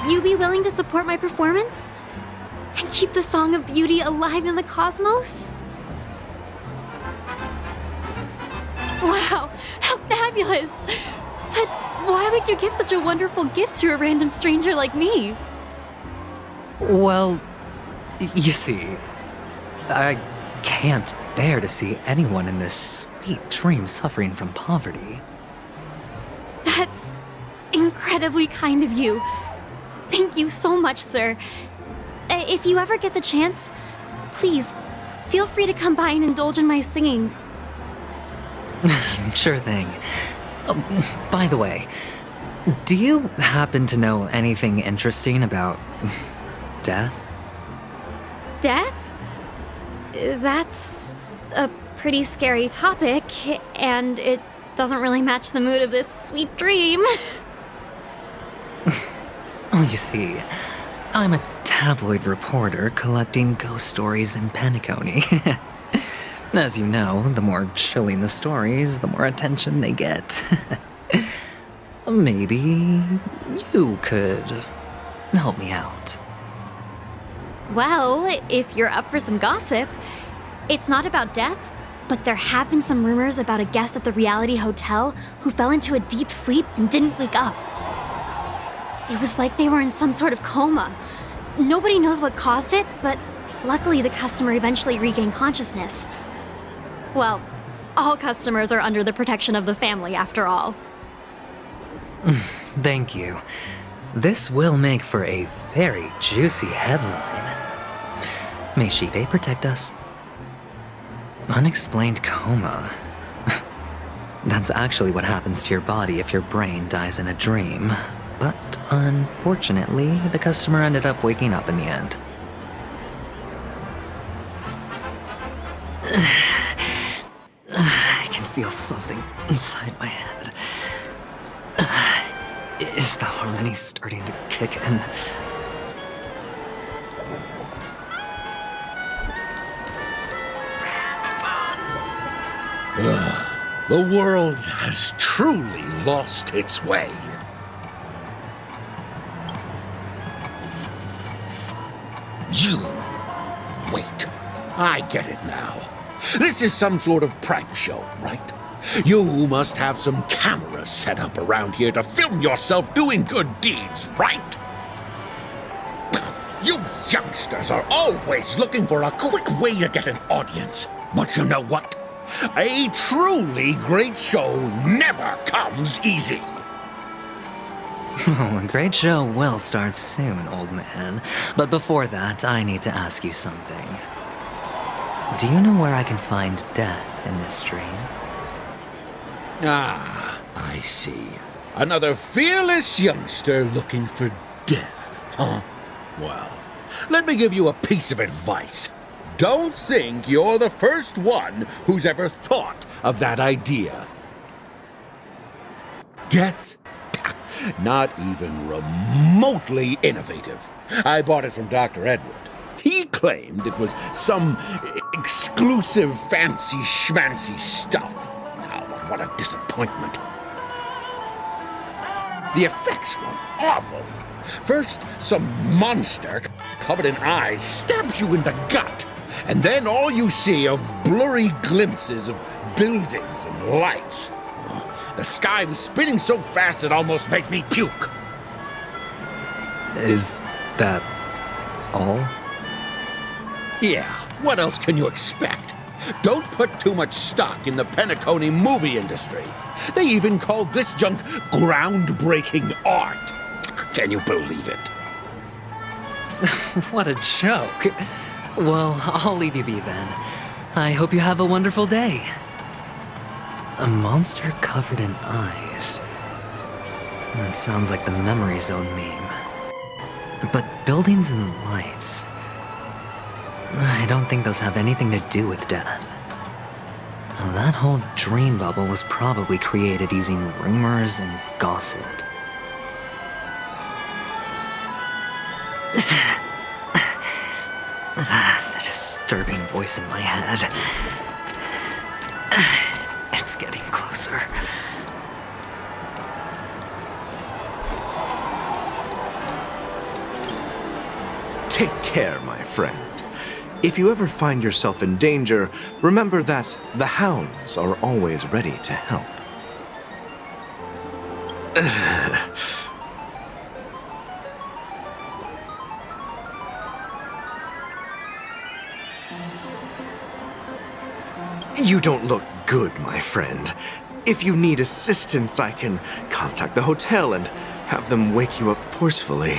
you be willing to support my performance? And keep the Song of Beauty alive in the cosmos? Wow, how fabulous! But why would you give such a wonderful gift to a random stranger like me? Well, you see, I can't bear to see anyone in this sweet dream suffering from poverty. That's incredibly kind of you. Thank you so much, sir. If you ever get the chance, please, feel free to come by and indulge in my singing. Sure thing. By the way, do you happen to know anything interesting about death? Death? That's a pretty scary topic, and it doesn't really match the mood of this sweet dream. Oh, you see, I'm a tabloid reporter collecting ghost stories in Penacony. As you know, the more chilling the stories, the more attention they get. Maybe you could help me out. Well, if you're up for some gossip, it's not about death, but there have been some rumors about a guest at the reality hotel who fell into a deep sleep and didn't wake up. It was like they were in some sort of coma. Nobody knows what caused it, but luckily the customer eventually regained consciousness. Well, all customers are under the protection of the family, after all. Thank you. This will make for a very juicy headline. May Shibe protect us. Unexplained coma. That's actually what happens to your body if your brain dies in a dream. But unfortunately, the customer ended up waking up in the end. I can feel something inside my head. Is the harmony starting to kick in? The world has truly lost its way. You... Wait. I get it now. This is some sort of prank show, right? You must have some cameras set up around here to film yourself doing good deeds, right? You youngsters are always looking for a quick way to get an audience. But you know what? A truly great show never comes easy. Oh, a great show will start soon, old man. But before that, I need to ask you something. Do you know where I can find death in this dream? Ah, I see. Another fearless youngster looking for death, huh? Well, let me give you a piece of advice. Don't think you're the first one who's ever thought of that idea. Death? Not even remotely innovative. I bought it from Dr. Edward. He claimed it was some exclusive fancy schmancy stuff. Oh, but what a disappointment. The effects were awful. First, some monster covered in eyes stabs you in the gut, and then all you see are blurry glimpses of buildings and lights. The sky was spinning so fast it almost made me puke. Is that all? Yeah, what else can you expect? Don't put too much stock in the Penacony movie industry. They even called this junk groundbreaking art. Can you believe it? What a joke. Well, I'll leave you be then. I hope you have a wonderful day. A monster covered in eyes. That sounds like the Memory Zone meme. But buildings and lights... I don't think those have anything to do with death. Well, that whole dream bubble was probably created using rumors and gossip. The disturbing voice in my head. It's getting closer. Take care, my friend. If you ever find yourself in danger, remember that the hounds are always ready to help. You don't look good, my friend. If you need assistance, I can contact the hotel and have them wake you up forcefully.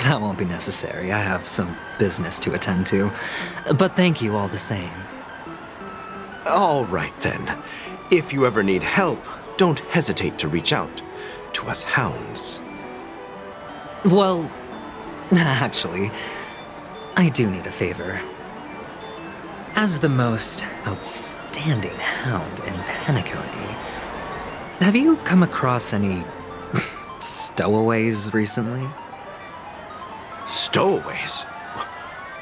That won't be necessary. I have some business to attend to. But thank you all the same. All right, then. If you ever need help, don't hesitate to reach out to us hounds. Well, actually, I do need a favor. As the most outstanding hound in Penacony, have you come across any stowaways recently? Stowaways?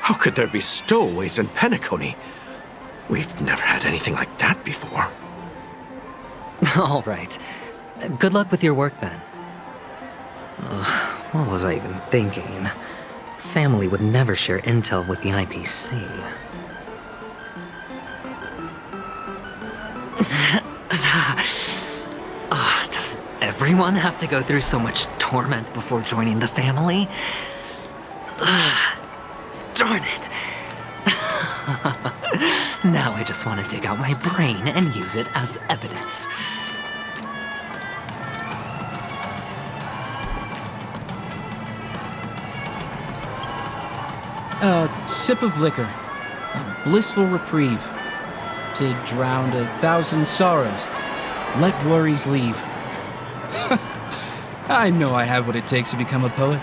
How could there be stowaways in Penacony? We've never had anything like that before. All right. Good luck with your work then. What was I even thinking? Family would never share intel with the IPC. Does everyone have to go through so much torment before joining the family? Darn it. Now I just want to dig out my brain and use it as evidence. A sip of liquor, a blissful reprieve, to drown 1,000 sorrows, let worries leave. I know I have what it takes to become a poet.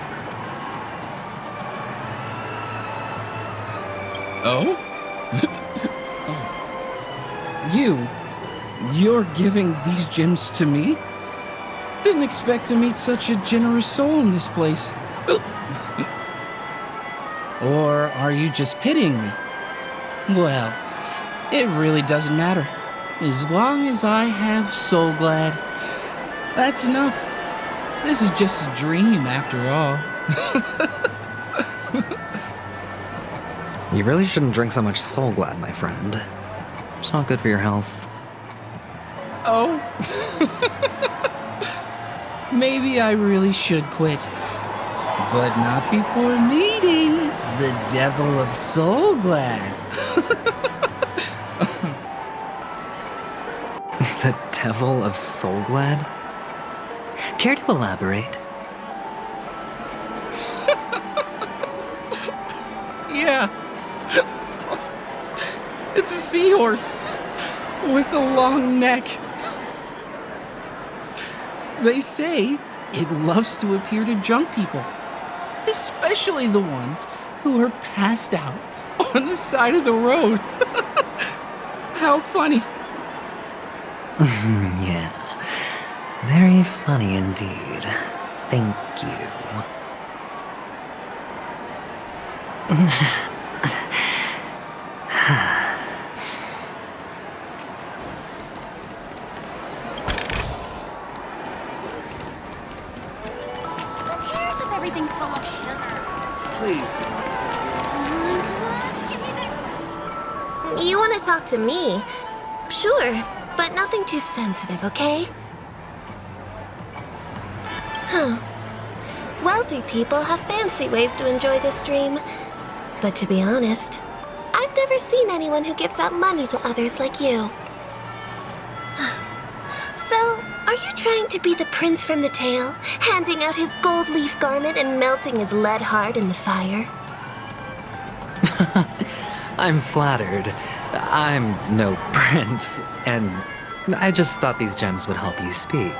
Oh? You're giving these gems to me? Didn't expect to meet such a generous soul in this place. Or are you just pitying me? Well, it really doesn't matter. As long as I have Soul Glad, that's enough. This is just a dream after all. You really shouldn't drink so much Soul Glad, my friend. It's not good for your health. Oh? Maybe I really should quit. But not before meeting the Devil of Soul Glad. The Devil of Soul Glad? Care to elaborate? Yeah. It's a seahorse with a long neck. They say it loves to appear to drunk people, especially the ones who are passed out on the side of the road. How funny. Yeah. Very funny indeed. Thank you. Who cares if everything's full of sugar? Please. You want to talk to me? Sure, but nothing too sensitive, okay? Huh. Wealthy people have fancy ways to enjoy this dream. But to be honest, I've never seen anyone who gives out money to others like you. So, are you trying to be the prince from the tale, handing out his gold leaf garment and melting his lead heart in the fire? I'm flattered. I'm no prince, and I just thought these gems would help you speak.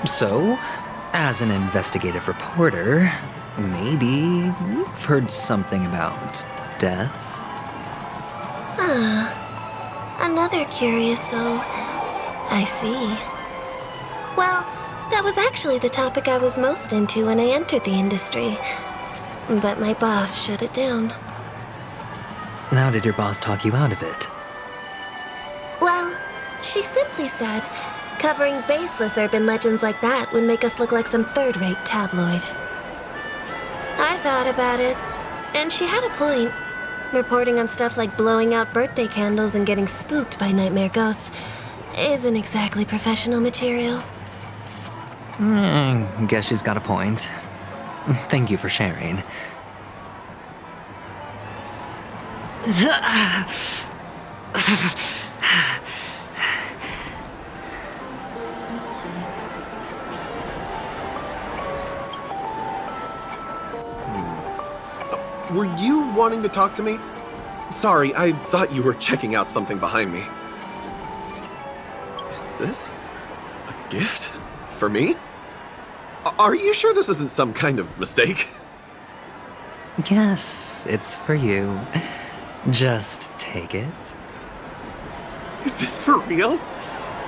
So, as an investigative reporter, maybe you've heard something about death? Another curious soul. I see. Well, that was actually the topic I was most into when I entered the industry. But my boss shut it down. How did your boss talk you out of it? Well, she simply said, covering baseless urban legends like that would make us look like some third-rate tabloid. I thought about it, and she had a point. Reporting on stuff like blowing out birthday candles and getting spooked by nightmare ghosts isn't exactly professional material. Guess she's got a point. Thank you for sharing. Were you wanting to talk to me? Sorry, I thought you were checking out something behind me. Is this a gift? For me? Are you sure this isn't some kind of mistake? Yes, it's for you. Just take it. Is this for real?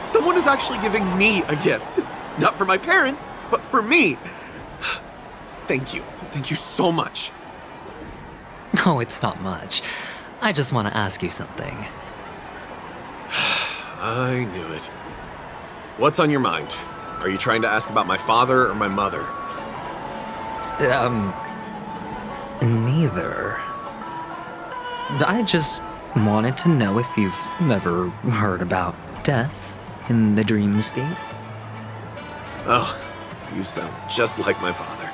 Someone is actually giving me a gift. Not for my parents, but for me. Thank you. Thank you so much. Oh, it's not much. I just want to ask you something. I knew it. What's on your mind? Are you trying to ask about my father or my mother? Neither. I just wanted to know if you've ever heard about death in the dreamscape. Oh, you sound just like my father.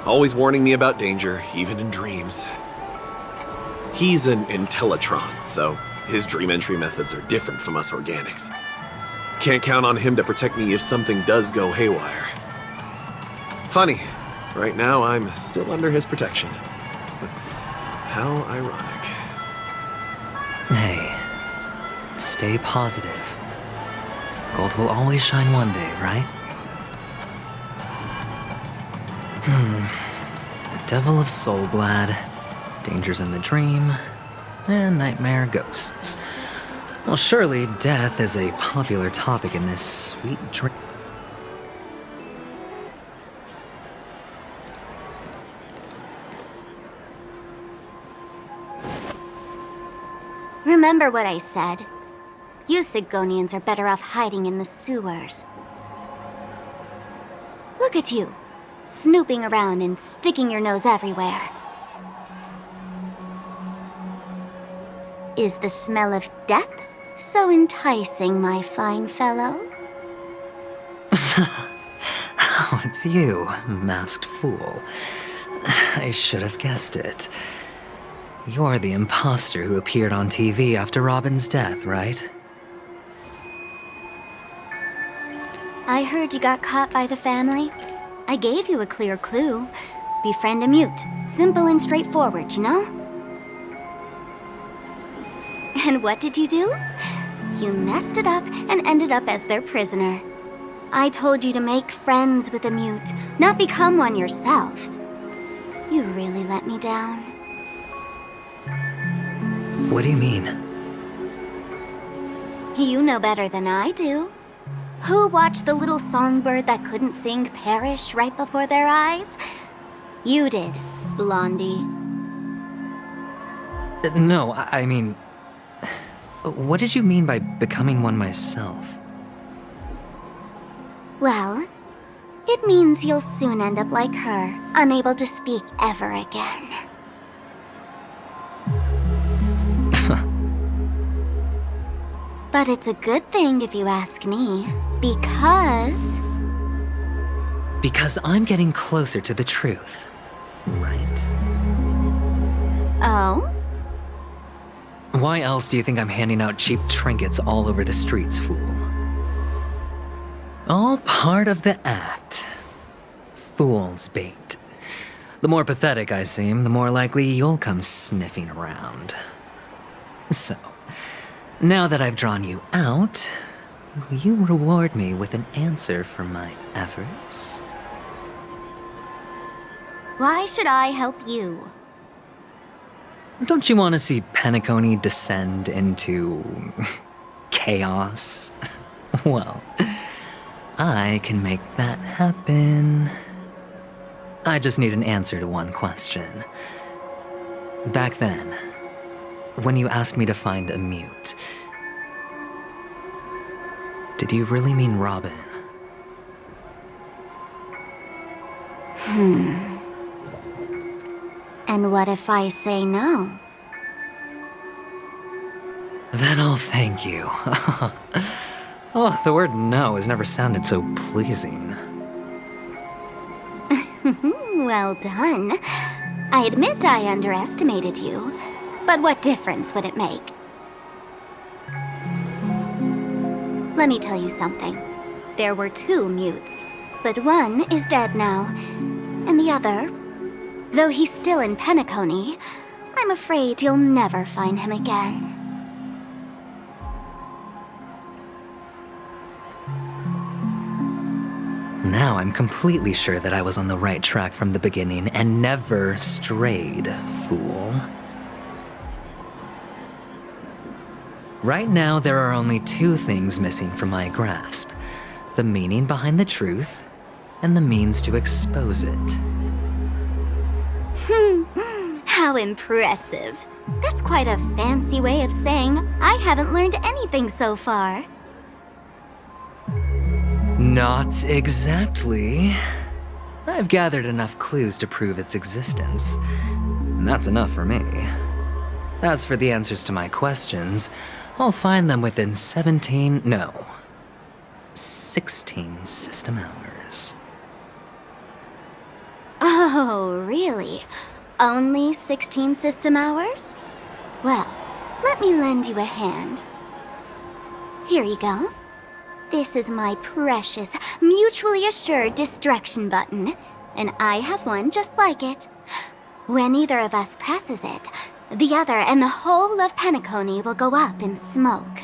Always warning me about danger, even in dreams. He's an Intellitron, so his dream entry methods are different from us organics. Can't count on him to protect me if something does go haywire. Funny, right now I'm still under his protection. How ironic. Hey, stay positive. Gold will always shine one day, right? The Devil of Soulglad, Dangers in the Dream, and Nightmare Ghosts. Well, surely death is a popular topic in this sweet dream. Remember what I said. You Sigonians are better off hiding in the sewers. Look at you, snooping around and sticking your nose everywhere. Is the smell of death so enticing, my fine fellow? Oh, it's you, masked fool. I should have guessed it. You're the imposter who appeared on TV after Robin's death, right? I heard you got caught by the family. I gave you a clear clue. Befriend a mute. Simple and straightforward, you know? And what did you do? You messed it up and ended up as their prisoner. I told you to make friends with a mute, not become one yourself. You really let me down. What do you mean? You know better than I do. Who watched the little songbird that couldn't sing perish right before their eyes? You did, Blondie. No, I mean... What did you mean by becoming one myself? Well, it means you'll soon end up like her, unable to speak ever again. But it's a good thing if you ask me, because... Because I'm getting closer to the truth, right? Oh? Why else do you think I'm handing out cheap trinkets all over the streets, fool? All part of the act. Fool's bait. The more pathetic I seem, the more likely you'll come sniffing around. So, now that I've drawn you out, will you reward me with an answer for my efforts? Why should I help you? Don't you want to see Penacony descend into... chaos? Well, I can make that happen. I just need an answer to one question. Back then, when you asked me to find a mute, did you really mean Robin? And what if I say no? Then I'll thank you. Oh, the word no has never sounded so pleasing. Well done. I admit I underestimated you, but what difference would it make? Let me tell you something. There were 2 mutes, but one is dead now, and the other, though he's still in Penacony, I'm afraid you'll never find him again. Now I'm completely sure that I was on the right track from the beginning and never strayed, fool. Right now, there are only 2 things missing from my grasp: the meaning behind the truth and the means to expose it. How impressive. That's quite a fancy way of saying I haven't learned anything so far. Not exactly. I've gathered enough clues to prove its existence, and that's enough for me. As for the answers to my questions, I'll find them within 16 system hours. Oh, really? Only 16 system hours? Well, let me lend you a hand. Here you go. This is my precious, mutually assured destruction button, and I have one just like it. When either of us presses it, the other and the whole of Penacony will go up in smoke.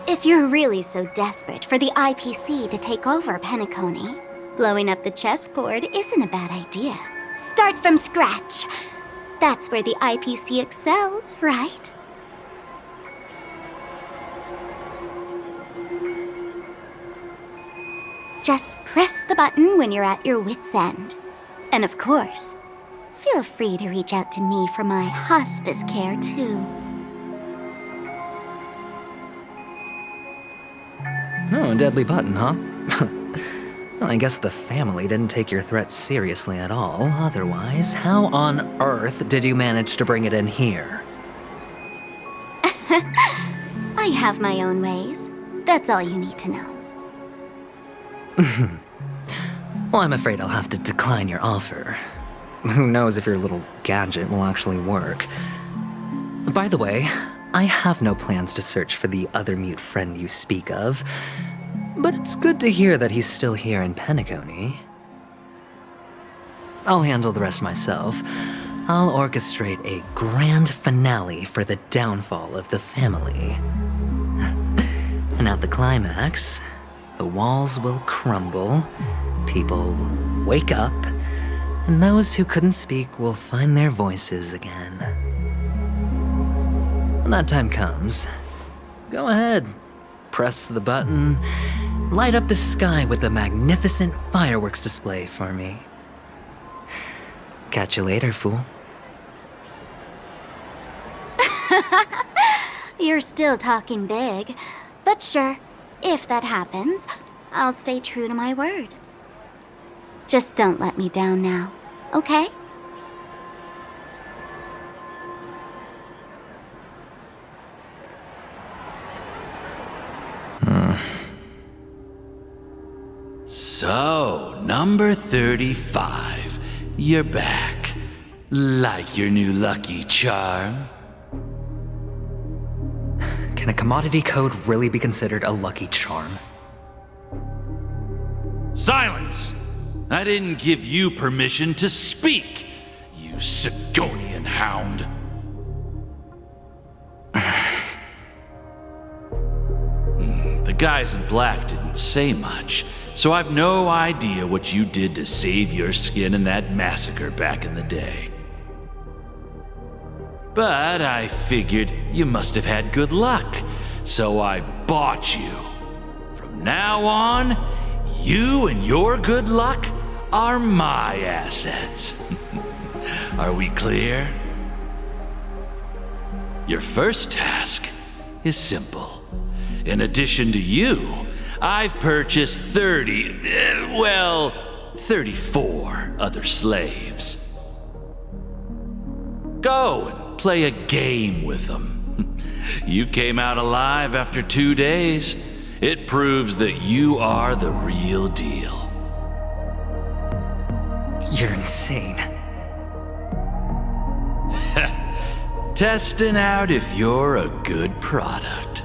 If you're really so desperate for the IPC to take over Penacony, blowing up the chessboard isn't a bad idea. Start from scratch. That's where the IPC excels, right? Just press the button when you're at your wit's end. And of course, feel free to reach out to me for my hospice care, too. Oh, a deadly button, huh? Well, I guess the family didn't take your threat seriously at all. Otherwise, how on earth did you manage to bring it in here? I have my own ways. That's all you need to know. Well, I'm afraid I'll have to decline your offer. Who knows if your little gadget will actually work. By the way, I have no plans to search for the other mute friend you speak of, but it's good to hear that he's still here in Penacony. I'll handle the rest myself. I'll orchestrate a grand finale for the downfall of the family. And at the climax, the walls will crumble, people will wake up, and those who couldn't speak will find their voices again. When that time comes, go ahead, press the button, light up the sky with a magnificent fireworks display for me. Catch you later, fool. You're still talking big, but sure. If that happens, I'll stay true to my word. Just don't let me down now, okay? So, number 35. You're back. Like your new lucky charm? Can a commodity code really be considered a lucky charm? Silence! I didn't give you permission to speak, you Sigonian hound. The guys in black didn't say much, so I've no idea what you did to save your skin in that massacre back in the day. But I figured you must have had good luck, so I bought you. From now on, you and your good luck are my assets. Are we clear? Your first task is simple. In addition to you, I've purchased 34 other slaves. Go and play a game with them. You came out alive after 2 days. It proves that you are the real deal. You're insane. Testing out if you're a good product.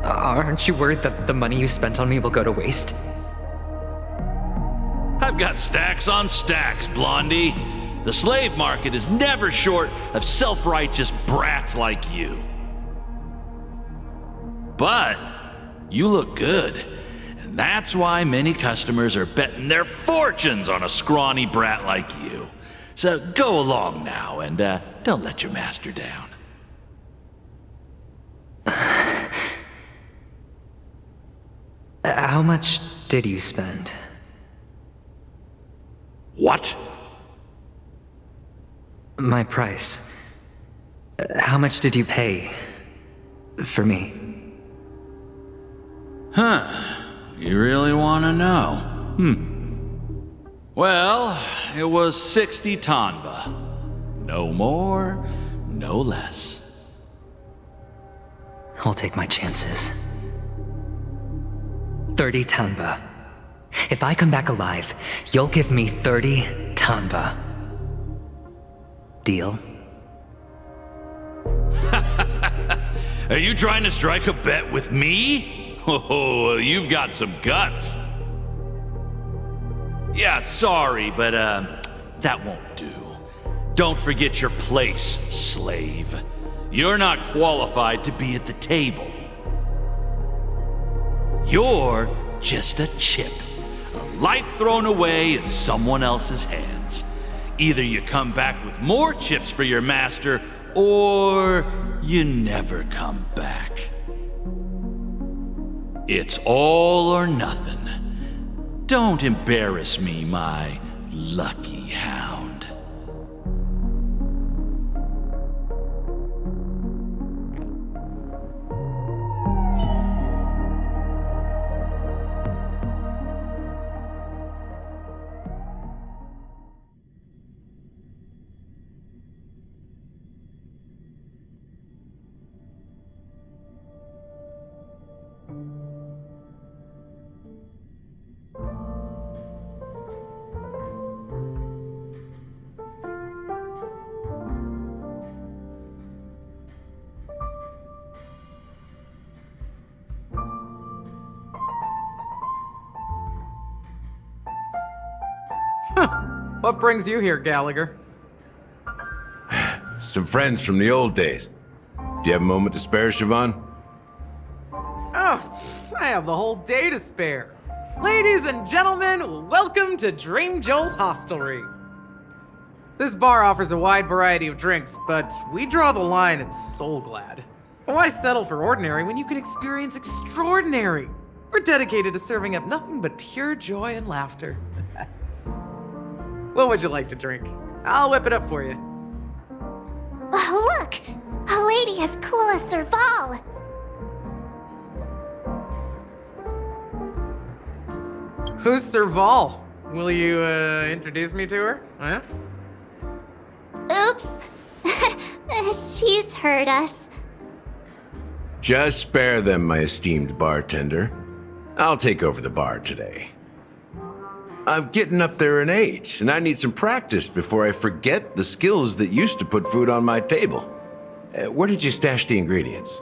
Aren't you worried that the money you spent on me will go to waste? I've got stacks on stacks, Blondie. The slave market is never short of self-righteous brats like you. But you look good, and that's why many customers are betting their fortunes on a scrawny brat like you. So go along now, and don't let your master down. How much did you spend? What? My price. How much did you pay for me? Huh. You really want to know? Well, it was 60 tanba. No more, no less. I'll take my chances. 30 tanba. If I come back alive, you'll give me 30 tanba. Deal? Are you trying to strike a bet with me? Oh, you've got some guts. Yeah, sorry, but that won't do. Don't forget your place, slave. You're not qualified to be at the table. You're just a chip. A life thrown away in someone else's hands. Either you come back with more chips for your master, or you never come back. It's all or nothing. Don't embarrass me, my lucky hound. What brings you here, Gallagher? Some friends from the old days. Do you have a moment to spare, Siobhan? Oh, I have the whole day to spare. Ladies and gentlemen, welcome to Dream Jolt Hostelry. This bar offers a wide variety of drinks, but we draw the line at Soul Glad. Why settle for ordinary when you can experience extraordinary? We're dedicated to serving up nothing but pure joy and laughter. What would you like to drink? I'll whip it up for you. Oh, look! A lady as cool as Serval! Who's Serval? Will you, introduce me to her? Huh? Oops. She's heard us. Just spare them, my esteemed bartender. I'll take over the bar today. I'm getting up there in age, and I need some practice before I forget the skills that used to put food on my table. Where did you stash the ingredients?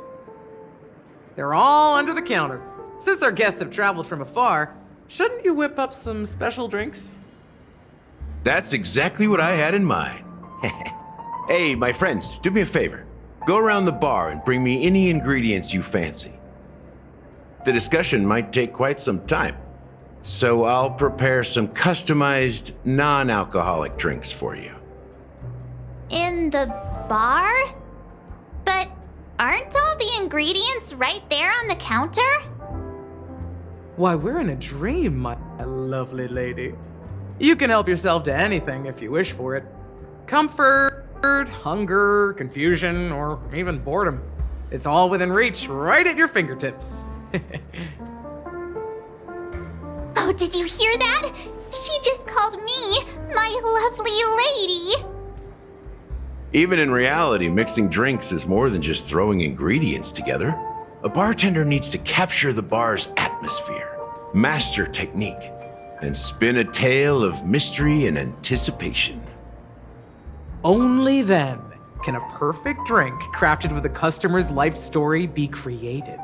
They're all under the counter. Since our guests have traveled from afar, shouldn't you whip up some special drinks? That's exactly what I had in mind. Hey, my friends, do me a favor. Go around the bar and bring me any ingredients you fancy. The discussion might take quite some time, so I'll prepare some customized, non-alcoholic drinks for you. In the bar? But aren't all the ingredients right there on the counter? Why, we're in a dream, my lovely lady. You can help yourself to anything if you wish for it. Comfort, hunger, confusion, or even boredom. It's all within reach, right at your fingertips. Oh, did you hear that? She just called me my lovely lady. Even in reality, mixing drinks is more than just throwing ingredients together. A bartender needs to capture the bar's atmosphere, master technique, and spin a tale of mystery and anticipation. Only then can a perfect drink crafted with a customer's life story be created.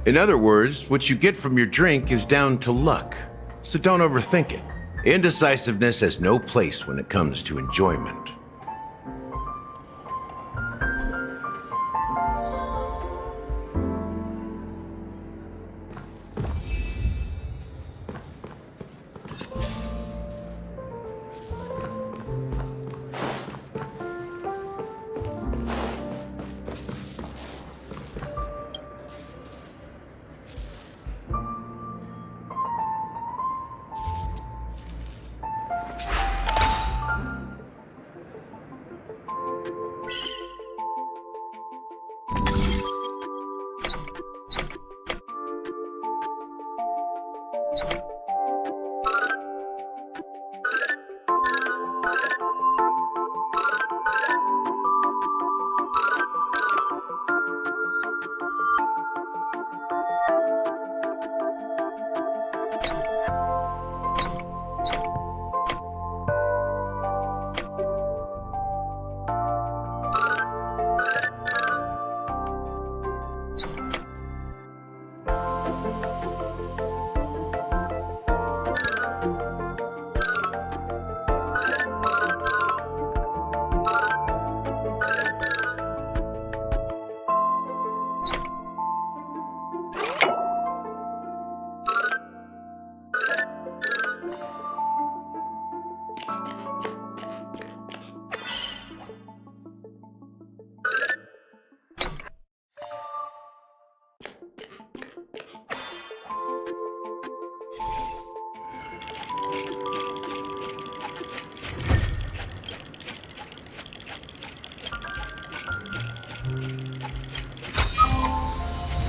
In other words, what you get from your drink is down to luck, so don't overthink it. Indecisiveness has no place when it comes to enjoyment.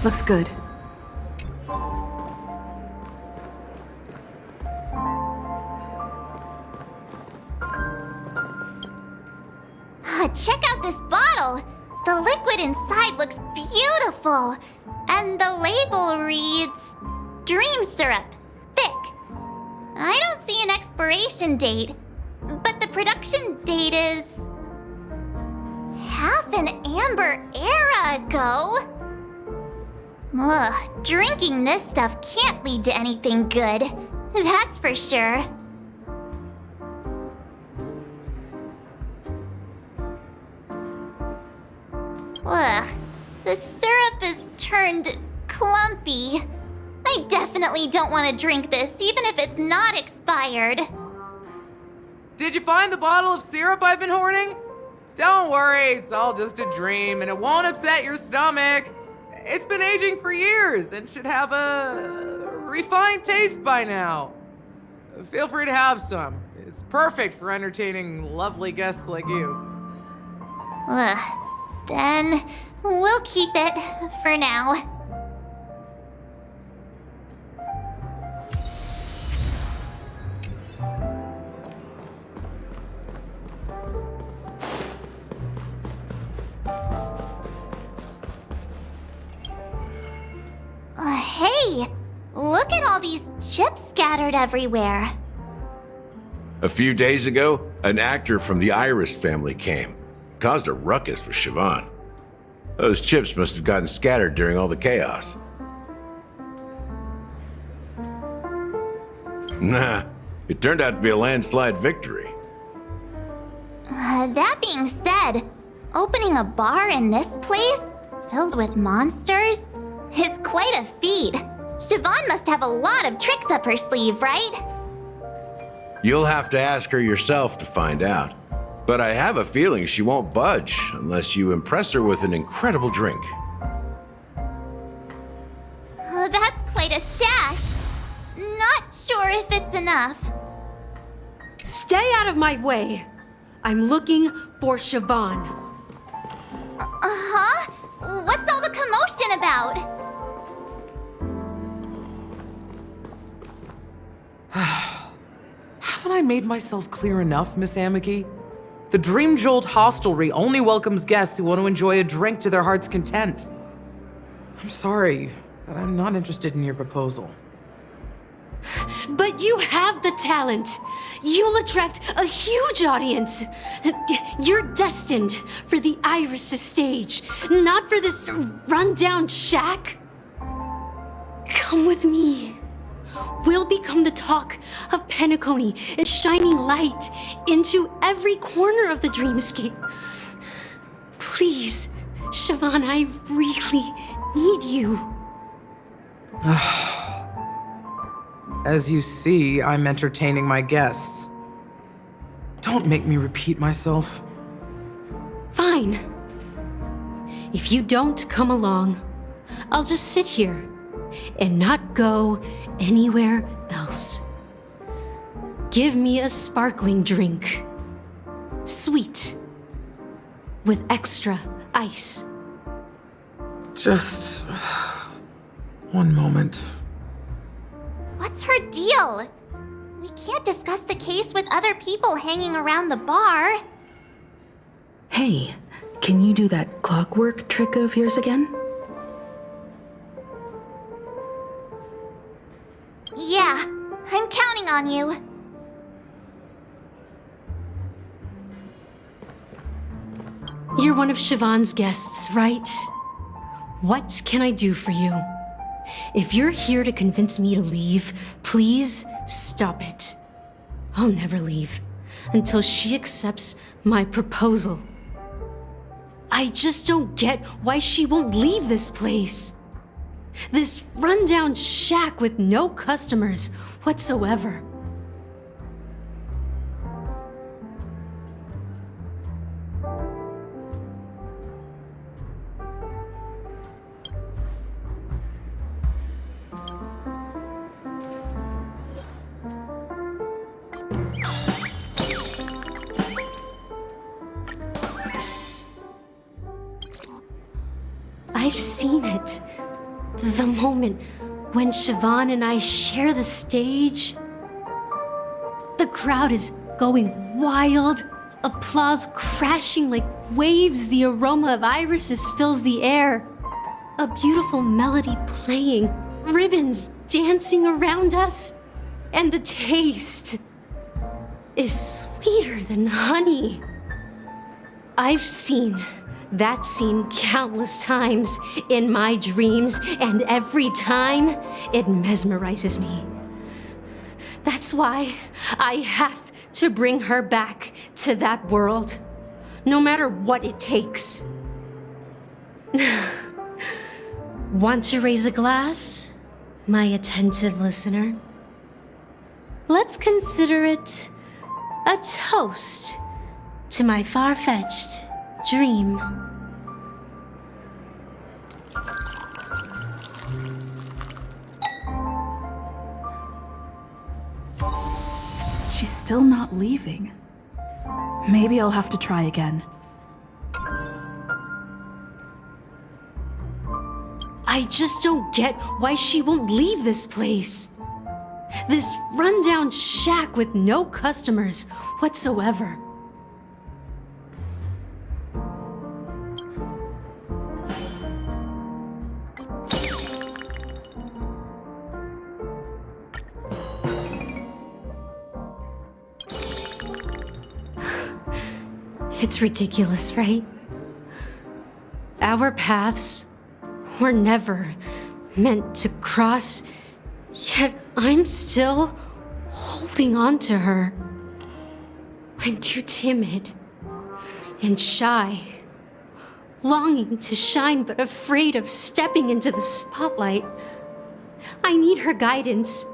Looks good. Check out this bottle! The liquid inside looks beautiful! And the label reads... Dream Syrup. Thick. I don't see an expiration date, but the production date is... half an amber era ago. Ugh, drinking this stuff can't lead to anything good. That's for sure. Ugh, the syrup is turned clumpy. I definitely don't want to drink this, even if it's not expired. Did you find the bottle of syrup I've been hoarding? Don't worry, it's all just a dream and it won't upset your stomach. It's been aging for years and should have a refined taste by now. Feel free to have some. It's perfect for entertaining lovely guests like you. Ugh. Then we'll keep it for now. Hey, look at all these chips scattered everywhere. A few days ago, an actor from the Iris family came. Caused a ruckus with Siobhan. Those chips must have gotten scattered during all the chaos. Nah, it turned out to be a landslide victory. That being said, opening a bar in this place, filled with monsters, is quite a feat. Siobhan must have a lot of tricks up her sleeve, right? You'll have to ask her yourself to find out. But I have a feeling she won't budge unless you impress her with an incredible drink. That's quite a stash. Not sure if it's enough. Stay out of my way. I'm looking for Siobhan. Uh-huh? What's all the commotion about? Haven't I made myself clear enough, Miss Amiki? The Dream Jolt hostelry only welcomes guests who want to enjoy a drink to their heart's content. I'm sorry, but I'm not interested in your proposal. But you have the talent. You'll attract a huge audience. You're destined for the Iris' stage, not for this rundown shack. Come with me. We'll become the talk of Penacony and shining light into every corner of the dreamscape. Please, Siobhan, I really need you. As you see, I'm entertaining my guests. Don't make me repeat myself. Fine. If you don't come along, I'll just sit here and not go anywhere else. Give me a sparkling drink. Sweet. With extra ice. Just one moment. What's her deal? We can't discuss the case with other people hanging around the bar. Hey, can you do that clockwork trick of yours again? Yeah, I'm counting on you. You're one of Siobhan's guests, right? What can I do for you? If you're here to convince me to leave, please stop it. I'll never leave until she accepts my proposal. I just don't get why she won't leave this place. This rundown shack with no customers whatsoever. I've seen it. The moment when Siobhan and I share the stage. The crowd is going wild, applause crashing like waves, the aroma of irises fills the air. A beautiful melody playing, ribbons dancing around us, and the taste is sweeter than honey. I've seen that scene countless times in my dreams, and every time it mesmerizes me. That's why I have to bring her back to that world, no matter what it takes. Want to raise a glass, my attentive listener? Let's consider it a toast to my far-fetched dream. She's still not leaving. Maybe I'll have to try again. I just don't get why she won't leave this place. This rundown shack with no customers whatsoever. It's ridiculous, right? Our paths were never meant to cross, yet I'm still holding on to her. I'm too timid and shy, longing to shine but afraid of stepping into the spotlight. I need her guidance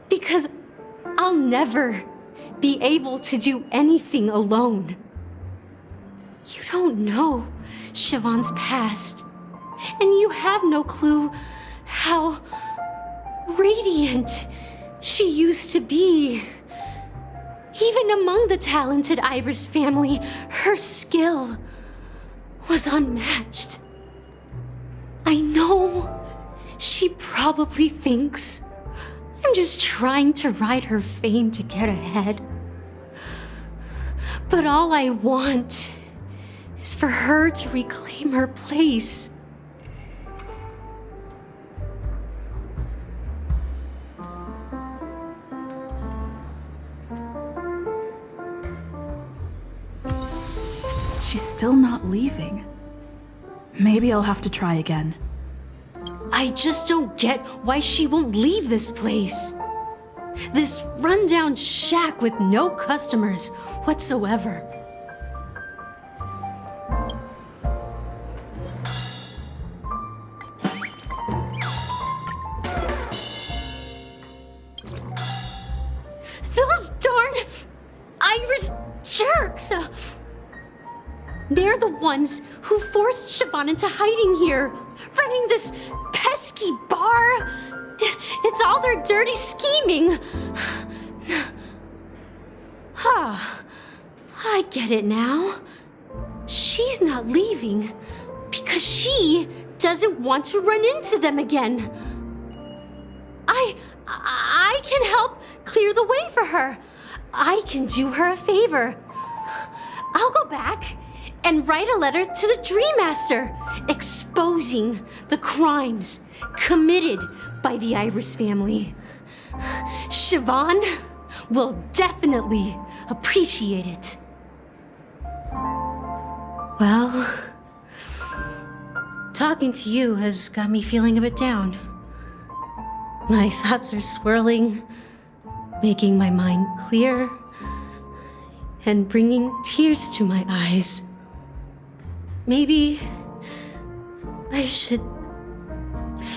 because I'll never be able to do anything alone. You don't know Siobhan's past, and you have no clue how radiant she used to be. Even among the talented Iris family, her skill was unmatched. I know she probably thinks I'm just trying to ride her fame to get ahead. But all I want is for her to reclaim her place. She's still not leaving. Maybe I'll have to try again. I just don't get why she won't leave this place. This rundown shack with no customers whatsoever. Those darn Irish jerks! They're the ones who forced Siobhan into hiding here, running this pesky bar. It's all their dirty scheming. I get it now. She's not leaving because she doesn't want to run into them again. I can help clear the way for her. I can do her a favor. I'll go back and write a letter to the Dream Master exposing the crimes committed by the Iris family. Siobhan will definitely appreciate it. Well, talking to you has got me feeling a bit down. My thoughts are swirling, making my mind clear, and bringing tears to my eyes. Maybe I should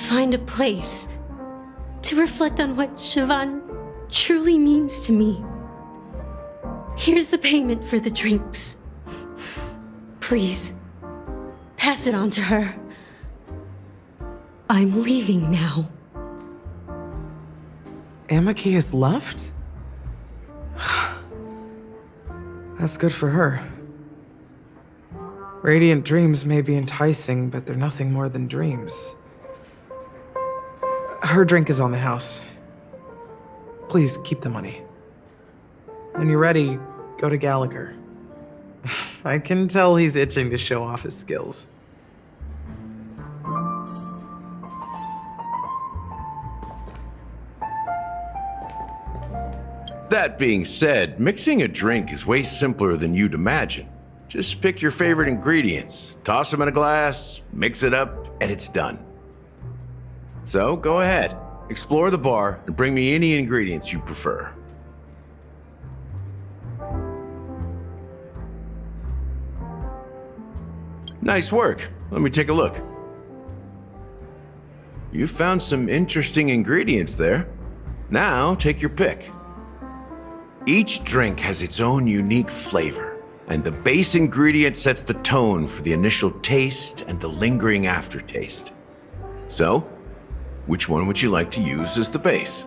find a place to reflect on what Siobhan truly means to me. Here's the payment for the drinks. Please, pass it on to her. I'm leaving now. Amaki has left? That's good for her. Radiant dreams may be enticing, but they're nothing more than dreams. Her drink is on the house. Please keep the money. When you're ready, go to Gallagher. I can tell he's itching to show off his skills. That being said, mixing a drink is way simpler than you'd imagine. Just pick your favorite ingredients, toss them in a glass, mix it up, and it's done. So go ahead, explore the bar, and bring me any ingredients you prefer. Nice work. Let me take a look. You found some interesting ingredients there. Now take your pick. Each drink has its own unique flavor, and the base ingredient sets the tone for the initial taste and the lingering aftertaste. So, which one would you like to use as the base?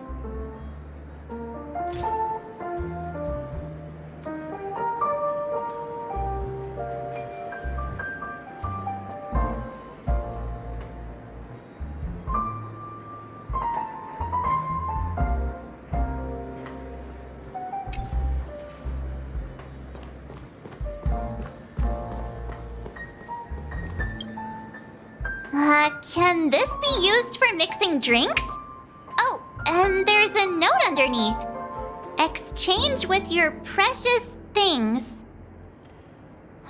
Can this be used for mixing drinks? Oh, and there's a note underneath. Exchange with your precious things.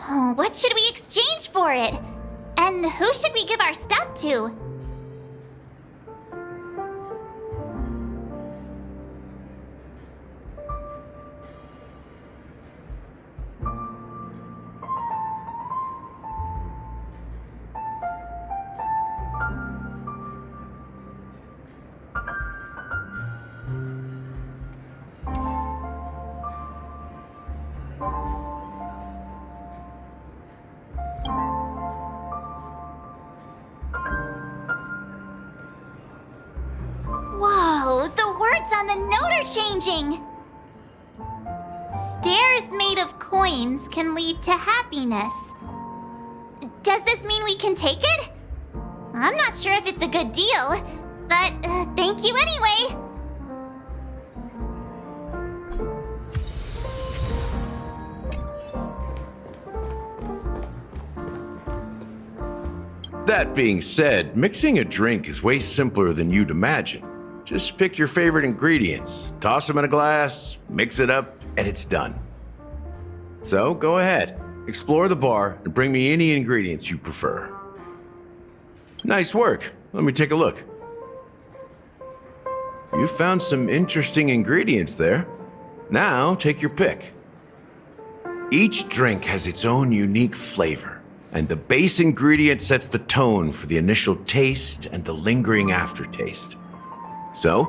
Oh, what should we exchange for it? And who should we give our stuff to? Whoa, the words on the note are changing! Stairs made of coins can lead to happiness. Does this mean we can take it? I'm not sure if it's a good deal, but thank you anyway! That being said, mixing a drink is way simpler than you'd imagine. Just pick your favorite ingredients, toss them in a glass, mix it up, and it's done. So go ahead, explore the bar, and bring me any ingredients you prefer. Nice work. Let me take a look. You found some interesting ingredients there. Now, take your pick. Each drink has its own unique flavor, and the base ingredient sets the tone for the initial taste and the lingering aftertaste. So,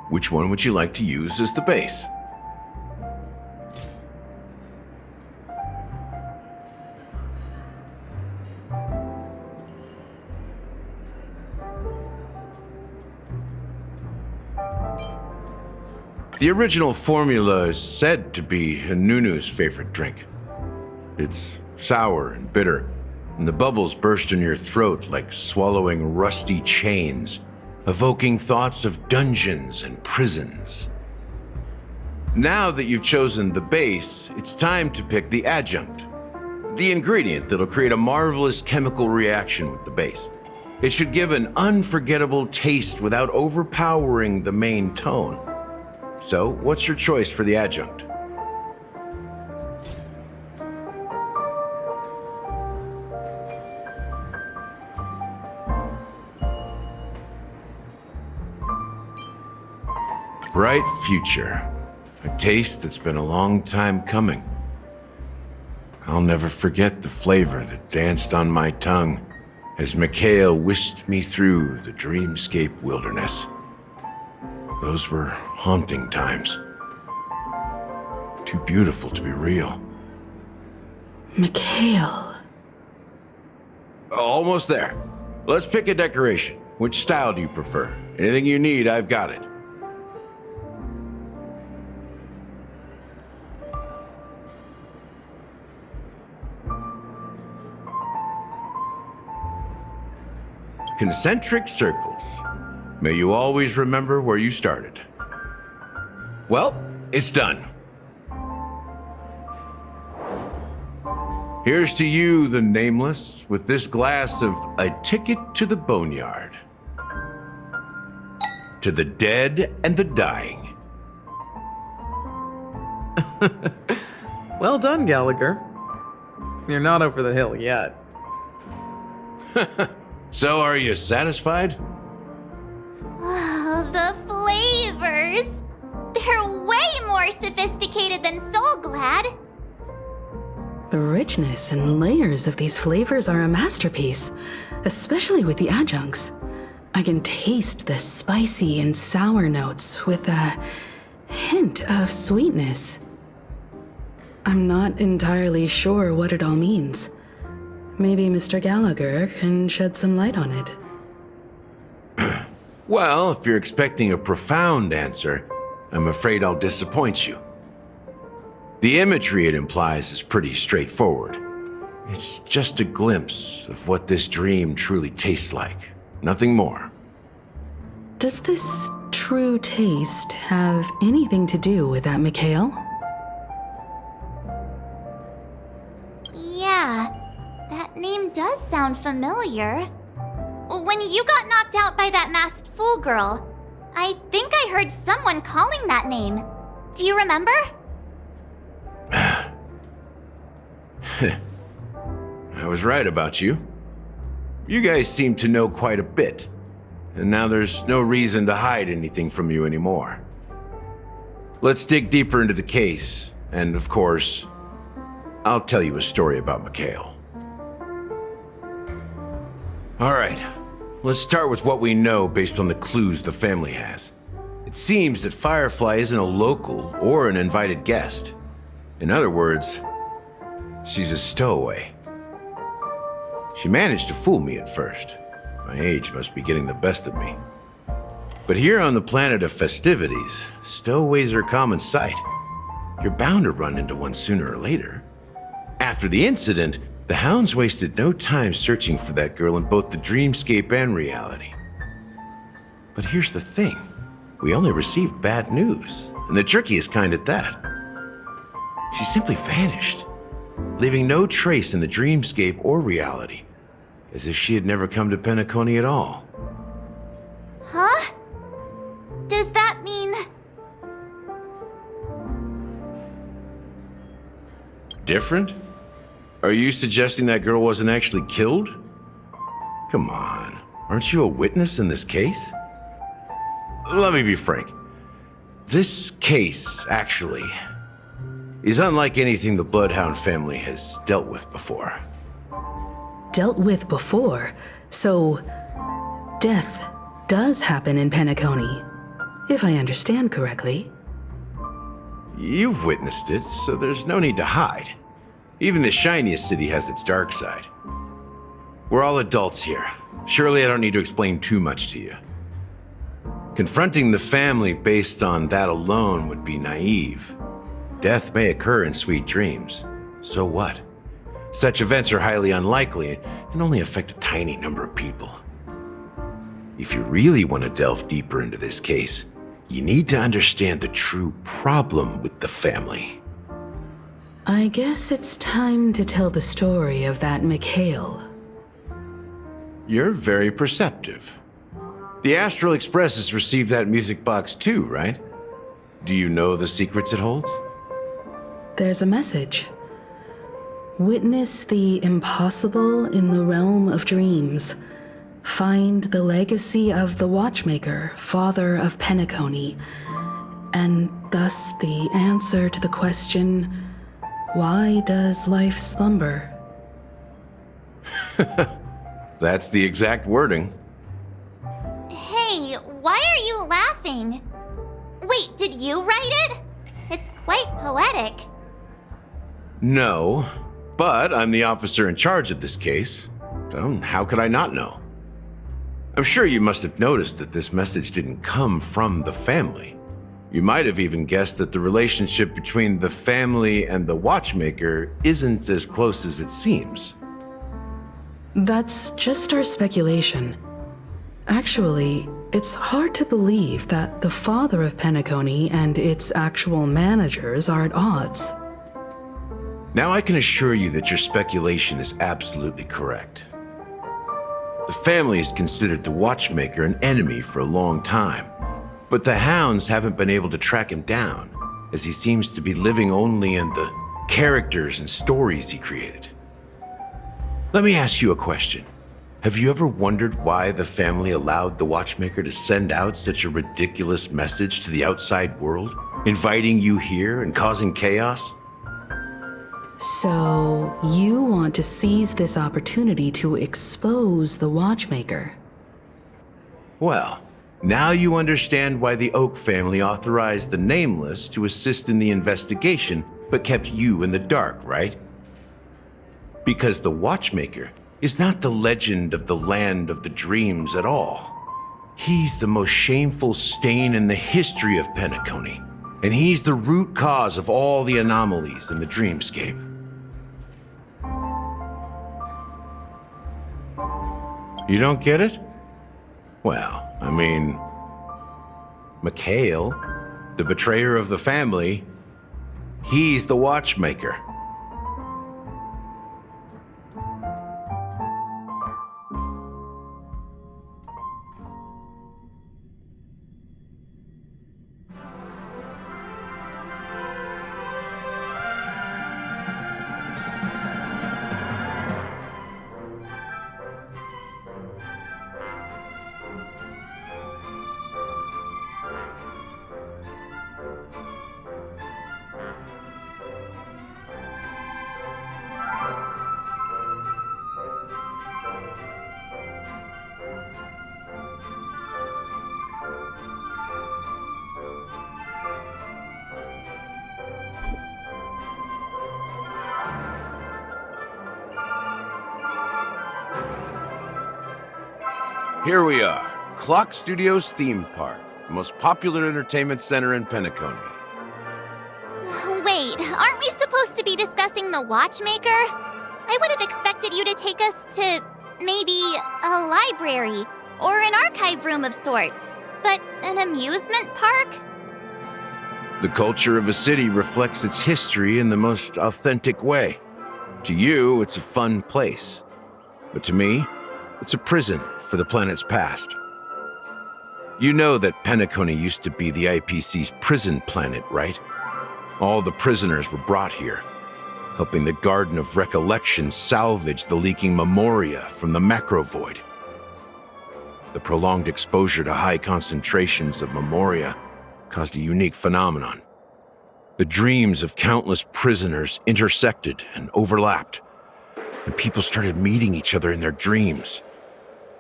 which one would you like to use as the base? The original formula is said to be Nunu's favorite drink. It's sour and bitter, and the bubbles burst in your throat like swallowing rusty chains, evoking thoughts of dungeons and prisons. Now that you've chosen the base, it's time to pick the adjunct, the ingredient that'll create a marvelous chemical reaction with the base. It should give an unforgettable taste without overpowering the main tone. So, what's your choice for the adjunct? Bright future. A taste that's been a long time coming. I'll never forget the flavor that danced on my tongue as Mikhail whisked me through the dreamscape wilderness. Those were haunting times. Too beautiful to be real. Mikhail. Almost there. Let's pick a decoration. Which style do you prefer? Anything you need, I've got it. Concentric circles. May you always remember where you started. Well, it's done. Here's to you, the nameless, with this glass of a ticket to the boneyard. To the dead and the dying. Well done, Gallagher. You're not over the hill yet. So, are you satisfied? Oh, the flavors! They're way more sophisticated than Soulglad. The richness and layers of these flavors are a masterpiece, especially with the adjuncts. I can taste the spicy and sour notes with a hint of sweetness. I'm not entirely sure what it all means. Maybe Mr. Gallagher can shed some light on it. Well, if you're expecting a profound answer, I'm afraid I'll disappoint you. The imagery it implies is pretty straightforward. It's just a glimpse of what this dream truly tastes like. Nothing more. Does this true taste have anything to do with that Mikhail? Yeah, that name does sound familiar. When you got knocked out by that masked fool girl, I think I heard someone calling that name. Do you remember? I was right about you. You guys seem to know quite a bit, and now there's no reason to hide anything from you anymore. Let's dig deeper into the case, and of course, I'll tell you a story about Mikhail. All right, let's start with what we know based on the clues the family has. It seems that Firefly isn't a local or an invited guest. In other words, she's a stowaway. She managed to fool me at first. My age must be getting the best of me. But here on the planet of festivities, stowaways are a common sight. You're bound to run into one sooner or later. After the incident, the hounds wasted no time searching for that girl in both the dreamscape and reality. But here's the thing. We only received bad news, and the trickiest kind at that. She simply vanished, leaving no trace in the dreamscape or reality. as if she had never come to Penacony at all. Huh? Does that mean... Different? Are you suggesting that girl wasn't actually killed? Come on, aren't you a witness in this case? Let me be frank. This case, actually, is unlike anything the Bloodhound family has dealt with before. Dealt with before? So, death does happen in Penacony, if I understand correctly. You've witnessed it, so there's no need to hide. Even the shiniest city has its dark side. We're all adults here. Surely I don't need to explain too much to you. Confronting the family based on that alone would be naive. Death may occur in sweet dreams. So what? Such events are highly unlikely and only affect a tiny number of people. If you really want to delve deeper into this case, you need to understand the true problem with the family. I guess it's time to tell the story of that Mikhail. You're very perceptive. The Astral Express has received that music box too, right? Do you know the secrets it holds? There's a message. Witness the impossible in the realm of dreams. Find the legacy of the Watchmaker, father of Penacony, and thus the answer to the question, why does life slumber? That's the exact wording. Hey, why are you laughing? Wait, did you write it? It's quite poetic. No, but I'm the officer in charge of this case, so how could I not know? I'm sure you must have noticed that this message didn't come from the family. You might have even guessed that the relationship between the family and the Watchmaker isn't as close as it seems. That's just our speculation. Actually, it's hard to believe that the father of Penacony and its actual managers are at odds. Now I can assure you that your speculation is absolutely correct. The family has considered the Watchmaker an enemy for a long time, but the Hounds haven't been able to track him down, as he seems to be living only in the characters and stories he created. Let me ask you a question. Have you ever wondered why the family allowed the Watchmaker to send out such a ridiculous message to the outside world, inviting you here and causing chaos? So, you want to seize this opportunity to expose the Watchmaker? Well, now you understand why the Oak family authorized the Nameless to assist in the investigation, but kept you in the dark, right? Because the Watchmaker is not the legend of the land of the dreams at all. He's the most shameful stain in the history of Penacony, and he's the root cause of all the anomalies in the dreamscape. You don't get it? Well, I mean, Mikhail, the betrayer of the family, he's the Watchmaker. Here we are, Clock Studios Theme Park, the most popular entertainment center in Penacony. Wait, aren't we supposed to be discussing the Watchmaker? I would have expected you to take us to maybe a library or an archive room of sorts, but an amusement park? The culture of a city reflects its history in the most authentic way. To you, it's a fun place. But to me, It's a prison for the planet's past. You know that Penacony used to be the IPC's prison planet, right? All the prisoners were brought here, helping the Garden of Recollection salvage the leaking memoria from the macro void. The prolonged exposure to high concentrations of memoria caused a unique phenomenon. The dreams of countless prisoners intersected and overlapped, and people started meeting each other in their dreams,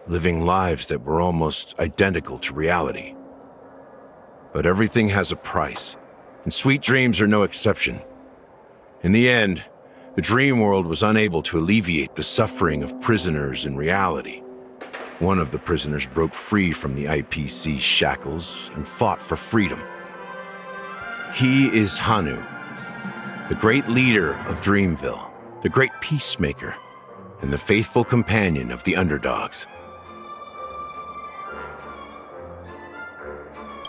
living lives that were almost identical to reality. But everything has a price, and sweet dreams are no exception. In the end, the dream world was unable to alleviate the suffering of prisoners in reality. One of the prisoners broke free from the IPC's shackles and fought for freedom. He is Hanu, the great leader of Dreamville, the great peacemaker, and the faithful companion of the underdogs.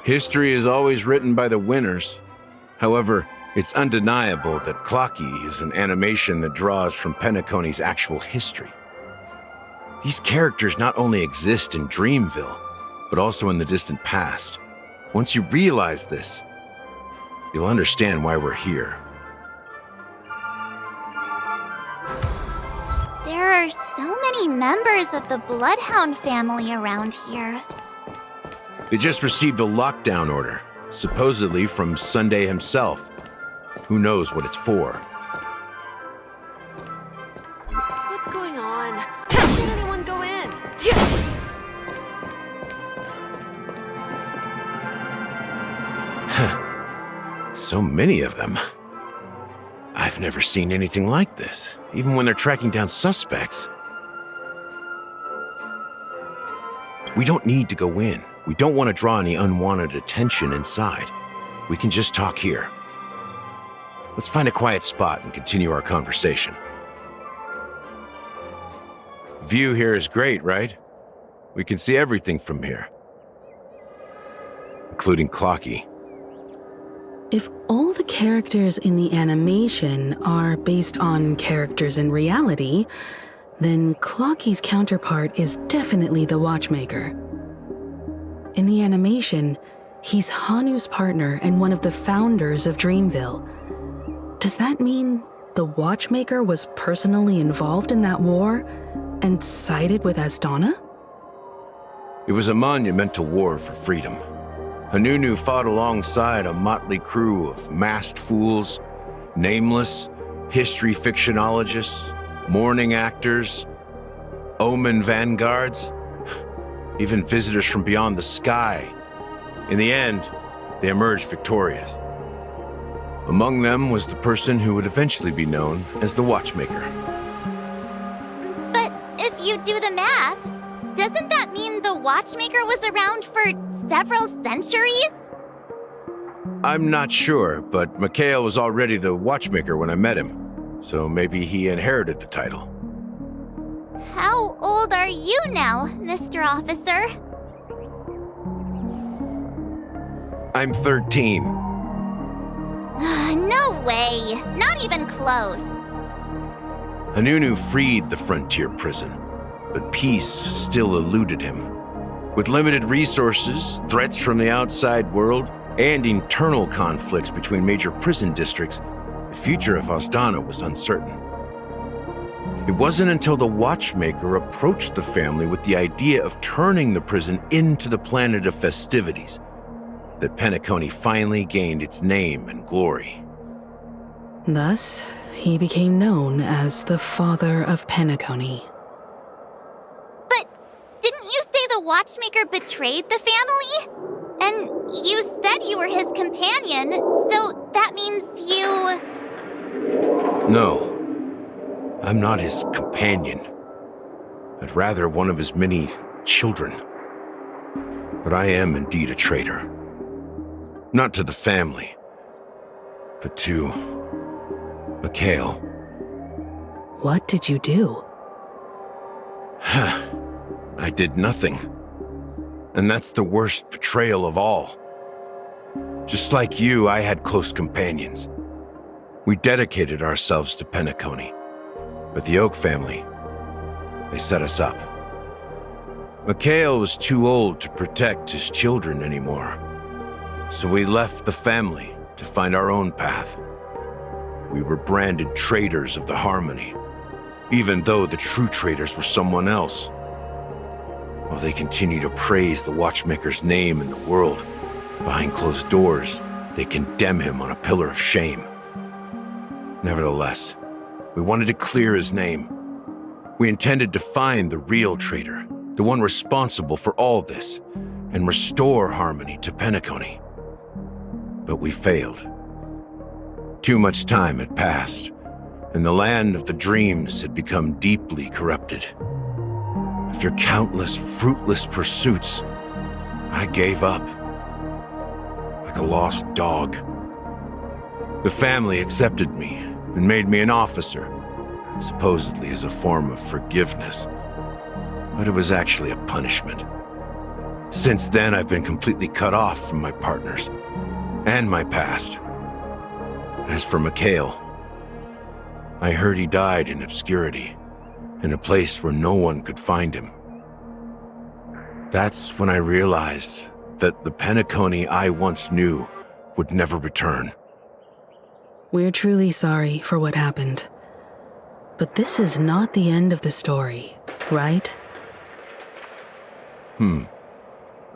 History is always written by the winners. However, it's undeniable that Clocky is an animation that draws from Penacony's actual history. These characters not only exist in Dreamville, but also in the distant past. Once you realize this, you'll understand why we're here. There are so many members of the Bloodhound family around here. They just received a lockdown order, supposedly from Sunday himself. Who knows what it's for? What's going on? How did anyone go in? So many of them. I've never seen anything like this, even when they're tracking down suspects. We don't need to go in. We don't want to draw any unwanted attention inside. We can just talk here. Let's find a quiet spot and continue our conversation. View here is great, right? We can see everything from here. Including Clocky. If all the characters in the animation are based on characters in reality, then Clocky's counterpart is definitely the Watchmaker. In the animation, he's Hanu's partner and one of the founders of Dreamville. Does that mean the Watchmaker was personally involved in that war and sided with Asdana? It was a monumental war for freedom. Hanunu fought alongside a motley crew of masked fools, nameless, history fictionologists, mourning actors, omen vanguards, even visitors from beyond the sky. In the end, they emerged victorious. Among them was the person who would eventually be known as the Watchmaker. But if you do the math, doesn't that mean the Watchmaker was around for several centuries? I'm not sure, but Mikhail was already the Watchmaker when I met him, so maybe he inherited the title. How old are you now, Mr. Officer? I'm 13. No way. Not even close. Hanunu freed the frontier prison, but peace still eluded him. With limited resources, threats from the outside world, and internal conflicts between major prison districts, the future of Asdana was uncertain. It wasn't until the Watchmaker approached the family with the idea of turning the prison into the planet of festivities that Penacony finally gained its name and glory. Thus, he became known as the Father of Penacony. But didn't you say the Watchmaker betrayed the family? And you said you were his companion, so that means you... No, I'm not his companion, but rather one of his many children. But I am indeed a traitor. Not to the family, but to Mikhail. What did you do? I did nothing. And that's the worst betrayal of all. Just like you, I had close companions. We dedicated ourselves to Penacony. But the Oak family, they set us up. Mikhail was too old to protect his children anymore. So we left the family to find our own path. We were branded traitors of the Harmony, even though the true traitors were someone else. While they continue to praise the Watchmaker's name in the world, behind closed doors, they condemn him on a pillar of shame. Nevertheless, we wanted to clear his name. We intended to find the real traitor, the one responsible for all this, and restore harmony to Penacony. But we failed. Too much time had passed, and the land of the dreams had become deeply corrupted. After countless fruitless pursuits, I gave up. Like a lost dog. The family accepted me and made me an officer, supposedly as a form of forgiveness. But it was actually a punishment. Since then, I've been completely cut off from my partners and my past. As for Mikhail, I heard he died in obscurity, in a place where no one could find him. That's when I realized that the Penacony I once knew would never return. We're truly sorry for what happened. But this is not the end of the story, right?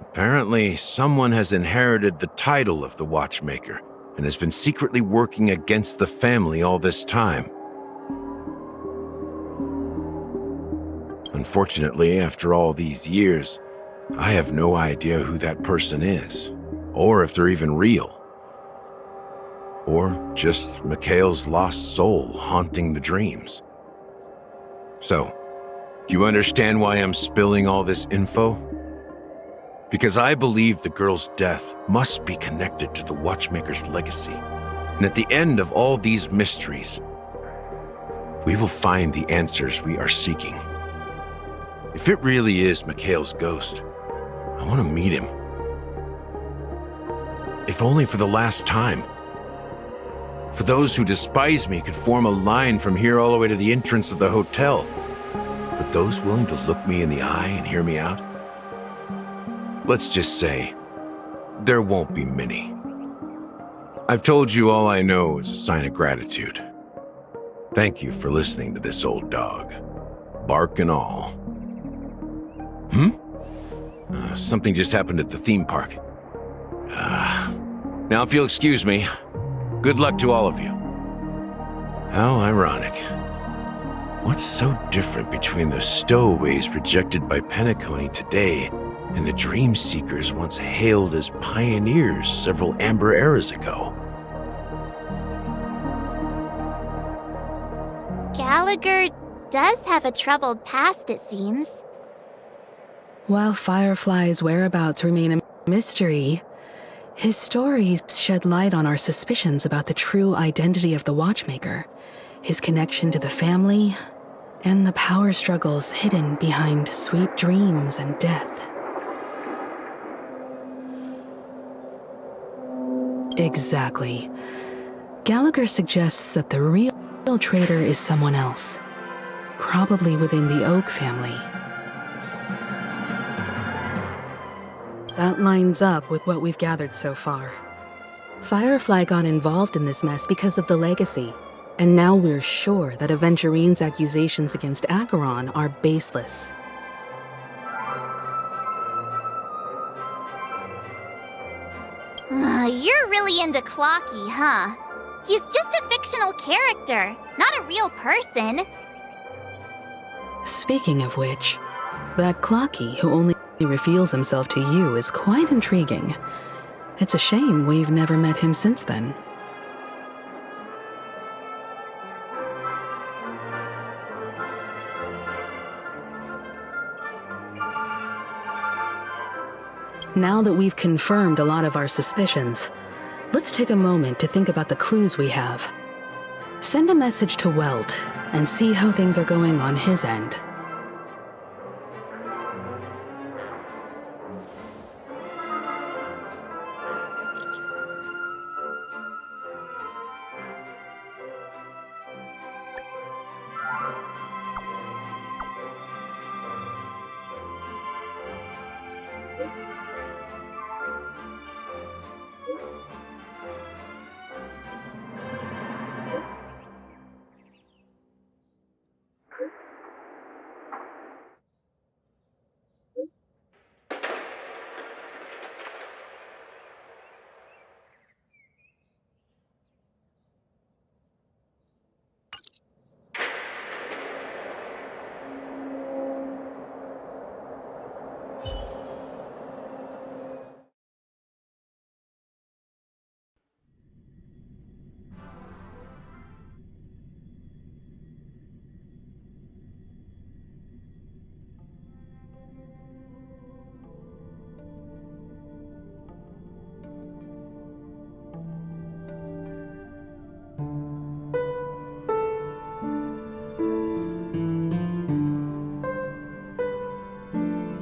Apparently, someone has inherited the title of the Watchmaker and has been secretly working against the family all this time. Unfortunately, after all these years, I have no idea who that person is, or if they're even real. Or just Mikhail's lost soul haunting the dreams. So, do you understand why I'm spilling all this info? Because I believe the girl's death must be connected to the Watchmaker's legacy. And at the end of all these mysteries, we will find the answers we are seeking. If it really is Mikhail's ghost, I want to meet him. If only for the last time. For those who despise me could form a line from here all the way to the entrance of the hotel. But those willing to look me in the eye and hear me out? Let's just say, there won't be many. I've told you all I know is a sign of gratitude. Thank you for listening to this old dog. Bark and all. Something just happened at the theme park. Now if you'll excuse me, good luck to all of you. How ironic. What's so different between the stowaways rejected by Penacony today and the dream seekers once hailed as pioneers several amber eras ago? Gallagher does have a troubled past, it seems. While Firefly's whereabouts remain a mystery, his stories shed light on our suspicions about the true identity of the Watchmaker, his connection to the family, and the power struggles hidden behind sweet dreams and death. Exactly. Gallagher suggests that the real traitor is someone else, probably within the Oak family. That lines up with what we've gathered so far. Firefly got involved in this mess because of the legacy, and now we're sure that Aventurine's accusations against Acheron are baseless. You're really into Clocky, huh? He's just a fictional character, not a real person. Speaking of which, that Clocky who only reveals himself to you is quite intriguing. It's a shame we've never met him since then. Now that we've confirmed a lot of our suspicions, let's take a moment to think about the clues we have. Send a message to Welt and see how things are going on his end.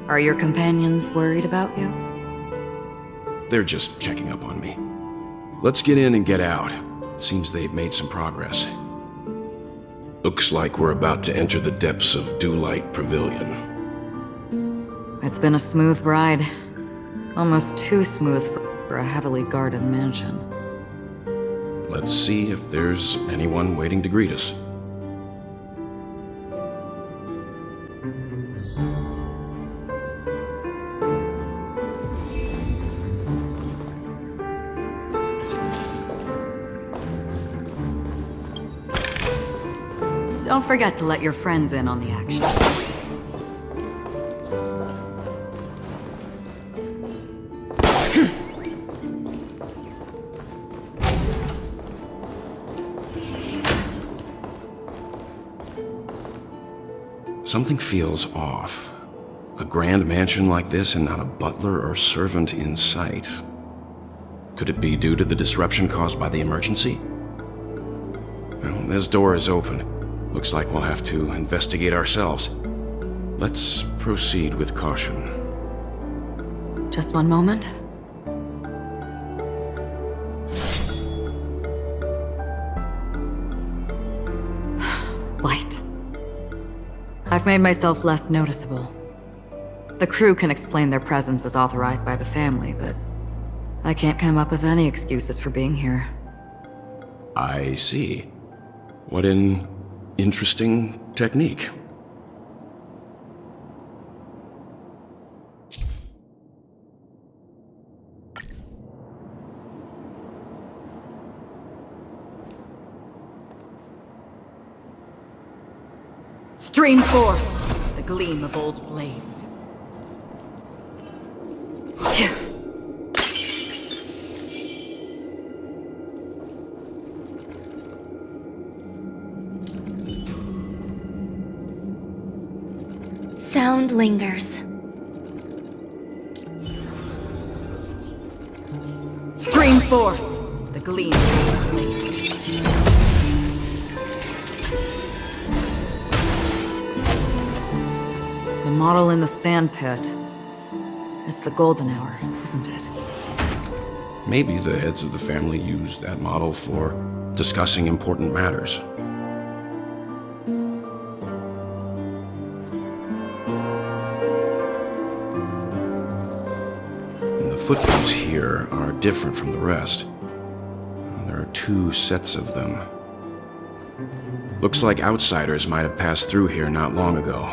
Are your companions worried about you? They're just checking up on me. Let's get in and get out. Seems they've made some progress. Looks like we're about to enter the depths of Dewlight Pavilion. It's been a smooth ride. Almost too smooth for a heavily guarded mansion. Let's see if there's anyone waiting to greet us. Don't forget to let your friends in on the action. Something feels off. A grand mansion like this and not a butler or servant in sight. Could it be due to the disruption caused by the emergency? Well, this door is open. Looks like we'll have to investigate ourselves. Let's proceed with caution. Just one moment. Light. I've made myself less noticeable. The crew can explain their presence as authorized by the family, but I can't come up with any excuses for being here. I see. What an interesting technique. Stream forth the gleam of old blades. Sound lingers. Stream forth the gleam of old blades. The model in the sand pit. It's the golden hour, isn't it? Maybe the heads of the family used that model for discussing important matters. And the footprints here are different from the rest. There are two sets of them. Looks like outsiders might have passed through here not long ago.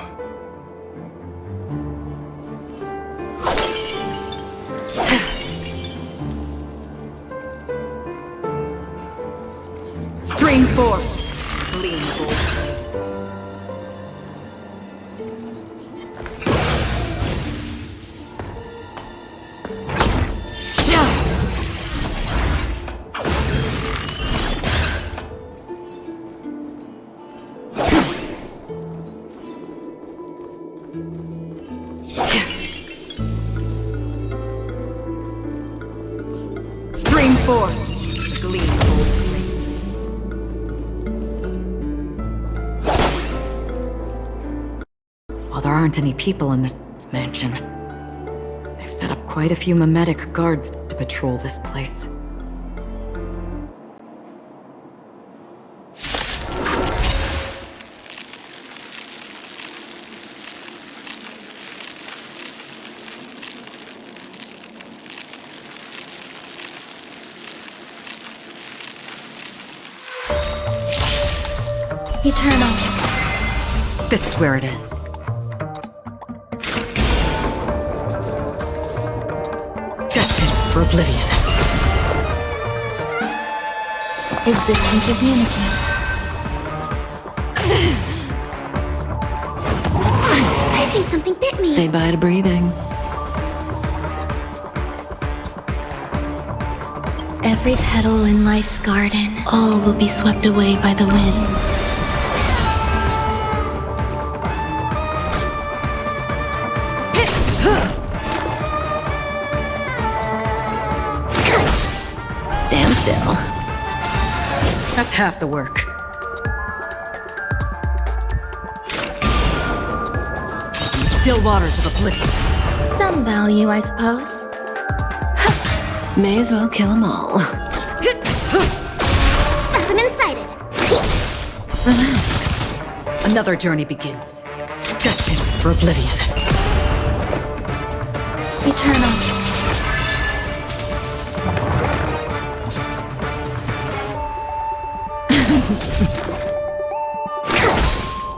Stream forth the gleam of old blades. Stream forth the gleam of old blades. While there aren't any people in this mansion, they've set up quite a few mimetic guards to patrol this place. Eternal. This is where it ends. Destined for oblivion. Existence is unity. I think something bit me. Say bye to breathing. Every petal in life's garden, all will be swept away by the wind. Stand still. That's half the work. Still waters of oblivion. Some value, I suppose. May as well kill them all. Specimen incited. Relax. Another journey begins. Destined for oblivion. Eternal.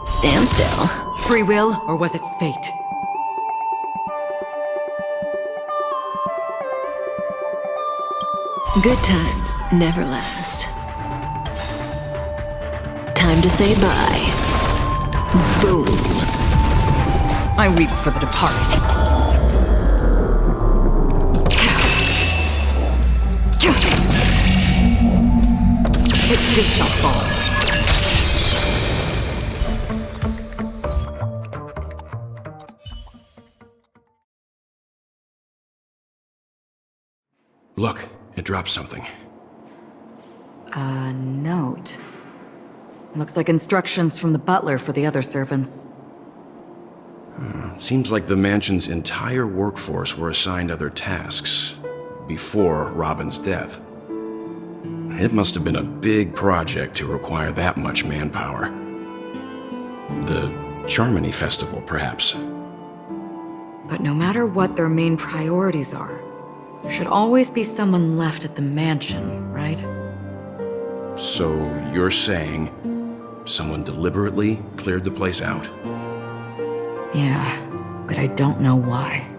Stand still. Free will, or was it fate? Good times never last. Time to say bye. Boom. I weep for the departed. It too shall fall. Look, it dropped something. A note. Looks like instructions from the butler for the other servants. Seems like the mansion's entire workforce were assigned other tasks before Robin's death. It must have been a big project to require that much manpower. The Charmony Festival, perhaps. But no matter what their main priorities are, there should always be someone left at the mansion, right? So you're saying someone deliberately cleared the place out? Yeah, but I don't know why.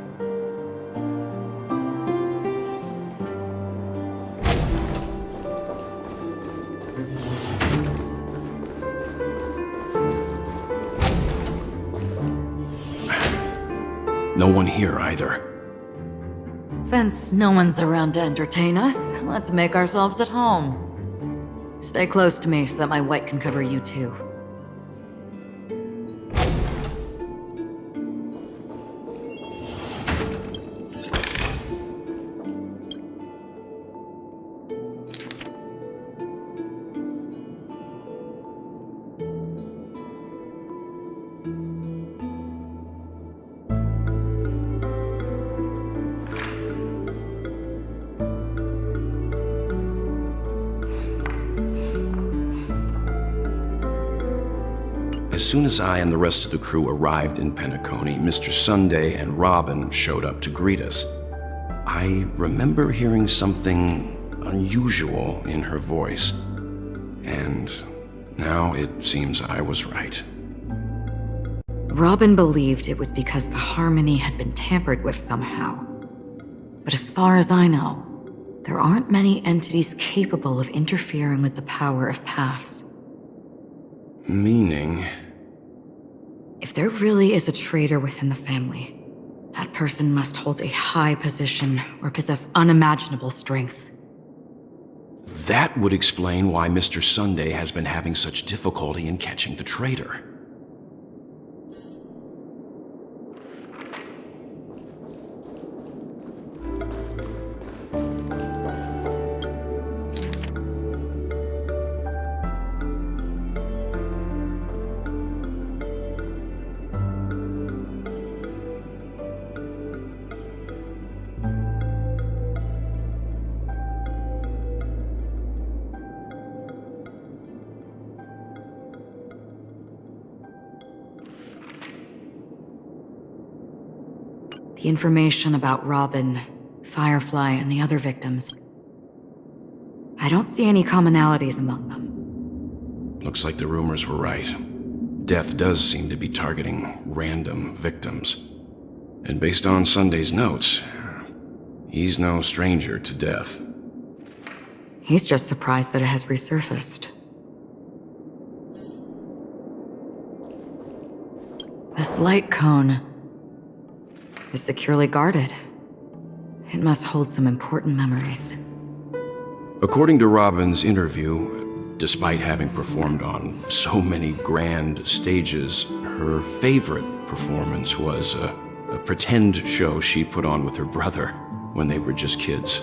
No one here either. Since no one's around to entertain us, let's make ourselves at home. Stay close to me so that my white can cover you too. As soon as I and the rest of the crew arrived in Penacony, Mr. Sunday and Robin showed up to greet us. I remember hearing something unusual in her voice, and now it seems I was right. Robin believed it was because the harmony had been tampered with somehow. But as far as I know, there aren't many entities capable of interfering with the power of paths. Meaning? If there really is a traitor within the family, that person must hold a high position or possess unimaginable strength. That would explain why Mr. Sunday has been having such difficulty in catching the traitor. The information about Robin, Firefly, and the other victims. I don't see any commonalities among them. Looks like the rumors were right. Death does seem to be targeting random victims. And based on Sunday's notes, he's no stranger to death. He's just surprised that it has resurfaced. This light cone is securely guarded. It must hold some important memories. According to Robin's interview, despite having performed on so many grand stages, her favorite performance was a pretend show she put on with her brother when they were just kids.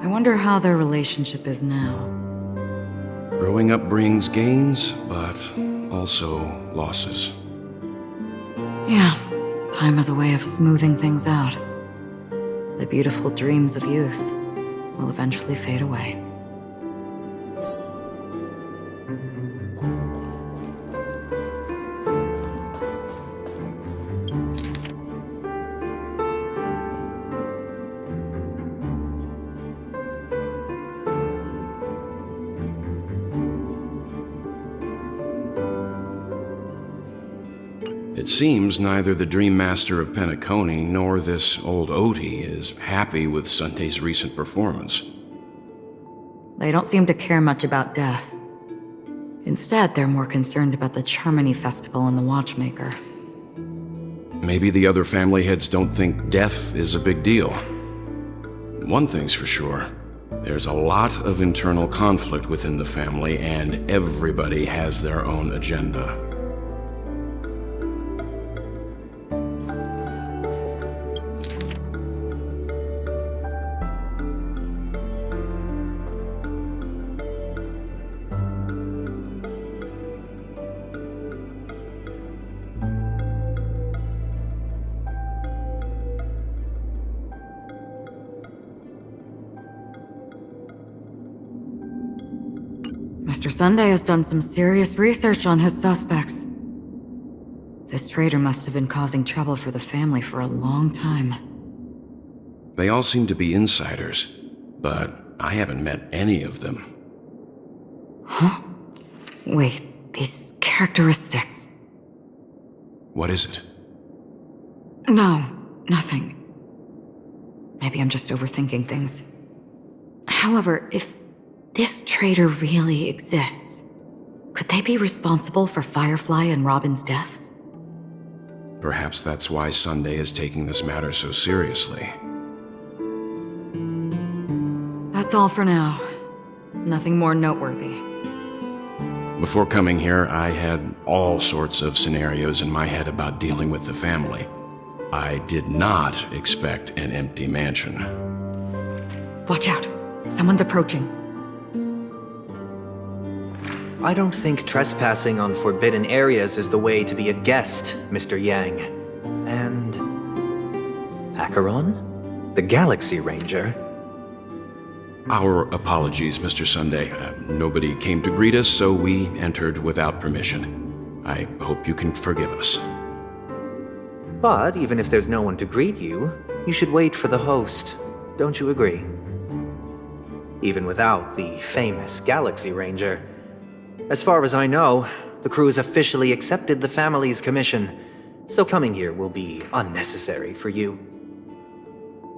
I wonder how their relationship is now. Growing up brings gains, but also losses. Yeah, time has a way of smoothing things out. The beautiful dreams of youth will eventually fade away. It seems neither the Dream Master of Penacony nor this old Odie is happy with Sunday's recent performance. They don't seem to care much about death. Instead, they're more concerned about the Charmony Festival and the Watchmaker. Maybe the other family heads don't think death is a big deal. One thing's for sure, there's a lot of internal conflict within the family, and everybody has their own agenda. Mr. Sunday has done some serious research on his suspects. This traitor must have been causing trouble for the family for a long time. They all seem to be insiders, but I haven't met any of them. Huh? Wait, these characteristics. What is it? No, nothing. Maybe I'm just overthinking things. However, if this traitor really exists, could they be responsible for Firefly and Robin's deaths? Perhaps that's why Sunday is taking this matter so seriously. That's all for now. Nothing more noteworthy. Before coming here, I had all sorts of scenarios in my head about dealing with the family. I did not expect an empty mansion. Watch out! Someone's approaching. I don't think trespassing on forbidden areas is the way to be a guest, Mr. Yang. And... Acheron? The Galaxy Ranger? Our apologies, Mr. Sunday. Nobody came to greet us, so we entered without permission. I hope you can forgive us. But even if there's no one to greet you, you should wait for the host. Don't you agree? Even without the famous Galaxy Ranger. As far as I know, the crew has officially accepted the family's commission, so coming here will be unnecessary for you.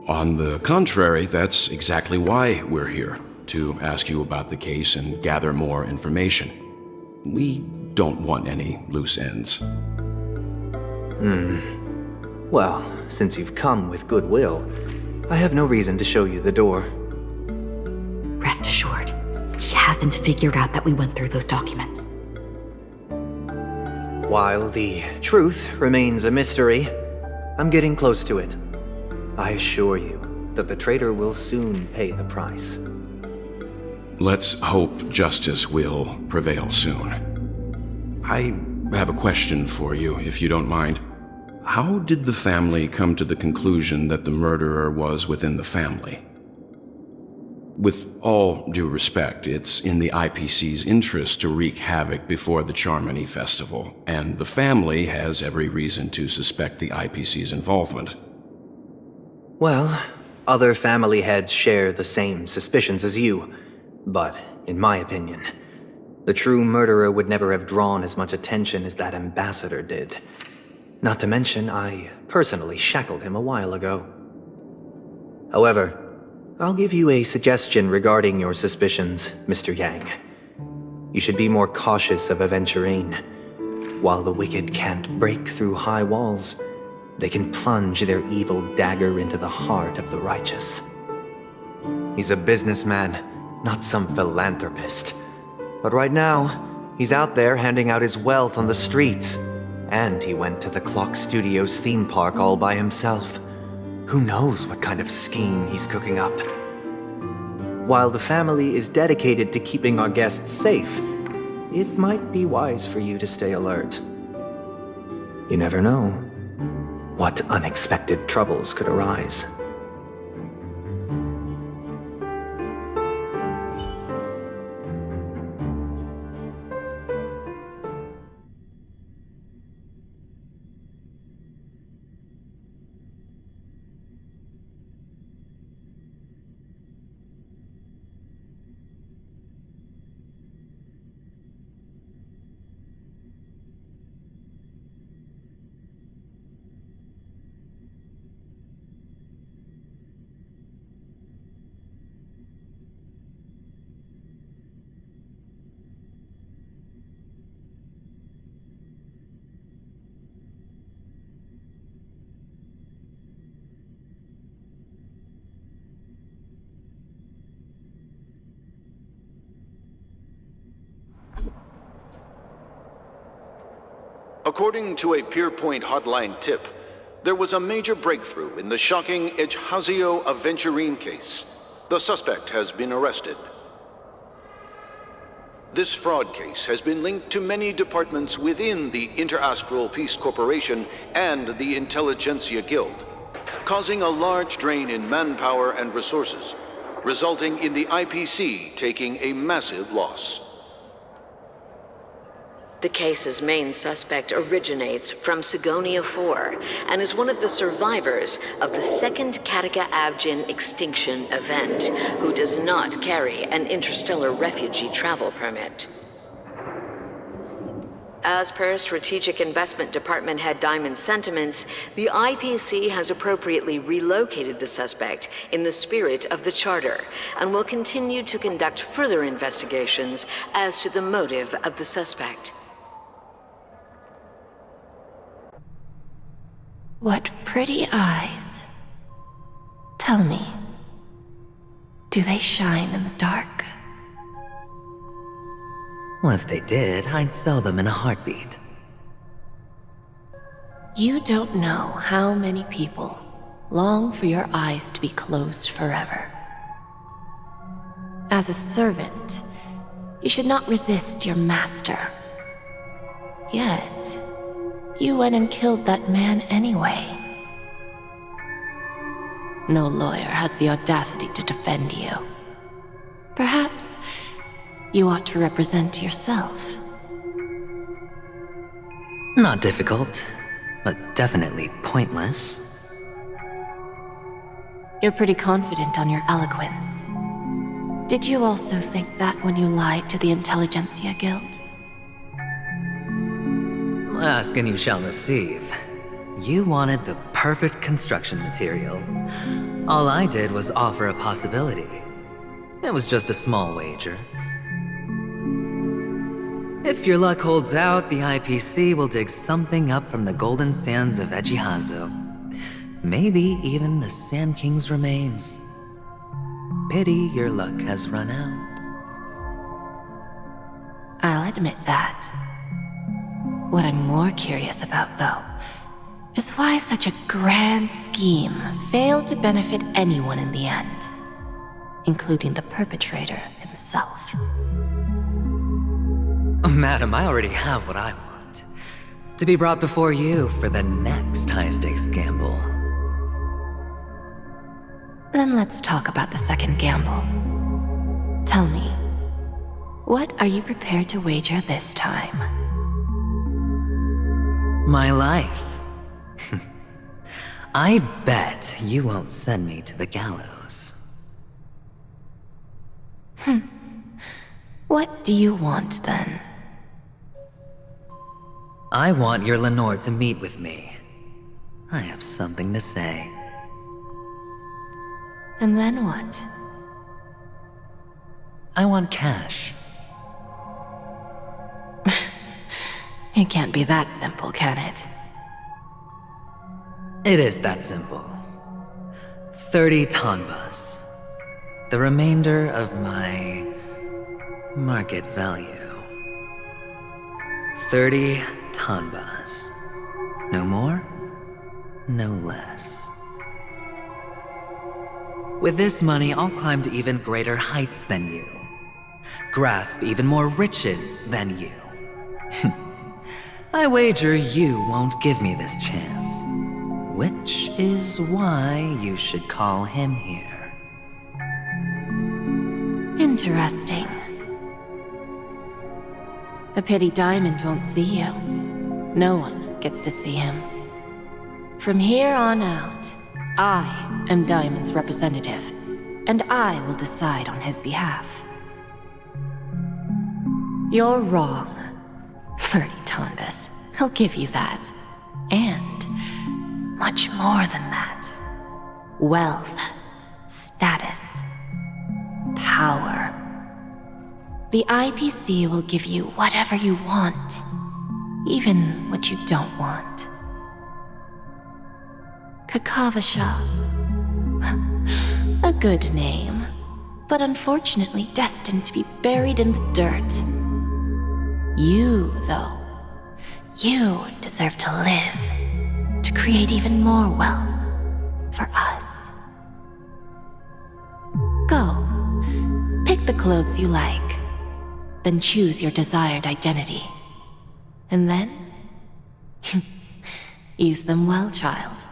On the contrary, that's exactly why we're here, to ask you about the case and gather more information. We don't want any loose ends. Well, since you've come with goodwill, I have no reason to show you the door. Rest assured, he hasn't figured out that we went through those documents. While the truth remains a mystery, I'm getting close to it. I assure you that the traitor will soon pay the price. Let's hope justice will prevail soon. I have a question for you, if you don't mind. How did the family come to the conclusion that the murderer was within the family? With all due respect, it's in the IPC's interest to wreak havoc before the Charmony Festival, and the family has every reason to suspect the IPC's involvement. Well, other family heads share the same suspicions as you, but in my opinion, The true murderer would never have drawn as much attention as that ambassador did. Not to mention, I personally shackled him a while ago. However, I'll give you a suggestion regarding your suspicions, Mr. Yang. You should be more cautious of Aventurine. While the wicked can't break through high walls, they can plunge their evil dagger into the heart of the righteous. He's a businessman, not some philanthropist. But right now, he's out there handing out his wealth on the streets. And he went to the Clock Studios theme park all by himself. Who knows what kind of scheme he's cooking up? While the family is dedicated to keeping our guests safe, it might be wise for you to stay alert. You never know what unexpected troubles could arise. According to a Pierpoint hotline tip, there was a major breakthrough in the shocking Ejhazio Aventurine case. The suspect has been arrested. This fraud case has been linked to many departments within the Interastral Peace Corporation and the Intelligentsia Guild, causing a large drain in manpower and resources, resulting in the IPC taking a massive loss. The case's main suspect originates from Sigonia 4 and is one of the survivors of the second Kataka Abjin extinction event, who does not carry an interstellar refugee travel permit. As per Strategic Investment Department Head Diamond's sentiments, the IPC has appropriately relocated the suspect in the spirit of the Charter and will continue to conduct further investigations as to the motive of the suspect. What pretty eyes. Tell me, do they shine in the dark? Well, if they did, I'd sell them in a heartbeat. You don't know how many people long for your eyes to be closed forever. As a servant, you should not resist your master. Yet, you went and killed that man anyway. No lawyer has the audacity to defend you. Perhaps you ought to represent yourself. Not difficult, but definitely pointless. You're pretty confident on your eloquence. Did you also think that when you lied to the Intelligentsia Guild? Ask and you shall receive. You wanted the perfect construction material. All I did was offer a possibility. It was just a small wager. If your luck holds out, the IPC will dig something up from the golden sands of Ejhazio. Maybe even the Sand King's remains. Pity your luck has run out. I'll admit that. What I'm more curious about, though, is why such a grand scheme failed to benefit anyone in the end, including the perpetrator himself. Madam, I already have what I want. To be brought before you for the next high-stakes gamble. Then let's talk about the second gamble. Tell me, what are you prepared to wager this time? My life. I bet you won't send me to the gallows. What do you want then? I want your Lenore to meet with me. I have something to say. And then what? I want cash. It can't be that simple, can it? It is that simple. 30 tanbas. The remainder of my market value. 30 tanbas. No more, no less. With this money, I'll climb to even greater heights than you. Grasp even more riches than you. I wager you won't give me this chance. Which is why you should call him here. Interesting. A pity Diamond won't see you. No one gets to see him. From here on out, I am Diamond's representative, and I will decide on his behalf. You're wrong. 30 tanbas. He'll give you that. And much more than that. Wealth, status, power. The IPC will give you whatever you want, even what you don't want. Kakavasha. A good name, but unfortunately destined to be buried in the dirt. You, though, you deserve to live, to create even more wealth for us. Go, pick the clothes you like, then choose your desired identity. And then, use them well, child.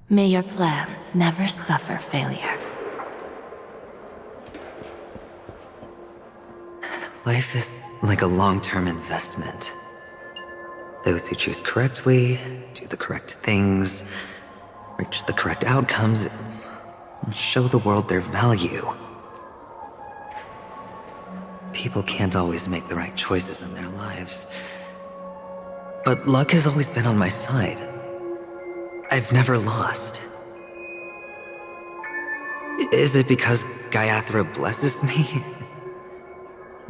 May your plans never suffer failure. Life is like a long-term investment. Those who choose correctly, do the correct things, reach the correct outcomes, and show the world their value. People can't always make the right choices in their lives. But luck has always been on my side. I've never lost. Is it because Gayathra blesses me?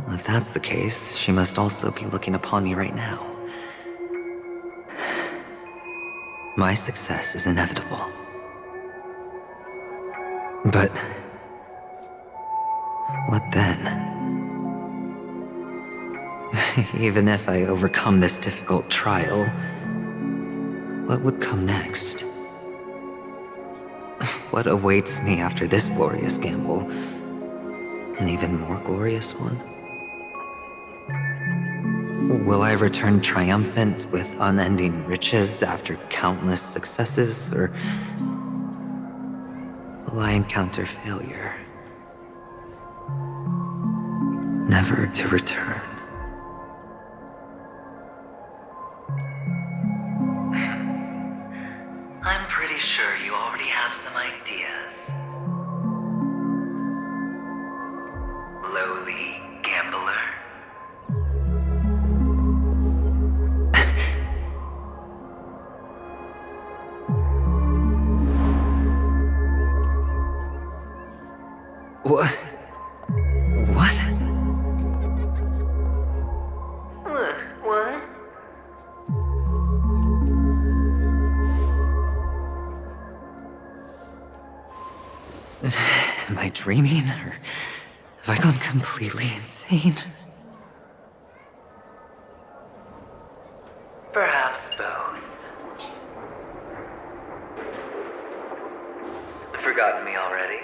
Well, if that's the case, she must also be looking upon me right now. My success is inevitable. But what then? Even if I overcome this difficult trial, what would come next? What awaits me after this glorious gamble? An even more glorious one? Will I return triumphant with unending riches after countless successes, or will I encounter failure, never to return? I'm pretty sure you already have some ideas. Lowly gambler. What? What? What? Am I dreaming, or have I gone completely insane? Perhaps both. Forgotten me already?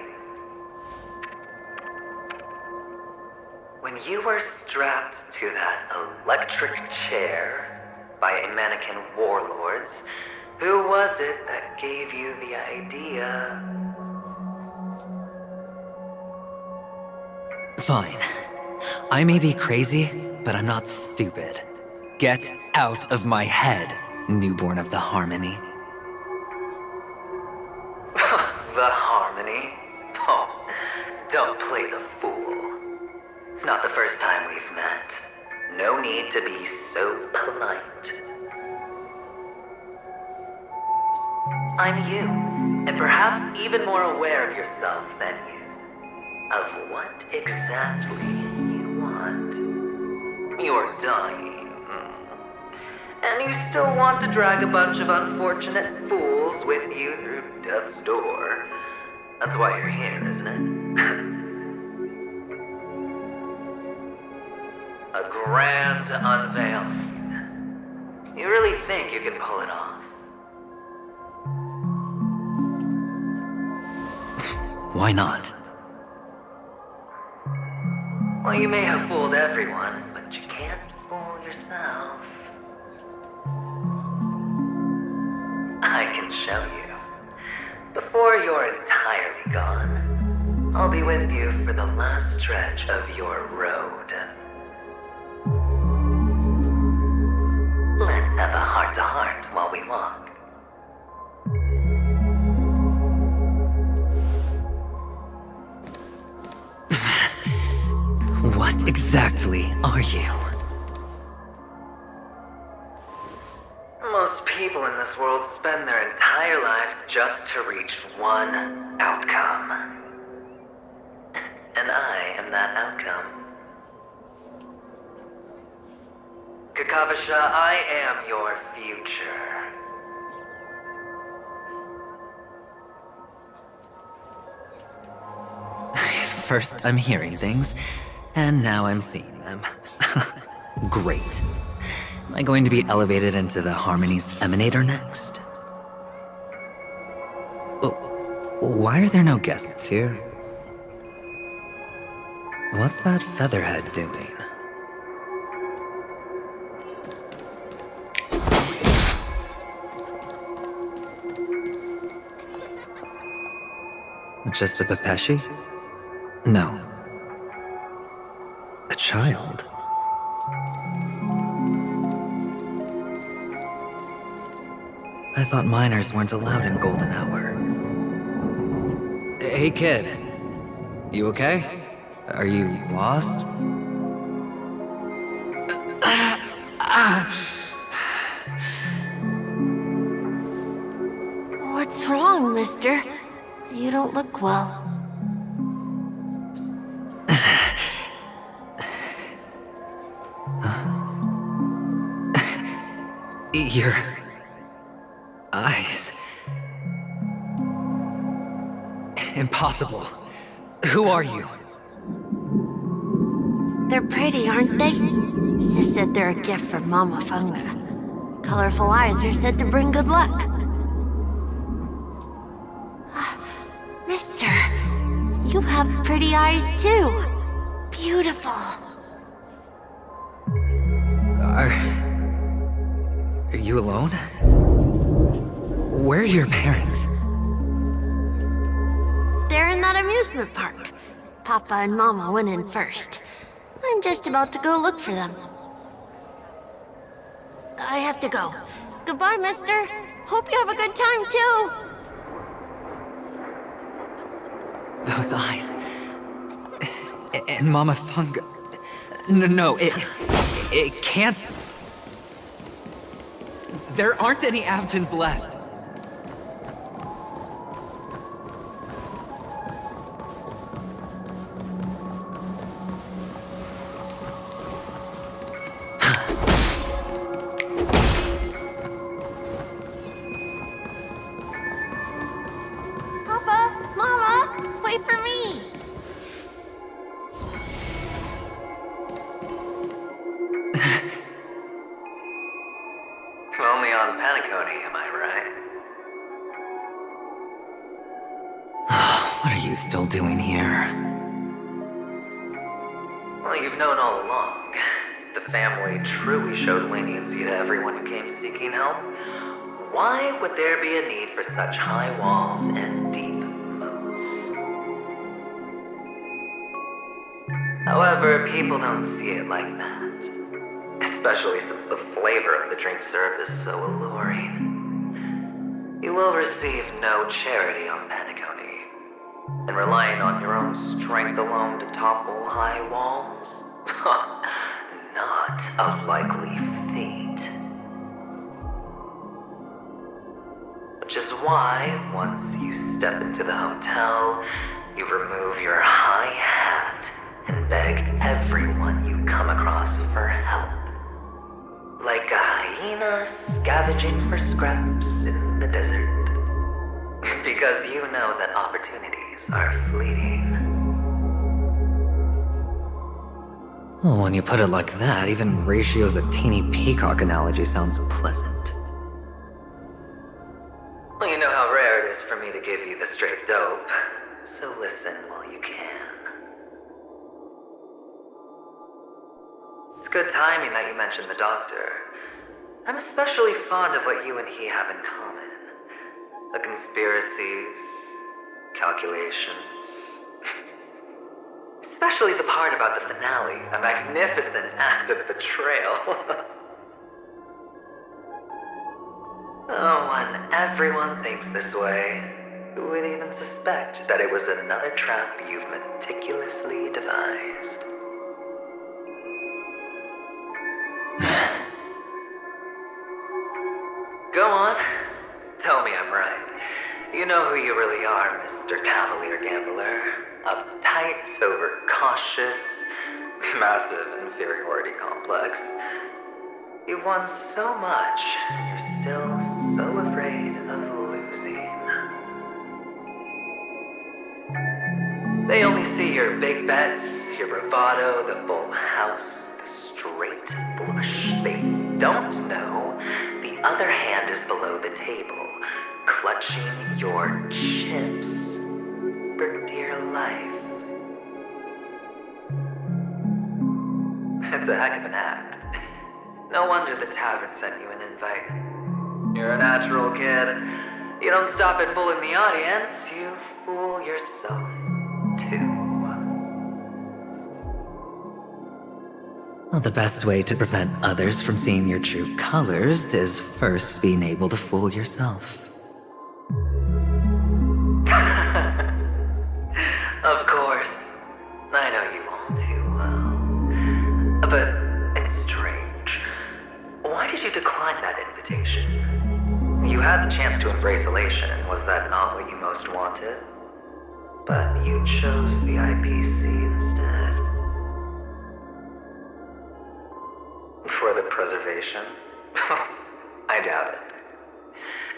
When you were strapped to that electric chair by a mannequin warlords, who was it that gave you the idea? Fine. I may be crazy, but I'm not stupid. Get out of my head, newborn of the Harmony. The Harmony? Oh, don't play the fool. It's not the first time we've met. No need to be so polite. I'm you, and perhaps even more aware of yourself than you. Of what exactly you want. You're dying. And you still want to drag a bunch of unfortunate fools with you through death's door. That's why you're here, isn't it? A grand unveiling. You really think you can pull it off? Why not? Well, you may have fooled everyone, but you can't fool yourself. I can show you. Before you're entirely gone, I'll be with you for the last stretch of your road. Let's have a heart-to-heart while we walk. What exactly are you? Most people in this world spend their entire lives just to reach one outcome. And I am that outcome. Kakavasha, I am your future. First, I'm hearing things, and now I'm seeing them. Great. Am I going to be elevated into the Harmony's Emanator next? Oh, why are there no guests here? What's that featherhead doing? Just a Pepeshi? No. A child? I thought minors weren't allowed in Golden Hour. Hey kid, you okay? Are you lost? What's wrong, mister? You don't look well. Your eyes. Impossible. Who are you? They're pretty, aren't they? Sis said they're a gift from Mama Funga. Colorful eyes are said to bring good luck. Mister, you have pretty eyes too. Beautiful. Are you alone? Where are your parents? They're in that amusement park. Papa and Mama went in first. I'm just about to go look for them. I have to go. Goodbye, mister. Hope you have a good time, too. Those eyes. And Mama Funga. No, it can't. There aren't any Avgens left. Papa, Mama, wait for me. Only on Penacony, am I right? What are you still doing here? Well, you've known all along. The family truly showed leniency to everyone who came seeking help. Why would there be a need for such high walls and deep moats? However, people don't see it like that. Especially since the flavor of the drink syrup is so alluring. You will receive no charity on Penacony. and relying on your own strength alone to topple high walls? Not a likely fate. Which is why, once you step into the hotel, you remove your high hat and beg everyone you come across for help. Like a hyena scavenging for scraps in the desert. Because you know that opportunities are fleeting. Well, when you put it like that, even Ratio's a teeny peacock analogy sounds pleasant. Well, you know how rare it is for me to give you the straight dope, so listen while you can. It's good timing that you mentioned the doctor. I'm especially fond of what you and he have in common. The conspiracies, calculations. Especially the part about the finale, a magnificent act of betrayal. Oh, when everyone thinks this way, who would even suspect that it was another trap you've meticulously devised? Go on. Tell me I'm right. You know who you really are, Mr. Cavalier Gambler. Uptight, overcautious, massive inferiority complex. You've won so much, and you're still so afraid of losing. They only see your big bets, your bravado, the full house, the straight blush. They don't know the other hand is below the table, clutching your chips for dear life. It's a heck of an act. No wonder the tavern sent you an invite. You're a natural kid. You don't stop at fooling the audience, you fool yourself too. Well, the best way to prevent others from seeing your true colors is first being able to fool yourself. Of course. I know you all too well. But it's strange. Why did you decline that invitation? You had the chance to embrace elation. Was that not what you most wanted? But you chose the IPC instead. For the preservation? I doubt it.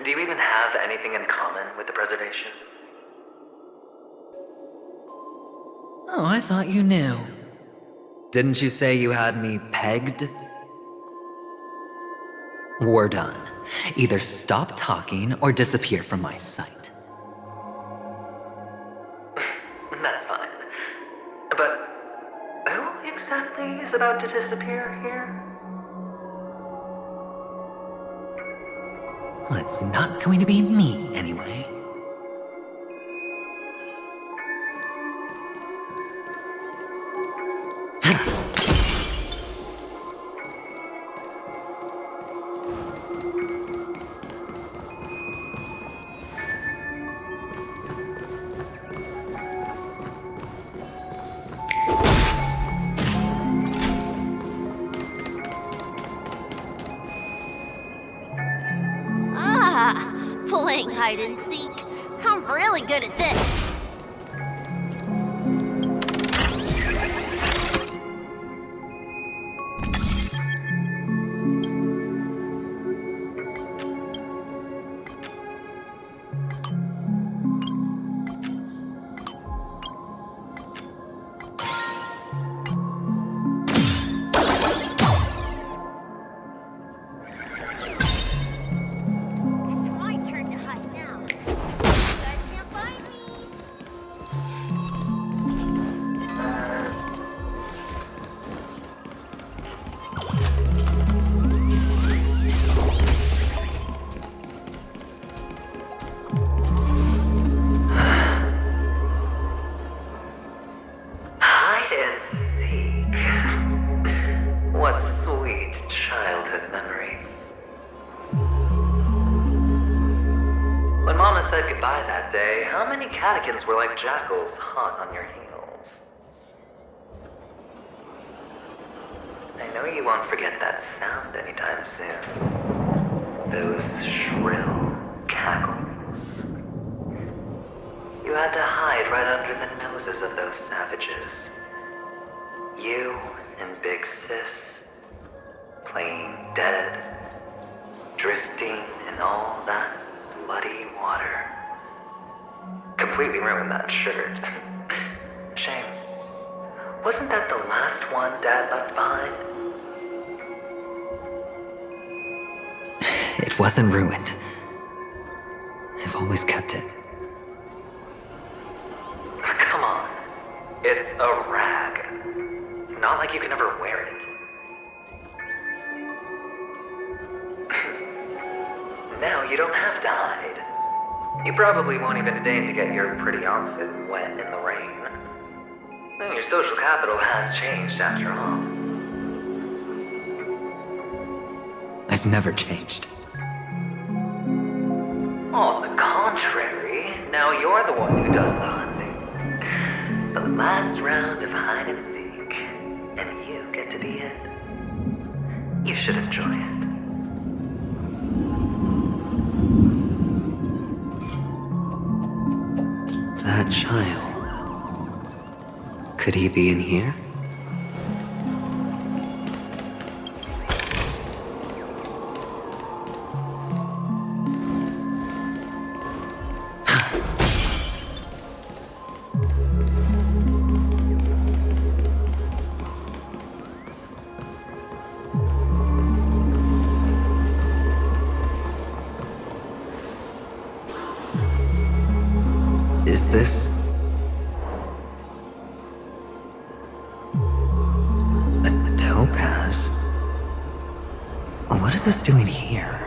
Do you even have anything in common with the preservation? Oh, I thought you knew. Didn't you say you had me pegged? We're done. Either stop talking or disappear from my sight. That's fine. But who exactly is about to disappear here? Well, it's not going to be me, anyway. Playing hide and seek. I'm really good at this. Mama said goodbye that day, how many catechins were like jackals hot on your heels? I know you won't forget that sound anytime soon. Those shrill cackles. You had to hide right under the noses of those savages. You and Big Sis, playing dead, drifting in all that bloody water. Completely ruined that shirt. Shame. Wasn't that the last one Dad left behind? It wasn't ruined. I've always kept it. Come on. It's a rag. It's not like you can ever wear it. Now you don't have to hide. You probably won't even deign to get your pretty outfit wet in the rain. And your social capital has changed after all. I've never changed. On the contrary, now you're the one who does the hunting. The last round of hide and seek, and you get to be it. You should enjoy it. That child. Could he be in here? Is this a topaz? What is this doing here?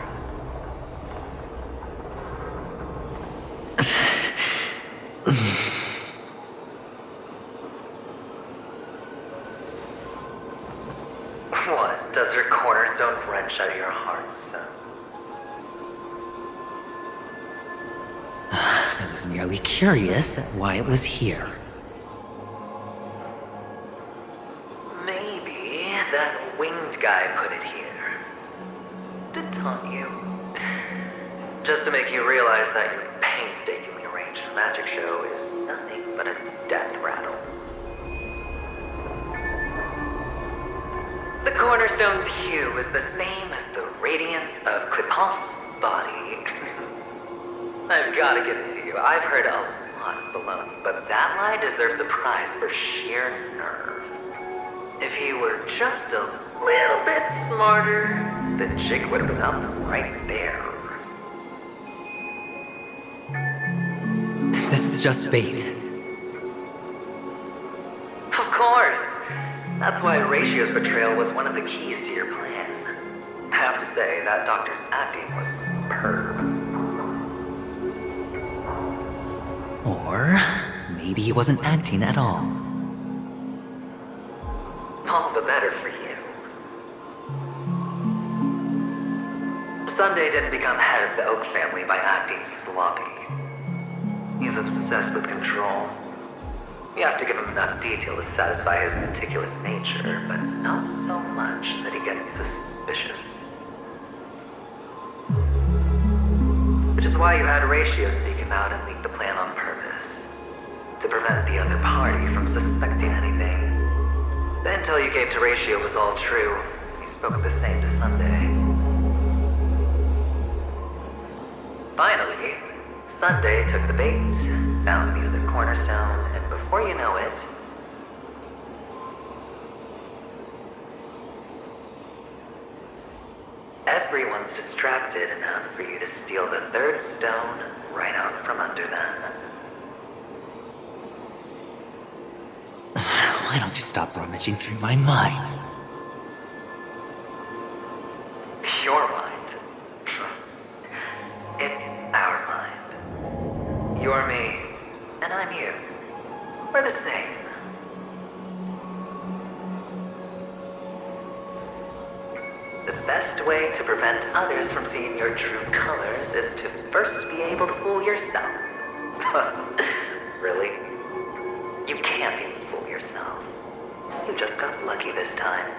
What? Does your cornerstone wrench out of your heart, son? I was merely curious at why it was here. Maybe that winged guy put it here. To taunt you. Just to make you realize that your painstakingly arranged magic show is nothing but a death rattle. The cornerstone's hue is the same as the radiance of Clipant's body. I've got to give it to you. I've heard a lot of baloney, but that lie deserves a prize for sheer nerve. If he were just a little bit smarter, the chick would have been up right there. This is just bait. Of course. That's why Ratio's betrayal was one of the keys to your plan. I have to say, that doctor's acting was superb. Or maybe he wasn't acting at all. All the better for you. Sunday didn't become head of the Oak family by acting sloppy. He's obsessed with control. You have to give him enough detail to satisfy his meticulous nature, but not so much that he gets suspicious. Which is why you had Ratio seek him out and leak the plan on purpose. To prevent the other party from suspecting anything. The intel you gave to Ratio was all true. He spoke of the same to Sunday. Finally, Sunday took the bait, found the other cornerstone, and before you know it, everyone's distracted enough for you to steal the third stone right out from under them. Why don't you stop rummaging through my mind? Your mind. It's our mind. You're me, and I'm you. We're the same. The best best way to prevent others from seeing your true colors is to first be able to fool yourself. Really? You can't even fool yourself. You just got lucky this time.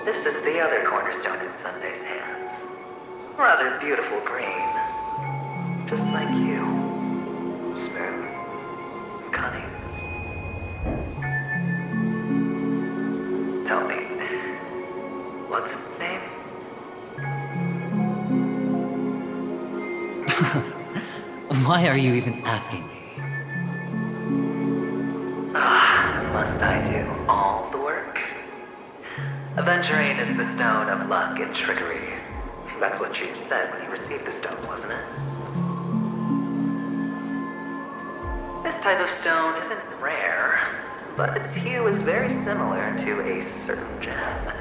This is the other cornerstone in Sunday's hands. Rather beautiful green. Just like you. Smooth. Cunning. Tell me, what's its name? Why are you even asking me? Must I do all the work? Aventurine is the stone of luck and trickery. That's what she said when you received the stone, wasn't it? This type of stone isn't rare, but its hue is very similar to a certain gem.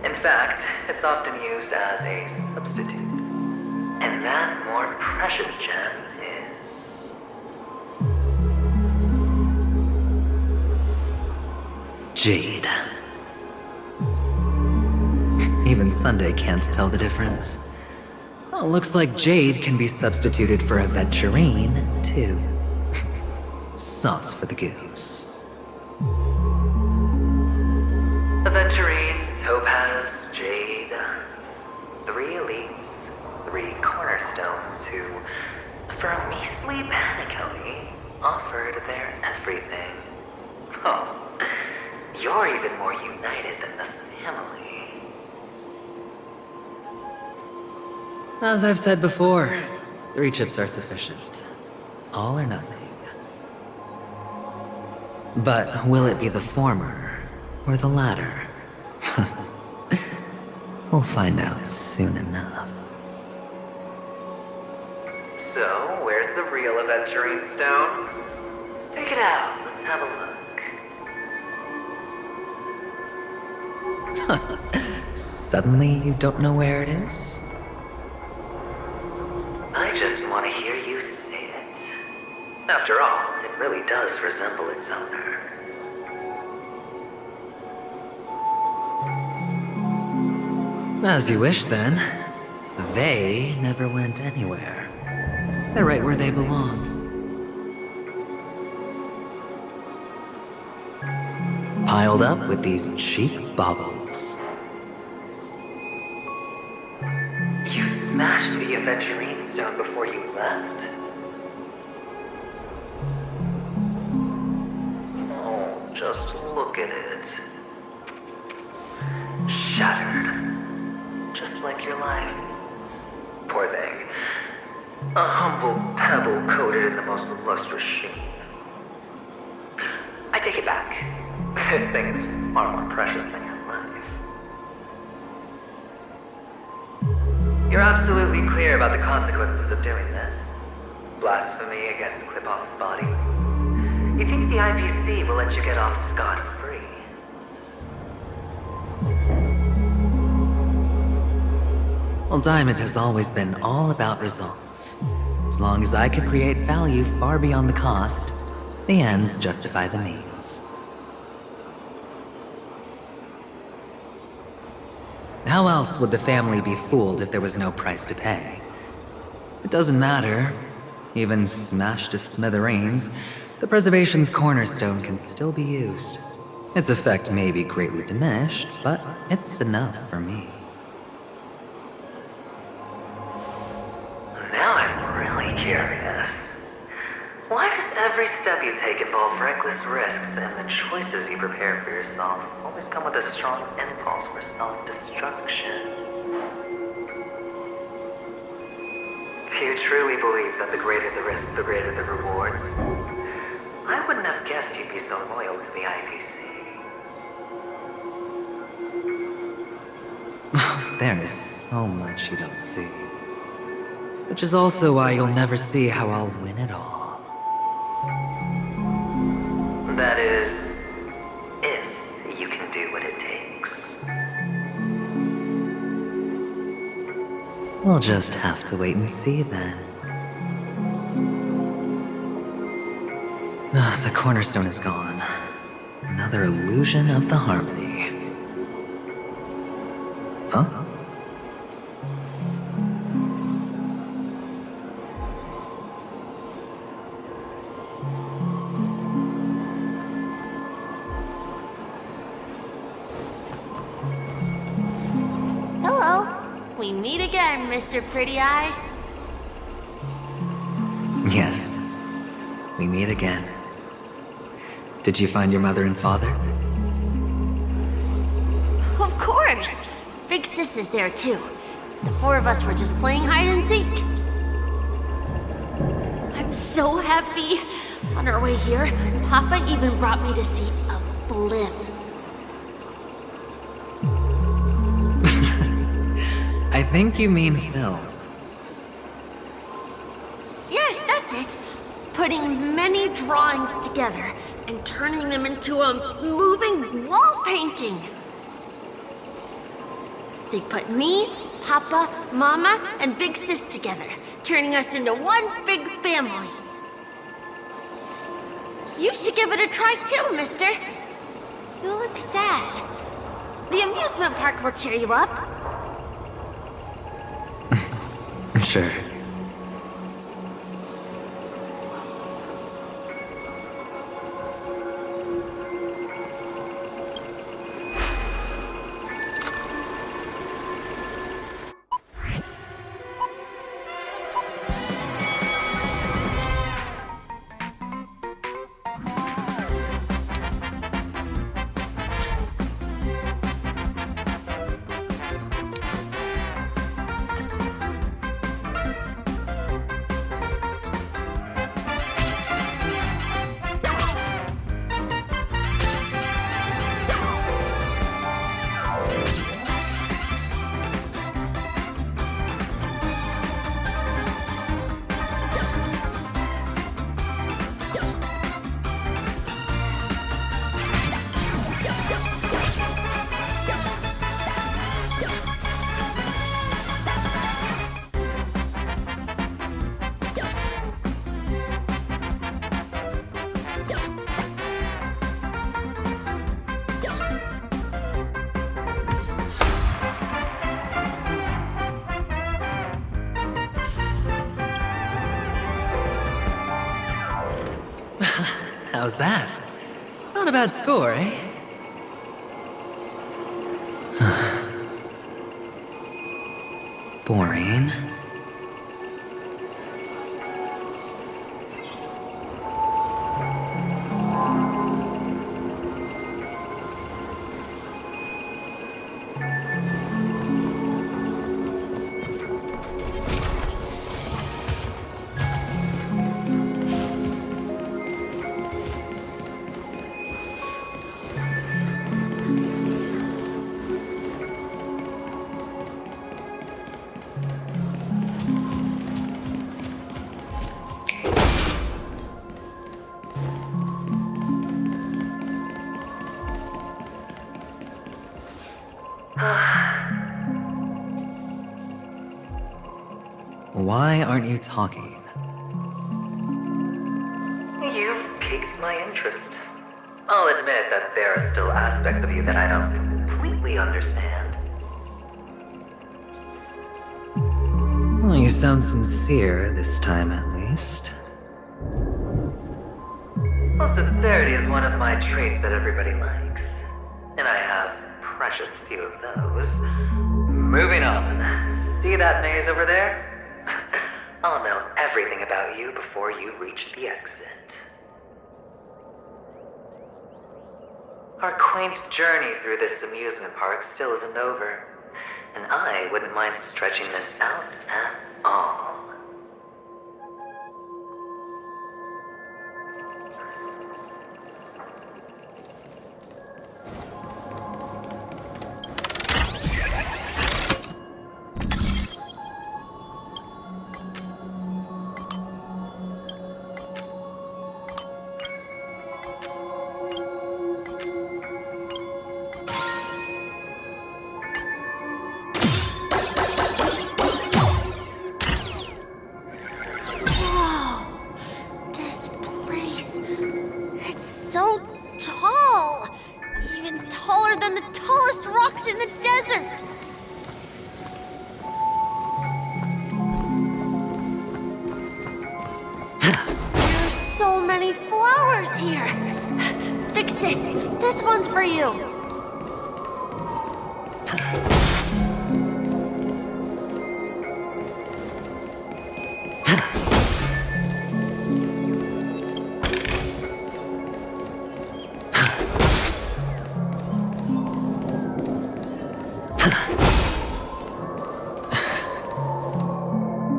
In fact, it's often used as a substitute. And that more precious gem is... Jade. Even Sunday can't tell the difference. Oh, looks like jade can be substituted for aventurine, too. Sauce for the goose. Aventurine, topaz, jade. 3 elites, 3 cornerstones who, for a measly Penacony, offered their everything. Oh, you're even more united than the family. As I've said before, 3 chips are sufficient. All or nothing. But will it be the former or the latter? We'll find out soon enough. So, where's the real aventurine stone? Take it out, let's have a look. Suddenly you don't know where it is? I just want to hear you say it. After all, it really does resemble its owner. As you wish, then. They never went anywhere. They're right where they belong. Piled up with these cheap baubles. You smashed the aventurine stone before you left? Oh, just look at it. Shattered. Just like your life. Poor thing. A humble pebble coated in the most lustrous sheen. I take it back. This thing is far more precious than your life. You're absolutely clear about the consequences of doing this. Blasphemy against Klipoth's body. You think the IPC will let you get off scot-free? Well, Diamond has always been all about results. As long as I could create value far beyond the cost, the ends justify the means. How else would the family be fooled if there was no price to pay? It doesn't matter. Even smashed to smithereens, the preservation's cornerstone can still be used. Its effect may be greatly diminished, but it's enough for me. Now I'm really curious. Why does every step you take involve reckless risks, and the choices you prepare for yourself always come with a strong impulse for self-destruction? Do you truly believe that the greater the risk, the greater the rewards? I wouldn't have guessed you'd be so loyal to the IPC. There is so much you don't see. Which is also why you'll never see how I'll win it all. That is, if you can do what it takes. We'll just have to wait and see then. The cornerstone is gone. Another illusion of the harmony. Huh? Hello. We meet again, Mr. Pretty Eyes. Yes. We meet again. Did you find your mother and father? Of course. Big Sis is there too. The four of us were just playing hide and seek. I'm so happy. On our way here, Papa even brought me to see a blimp. I think you mean film. Yes, that's it. Putting many drawings together and turning them into a moving wall painting. They put me, Papa, Mama, and Big Sis together, turning us into one big family. You should give it a try too, mister. You look sad. The amusement park will cheer you up. Sure. How's that? Not a bad score, eh? Boring. Why aren't you talking? You've piqued my interest. I'll admit that there are still aspects of you that I don't completely understand. Well, you sound sincere this time, at least. Well, sincerity is one of my traits that everybody likes. And I have precious few of those. Moving on. See that maze over there? I'll know everything about you before you reach the exit. Our quaint journey through this amusement park still isn't over, and I wouldn't mind stretching this out at all. Oasis! This one's for you!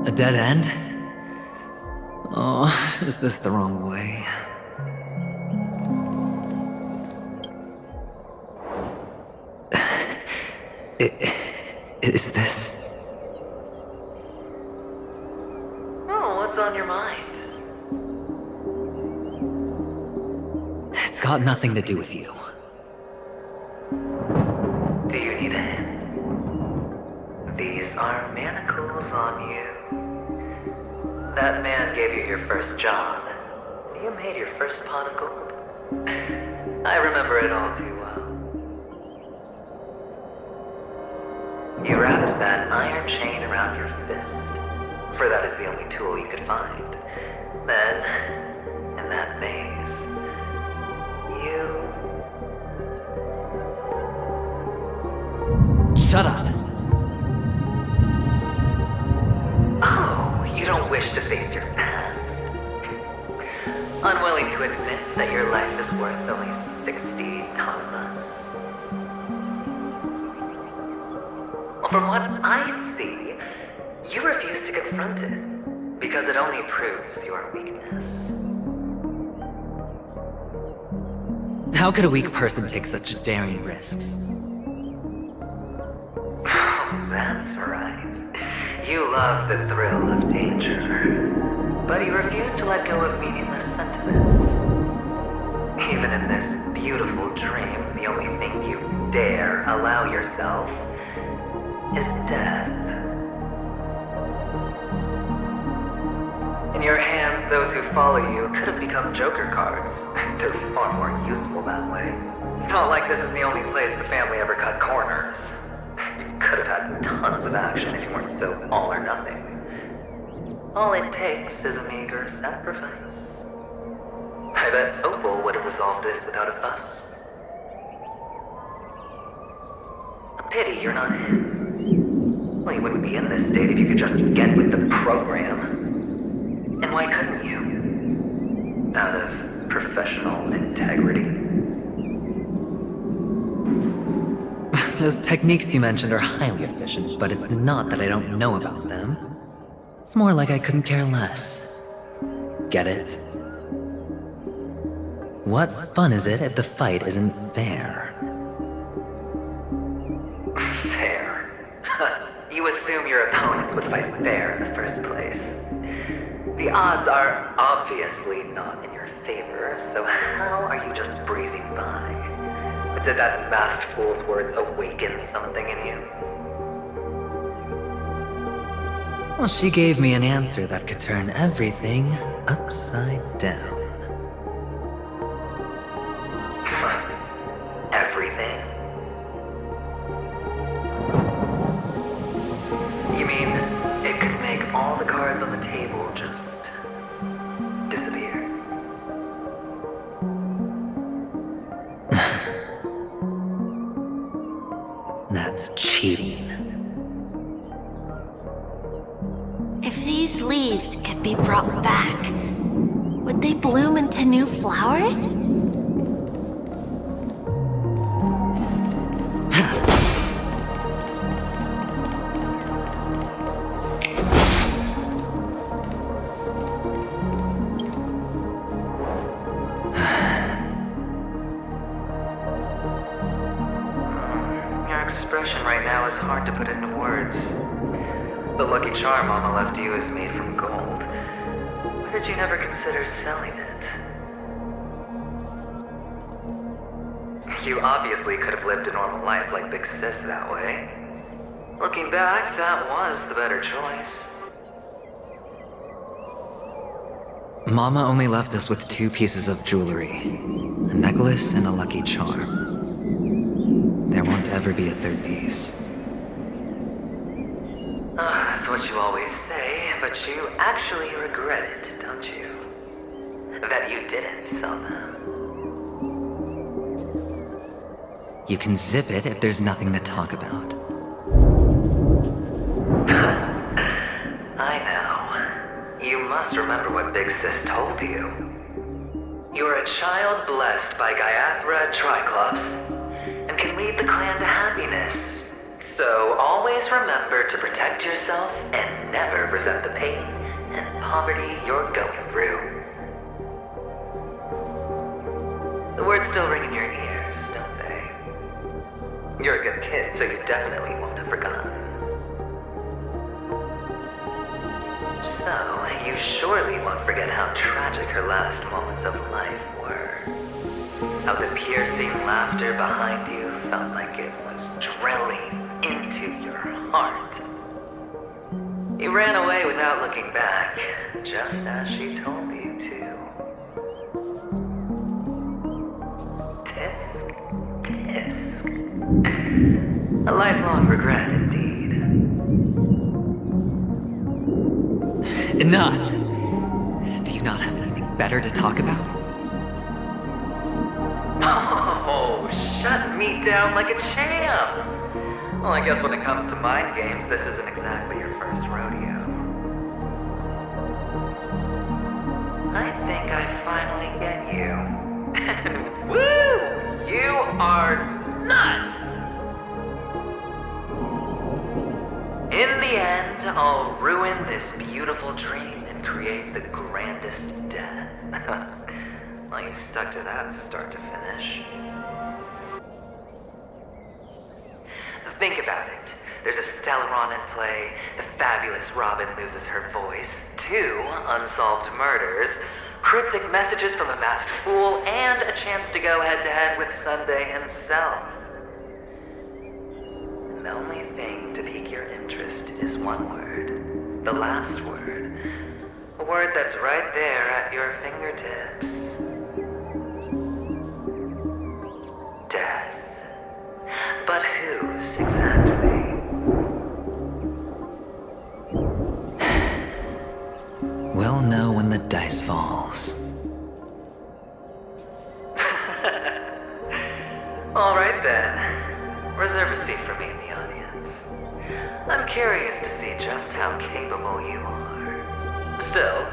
A dead end? Oh, is this the wrong way? Is this? Oh, what's on your mind? It's got nothing to do with you. Do you need a hint? These are manacles on you. That man gave you your first job. You made your first pot of gold. I remember it all too well. You wrapped that iron chain around your fist, for that is the only tool you could find. Then, in that maze, you... Shut up! Oh, you don't wish to face your past? Unwilling to admit that your life is worth only 60 tonmas? Well, from what I see, you refuse to confront it, because it only proves your weakness. How could a weak person take such daring risks? That's right. You love the thrill of danger, but you refuse to let go of meaningless sentiments. Even in this beautiful dream, the only thing you dare allow yourself is death. In your hands, those who follow you could have become Joker cards. They're far more useful that way. It's not like this is the only place the family ever cut corners. You could have had tons of action if you weren't so all or nothing. All it takes is a meager sacrifice. I bet Opal would have resolved this without a fuss. A pity you're not him. Well, you wouldn't be in this state if you could just get with the program. And why couldn't you? Out of professional integrity. Those techniques you mentioned are highly efficient, but it's not that I don't know about them. It's more like I couldn't care less. Get it? What fun is it if the fight isn't fair? Fair? You assume your opponents would fight fair in the first place. The odds are obviously not in your favor, so how are you just breezing by? Did that masked fool's words awaken something in you? Well, she gave me an answer that could turn everything upside down. Everything? You mean it could make all the cards on the table just disappear? That's cheating. If these leaves could be brought back, would they bloom into new flowers? It's hard to put into words. The lucky charm Mama left you is made from gold. Why did you never consider selling it? You obviously could have lived a normal life like Big Sis that way. Looking back, that was the better choice. Mama only left us with 2 pieces of jewelry. A necklace and a lucky charm. There won't ever be a 3rd piece. That's what you always say, but you actually regret it, don't you? That you didn't sell them. You can zip it if there's nothing to talk about. I know. You must remember what Big Sis told you. You are a child blessed by Gaiathra Triclops, and can lead the clan to happiness. So always remember to protect yourself and never resent the pain and poverty you're going through. The words still ring in your ears, don't they? You're a good kid, so you definitely won't have forgotten. So, you surely won't forget how tragic her last moments of life were. How the piercing laughter behind you felt like it was drilling into your heart. You ran away without looking back, just as she told you to. Tisk, tisk. A lifelong regret indeed. Enough! Do you not have anything better to talk about? Oh, shut me down like a champ! Well, I guess when it comes to mind games, this isn't exactly your first rodeo. I think I finally get you. Woo! You are nuts! In the end, I'll ruin this beautiful dream and create the grandest death. Well, you stuck to that start to finish. Think about it. There's a Stellaron in play, the fabulous Robin loses her voice, 2 unsolved murders, cryptic messages from a masked fool, and a chance to go head-to-head with Sunday himself. The only thing to pique your interest is one word. The last word. A word that's right there at your fingertips. Death. But whose exactly? We'll know when the dice falls. All right then. Reserve a seat for me in the audience. I'm curious to see just how capable you are. Still,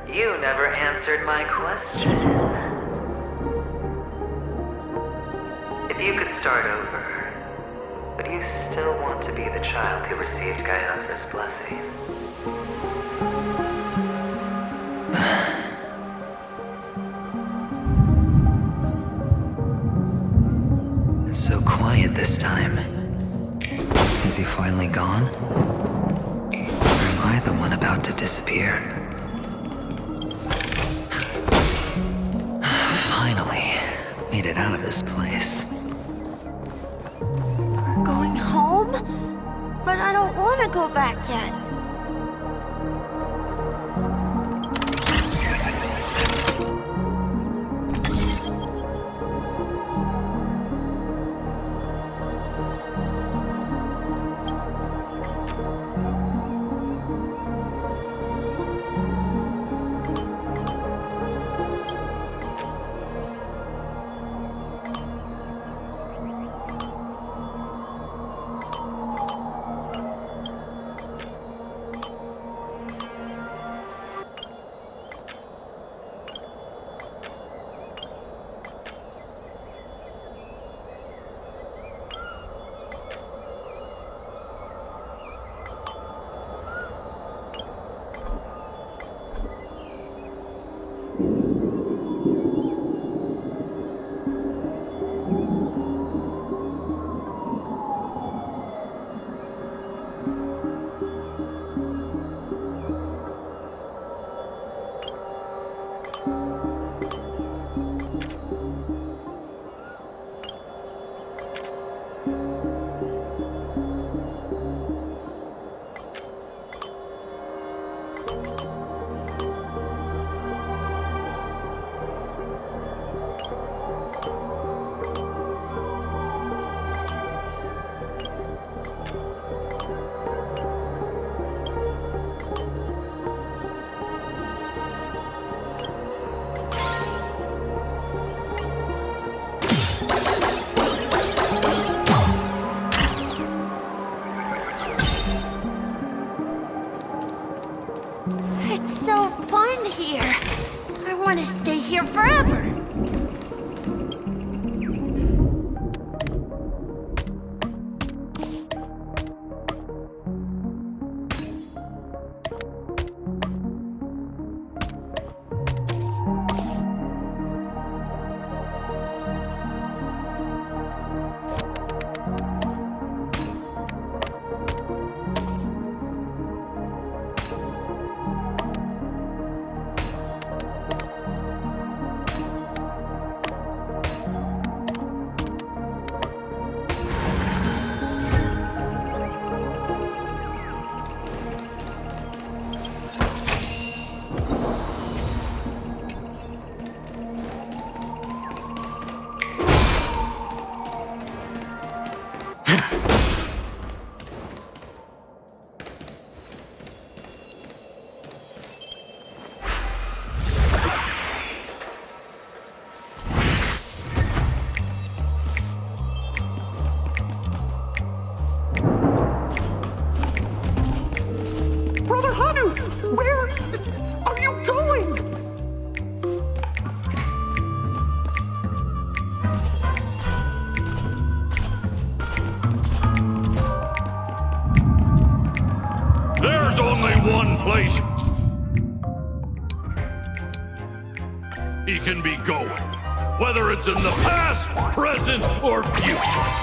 you never answered my question. If you could start over, would you still want to be the child who received Gaiathra's blessing? It's so quiet this time. Is he finally gone? Or am I the one about to disappear? Finally, made it out of this place. We're going home? But I don't want to go back yet. want to stay here forever. There's only one place he can be going, whether it's in the past, present, or future.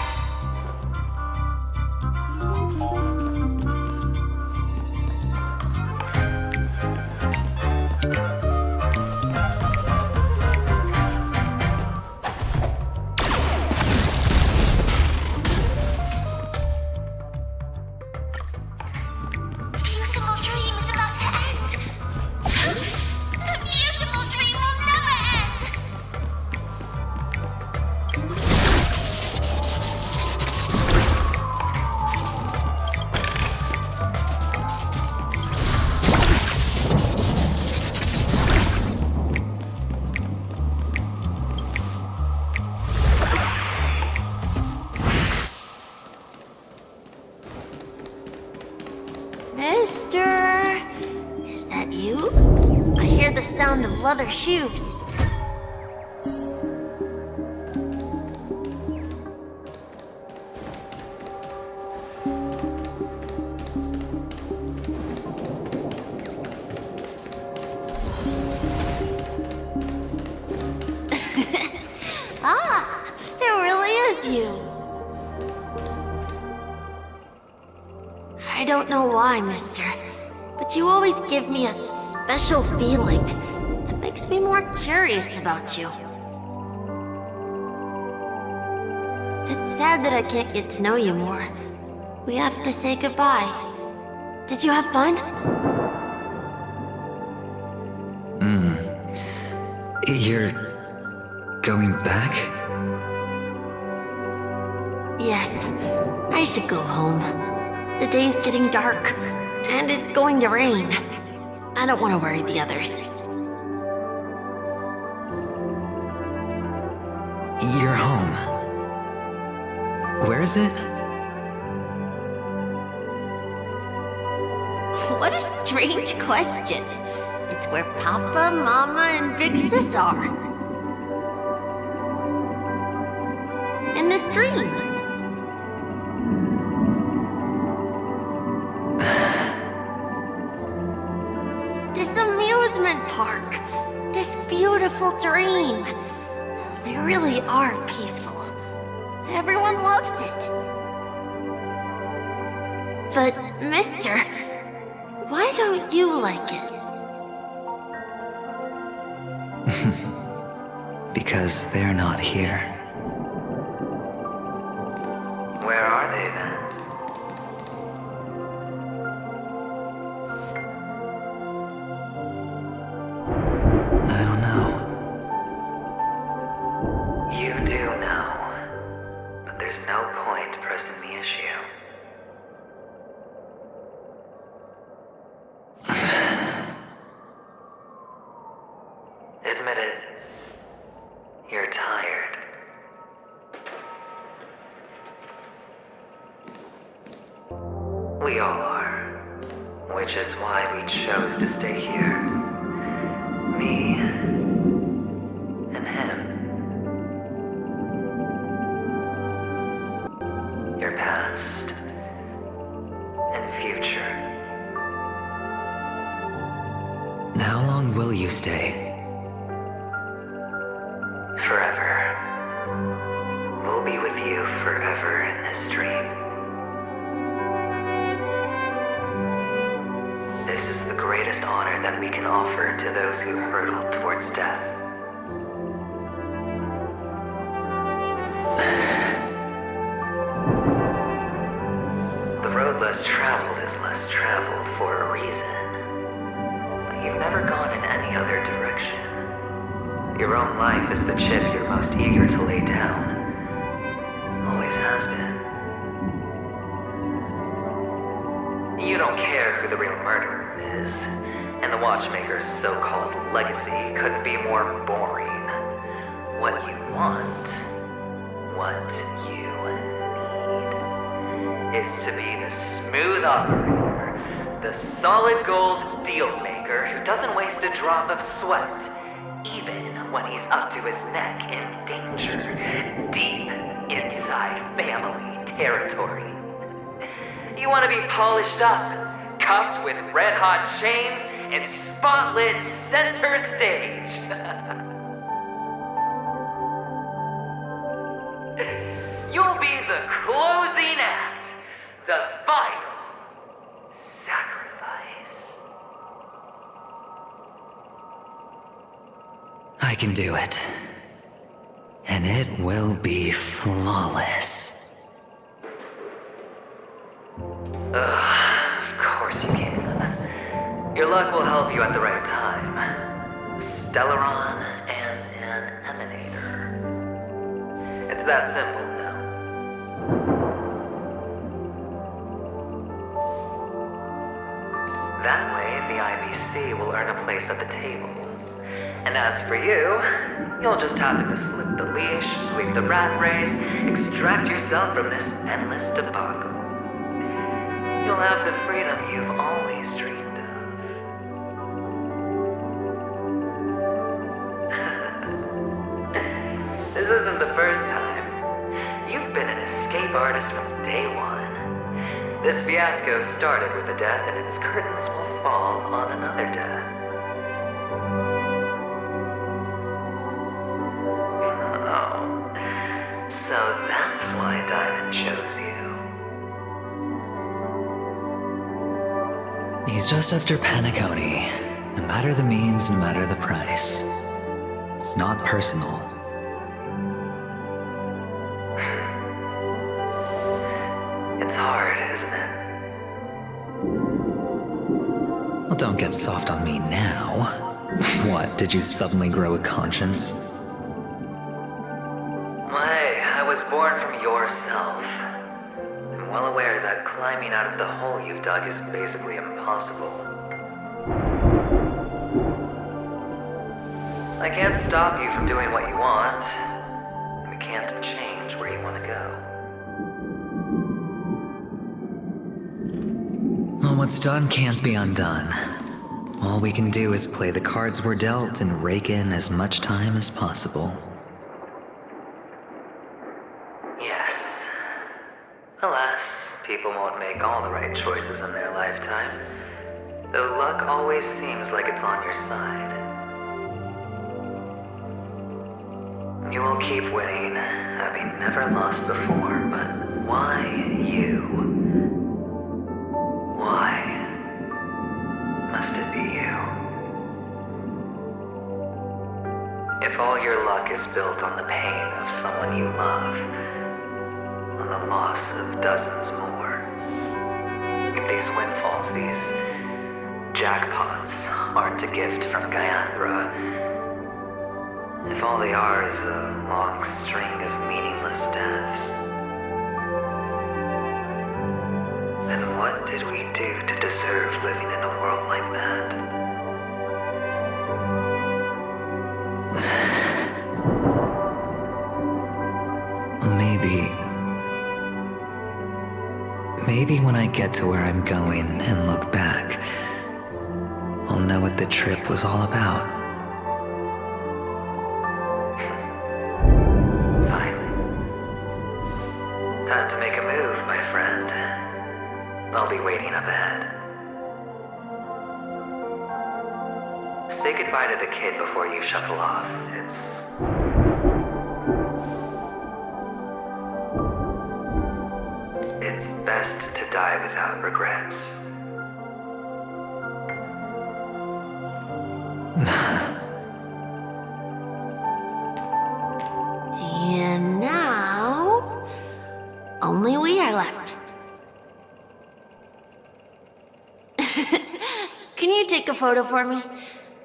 Mister, is that you? I hear the sound of leather shoes. Ah, it really is you. I don't know why, mister, but you always give me a special feeling that makes me more curious about you. It's sad that I can't get to know you more. We have to say goodbye. Did you have fun? You're going back? Yes, I should go home. The day's getting dark, and it's going to rain. I don't want to worry the others. You're home. Where is it? What a strange question. It's where Papa, Mama, and Big Sis are. In this dream. This amusement park. This beautiful dream. They really are peaceful. Everyone loves it. But, mister, why don't you like it? Because they're not here. Where are they then? I don't know. You do know, but there's no point pressing the issue. Admit it. You're tired. We all are, which is why we chose to stay here. Me, and future. How long will you stay? Forever. We'll be with you forever in this dream. This is the greatest honor that we can offer to those who hurtle towards death. The road less traveled is less traveled for a reason. You've never gone in any other direction. Your own life is the chip you're most eager to lay down. Always has been. You don't care who the real murderer is, and the Watchmaker's so-called legacy couldn't be more boring. What you want, what you need, is to be the smooth operator, the solid gold deal maker who doesn't waste a drop of sweat, even when he's up to his neck in danger, deep inside family territory. You want to be polished up, cuffed with red-hot chains, and spotlit center stage. You'll be the closing act, the final sacrifice. I can do it. And it will be flawless. Of course you can. Your luck will help you at the right time. Stellaron and an emanator. It's that simple, no? That way, the IBC will earn a place at the table. And as for you, you'll just happen to slip the leash, sweep the rat race, extract yourself from this endless debacle. You'll have the freedom you've always dreamed of. This isn't the first time. You've been an escape artist from day one. This fiasco started with a death, and its curtains will fall on another death. Oh, so that's why Diamond chose you. He's just after Penacony. No matter the means, no matter the price. It's not personal. It's hard, isn't it? Well, don't get soft on me now. What, did you suddenly grow a conscience? Hey, I was born from yourself. I'm well aware that climbing out of the hole you've dug is basically impossible. I can't stop you from doing what you want. We can't change where you want to go. Well, what's done can't be undone. All we can do is play the cards we're dealt and rake in as much time as possible. Yes. Alas, people won't make all the right choices in their lifetime. Though luck always seems like it's on your side. You will keep winning, having never lost before, but why you? Why must it be you? If all your luck is built on the pain of someone you love, on the loss of dozens more, if these windfalls, these jackpots, aren't a gift from Gaiathra, if all they are is a long string of meaningless deaths, then what did we do to deserve living in a world like that? Maybe when I get to where I'm going and look back, I'll know what the trip was all about. Time to make a move, my friend. I'll be waiting up ahead. Say goodbye to the kid before you shuffle off. It's best to die without regrets. And now, only we are left. Can you take a photo for me?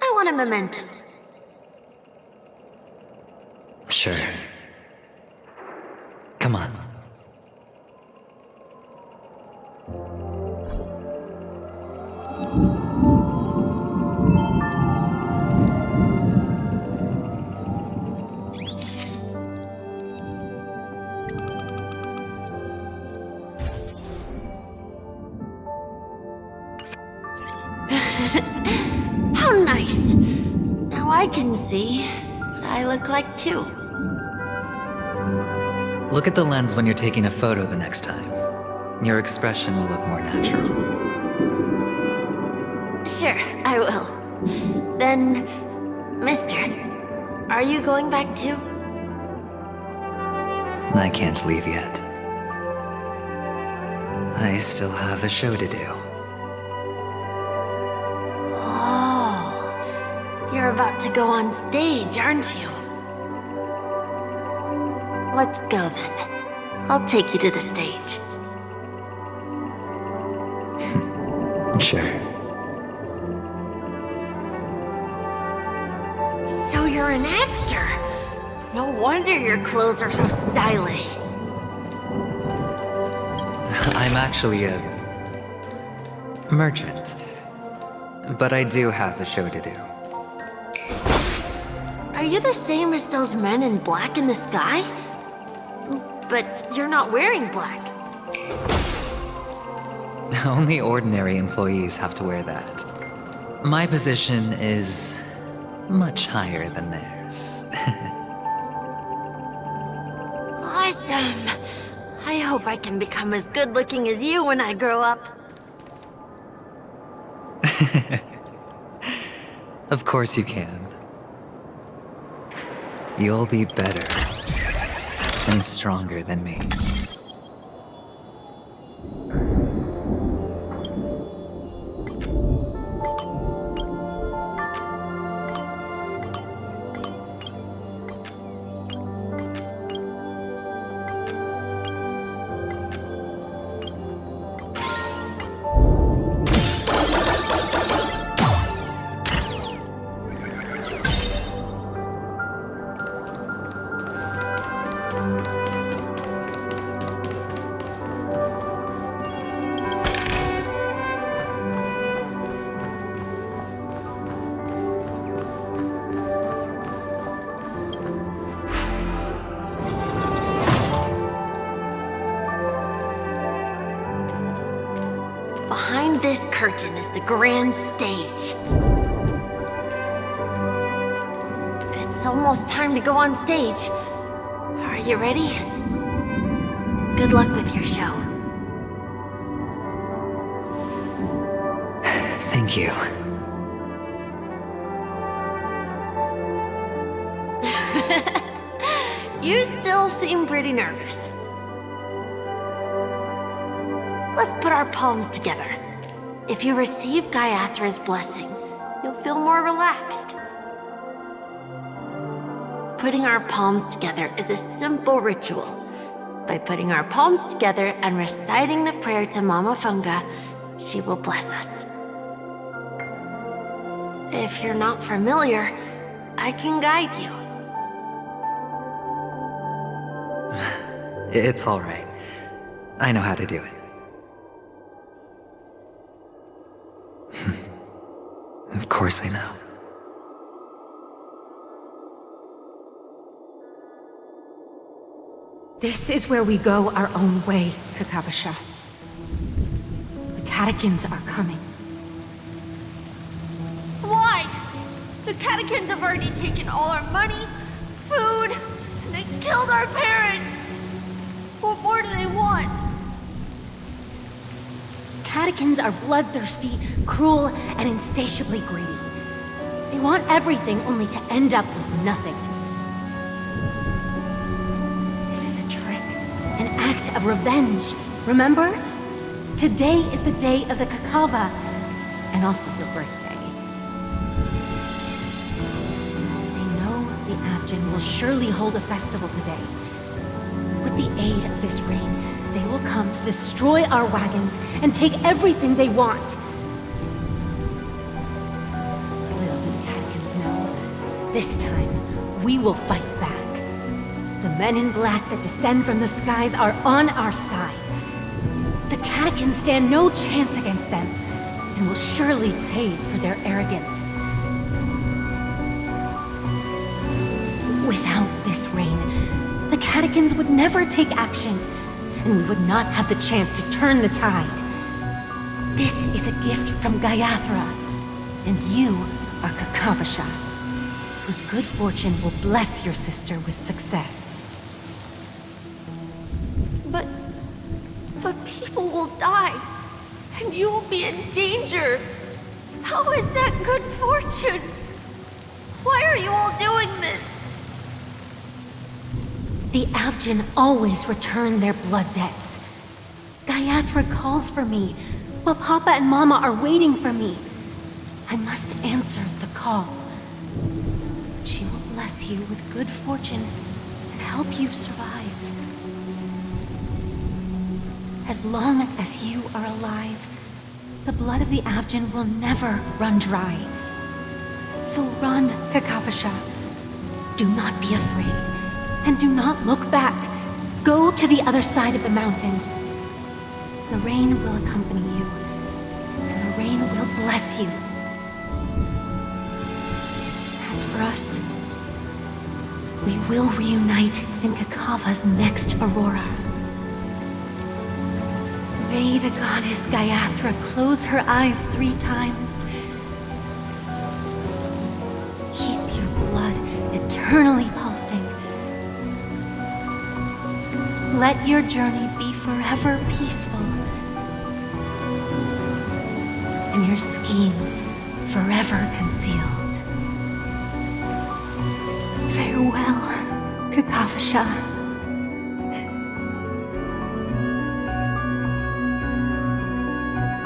I want a memento. Sure. Come on. How nice. Now I can see what I look like too. Look at the lens when you're taking a photo the next time. Your expression will look more natural. Sure, I will. Then, mister, are you going back too? I can't leave yet. I still have a show to do. You're about to go on stage, aren't you? Let's go then. I'll take you to the stage. Sure. So you're an actor? No wonder your clothes are so stylish. I'm actually a merchant. But I do have a show to do. Are you the same as those men in black in the sky? But you're not wearing black. Only ordinary employees have to wear that. My position is much higher than theirs. Awesome! I hope I can become as good looking as you when I grow up. Of course you can. You'll be better and stronger than me. Behind this curtain is the grand stage. It's almost time to go on stage. Are you ready? Good luck with your show. Thank you. You still seem pretty nervous. Let's put our palms together. If you receive Gaiathra's blessing, you'll feel more relaxed. Putting our palms together is a simple ritual. By putting our palms together and reciting the prayer to Mama Funga, she will bless us. If you're not familiar, I can guide you. It's all right. I know how to do it. Of course I know. This is where we go our own way, Kakavasha. The catechins are coming. Why? The catechins have already taken all our money, food, and they killed our parents. What more do they want? catechins are bloodthirsty, cruel, and insatiably greedy. They want everything only to end up with nothing. This is a trick, an act of revenge. Remember? Today is the day of the Kakava, and also your birthday. They know the Avgin will surely hold a festival today. With the aid of this rain, they will come to destroy our wagons and take everything they want. Little do the Catechins know, this time we will fight back. The men in black that descend from the skies are on our side. The Catechins stand no chance against them, and will surely pay for their arrogance. Without this rain, the Catechins would never take action, and we would not have the chance to turn the tide. This is a gift from Gayathra, and you are Kakavasha, whose good fortune will bless your sister with success. But people will die, and you will be in danger. How is that good fortune? Why are you all doing this? The Avgin always return their blood debts. Gayathra calls for me, while Papa and Mama are waiting for me. I must answer the call. She will bless you with good fortune and help you survive. As long as you are alive, the blood of the Avgin will never run dry. So run, Kakavasha. Do not be afraid, and do not look back. Go to the other side of the mountain. The rain will accompany you, and the rain will bless you. As for us, we will reunite in Kakava's next aurora. May the goddess Gayathra close her eyes 3 times. Keep your blood eternally pulsing. Let your journey be forever peaceful, and your schemes forever concealed. Farewell, Kakavasha.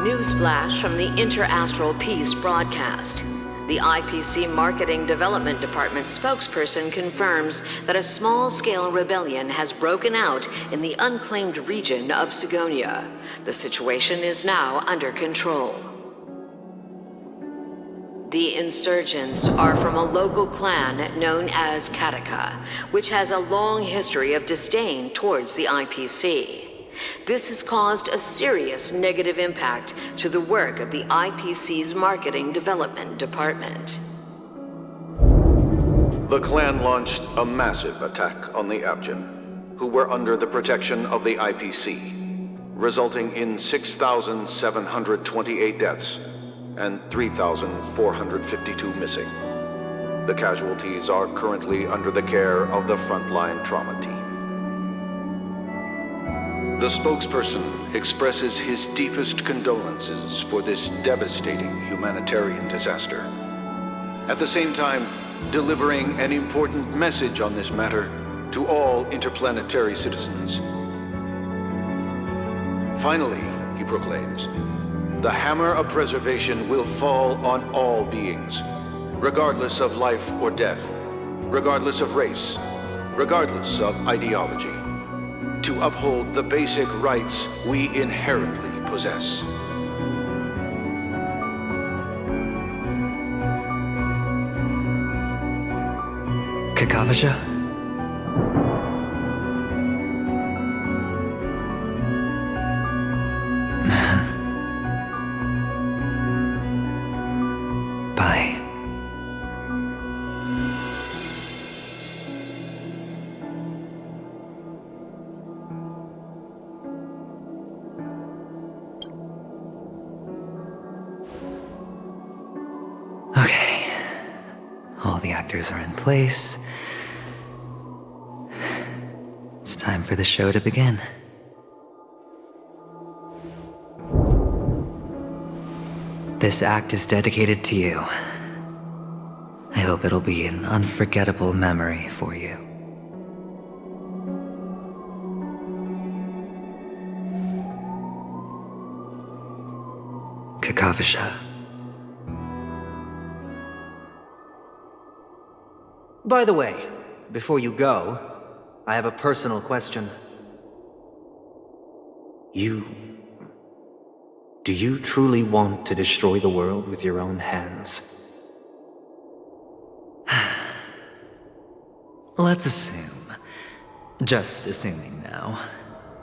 Newsflash from the Inter-Astral Peace broadcast. The IPC Marketing Development Department spokesperson confirms that a small-scale rebellion has broken out in the unclaimed region of Sigonia. The situation is now under control. The insurgents are from a local clan known as Kataka, which has a long history of disdain towards the IPC. This has caused a serious negative impact to the work of the IPC's Marketing Development Department. The clan launched a massive attack on the Avgin, who were under the protection of the IPC, resulting in 6,728 deaths and 3,452 missing. The casualties are currently under the care of the frontline trauma team. The spokesperson expresses his deepest condolences for this devastating humanitarian disaster. At the same time, delivering an important message on this matter to all interplanetary citizens. Finally, he proclaims, the hammer of preservation will fall on all beings, regardless of life or death, regardless of race, regardless of ideology, to uphold the basic rights we inherently possess. Kakavasha? Bye. Okay. All the actors are in place. It's time for the show to begin. This act is dedicated to you. I hope it'll be an unforgettable memory for you. Kakavasha. By the way, before you go, I have a personal question. Do you truly want to destroy the world with your own hands? Let's assume, just assuming now,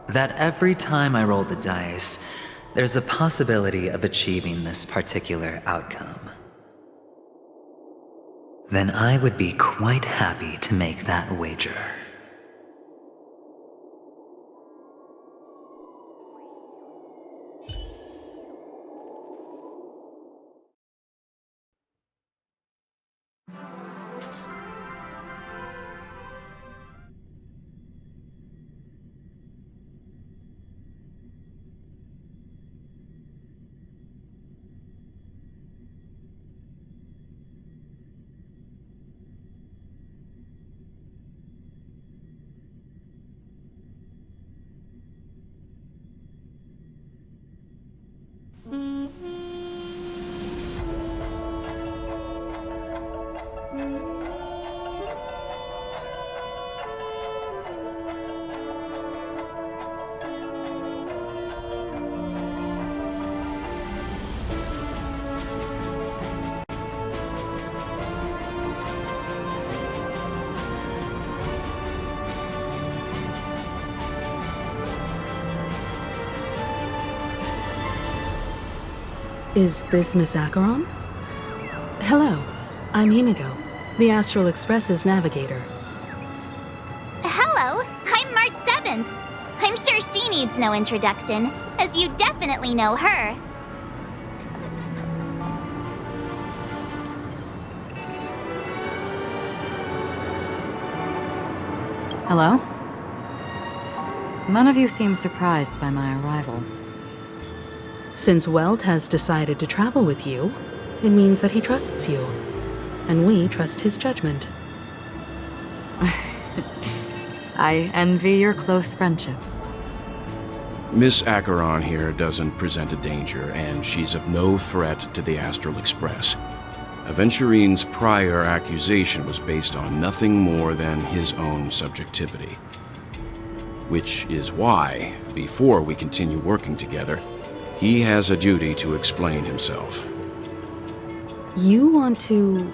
that every time I roll the dice, there's a possibility of achieving this particular outcome. Then I would be quite happy to make that wager. Is this Miss Acheron? Hello, I'm Himiko, the Astral Express's navigator. Hello, I'm March 7th. I'm sure she needs no introduction, as you definitely know her. Hello? None of you seem surprised by my arrival. Since Welt has decided to travel with you, it means that he trusts you. And we trust his judgment. I envy your close friendships. Miss Acheron here doesn't present a danger, and she's of no threat to the Astral Express. Aventurine's prior accusation was based on nothing more than his own subjectivity. Which is why, before we continue working together, he has a duty to explain himself. You want to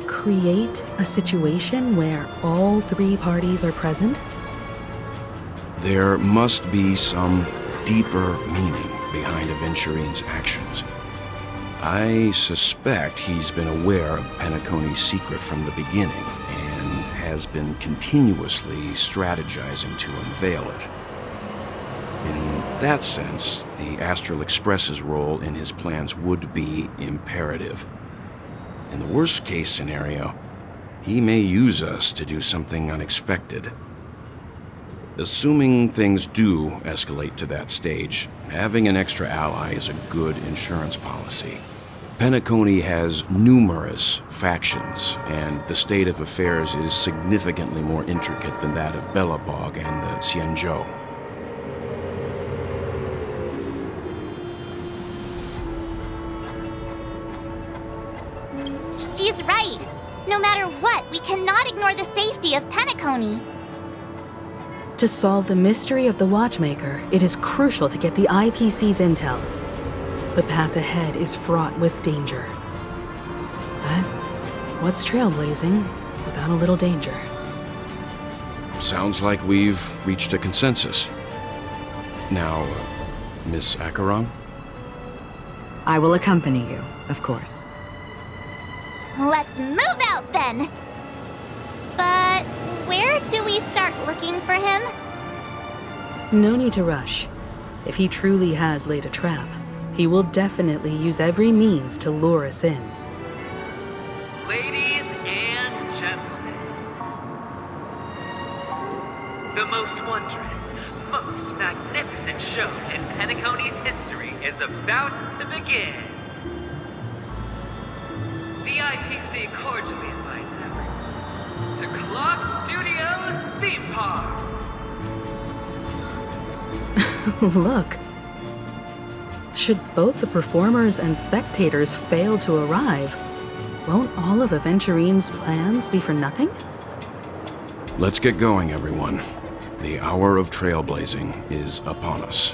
create a situation where all three parties are present? There must be some deeper meaning behind Aventurine's actions. I suspect he's been aware of Penacony's secret from the beginning and has been continuously strategizing to unveil it. In that sense, the Astral Express's role in his plans would be imperative. In the worst-case scenario, he may use us to do something unexpected. Assuming things do escalate to that stage, having an extra ally is a good insurance policy. Penacony has numerous factions, and the state of affairs is significantly more intricate than that of Belobog and the Xianzhou. She's right. No matter what, we cannot ignore the safety of Penacony. To solve the mystery of the Watchmaker, it is crucial to get the IPC's intel. The path ahead is fraught with danger. But what's trailblazing without a little danger? Sounds like we've reached a consensus. Now, Miss Acheron? I will accompany you, of course. Let's move out then! But where do we start looking for him? No need to rush. If he truly has laid a trap, he will definitely use every means to lure us in. Ladies and gentlemen, the most wondrous, most magnificent show in Penacony's history is about to begin. The IPC cordially invites everyone to Clock Studios Theme Park. Look. Should both the performers and spectators fail to arrive, won't all of Aventurine's plans be for nothing? Let's get going, everyone. The hour of trailblazing is upon us.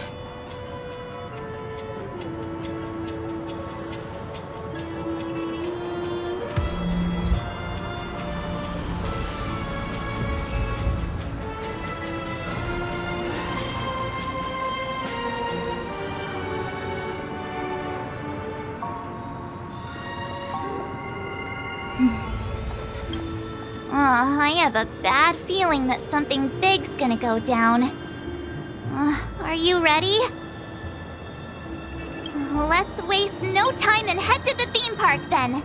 I have a bad feeling that something big's gonna go down. Are you ready? Let's waste no time and head to the theme park then.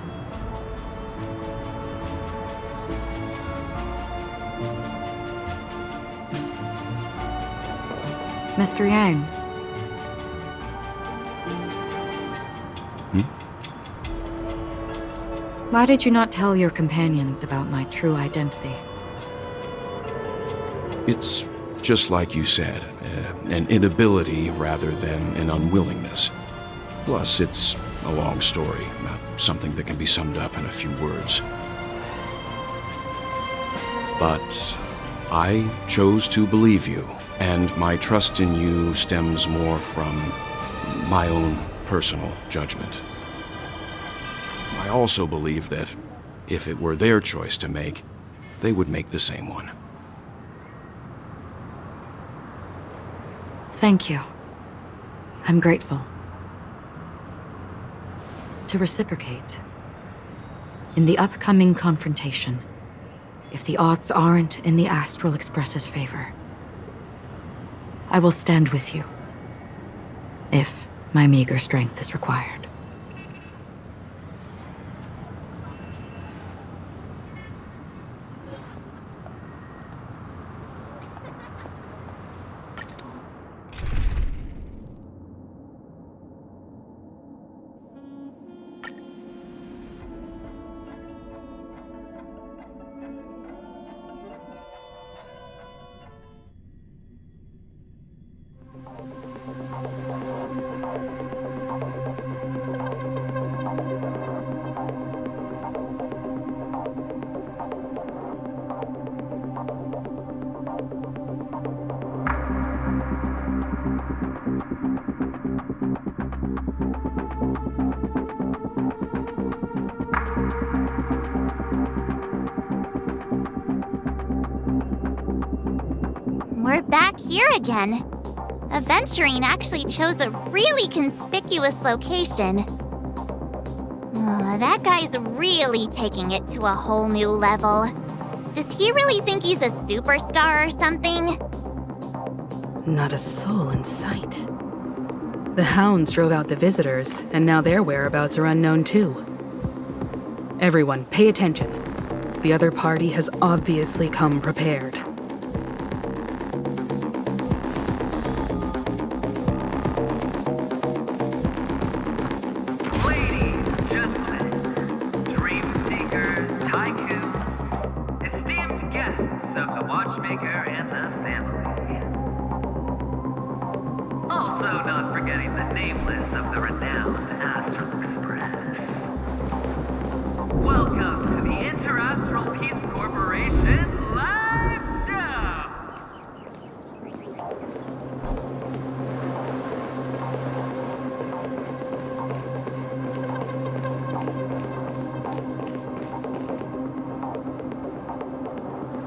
Mr. Yang. Why did you not tell your companions about my true identity? It's just like you said, an inability rather than an unwillingness. Plus, it's a long story, not something that can be summed up in a few words. But I chose to believe you, and my trust in you stems more from my own personal judgment. I also believe that if it were their choice to make, they would make the same one. Thank you. I'm grateful. To reciprocate, in the upcoming confrontation, if the odds aren't in the Astral Express's favor, I will stand with you, if my meager strength is required. We're back here again. Aventurine actually chose a really conspicuous location. That guy's really taking it to a whole new level. Does he really think he's a superstar or something? Not a soul in sight. The hounds drove out the visitors, and now their whereabouts are unknown too. Everyone, pay attention. The other party has obviously come prepared.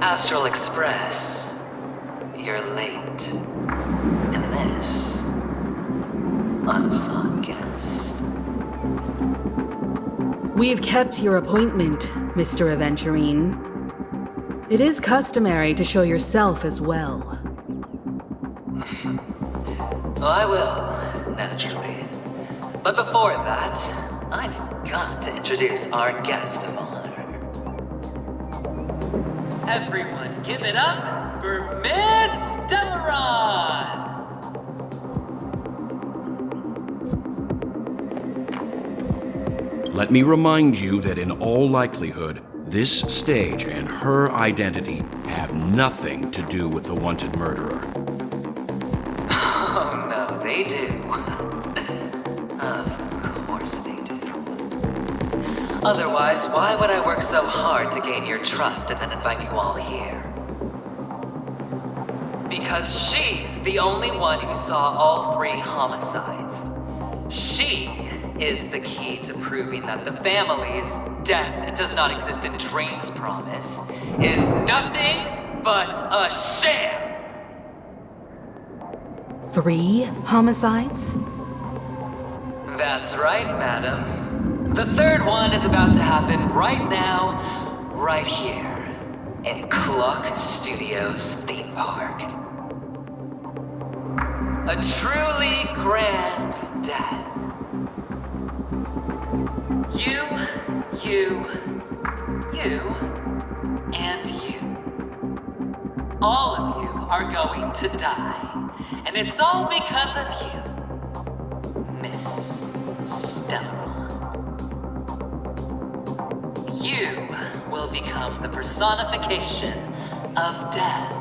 Astral Express, you're late. And this, unsought guest. We've kept your appointment, Mr. Aventurine. It is customary to show yourself as well. I will, naturally. But before that, I've got to introduce our guest of honor. Everyone, give it up for Miss Delaron! Let me remind you that in all likelihood, this stage and her identity have nothing to do with the wanted murderer. Oh no, they do. Of course they do. Otherwise, why would I work so hard to gain your trust and then invite you all here? Because she's the only one who saw all 3 homicides. She is the key to proving that the family's death does not exist in Dream's promise is nothing but a sham! 3 homicides? That's right, madam. The 3rd one is about to happen right now, right here, in Clock Studios theme park. A truly grand death. You, and you. All of you are going to die. And it's all because of you, Miss Stella. You will become the personification of death.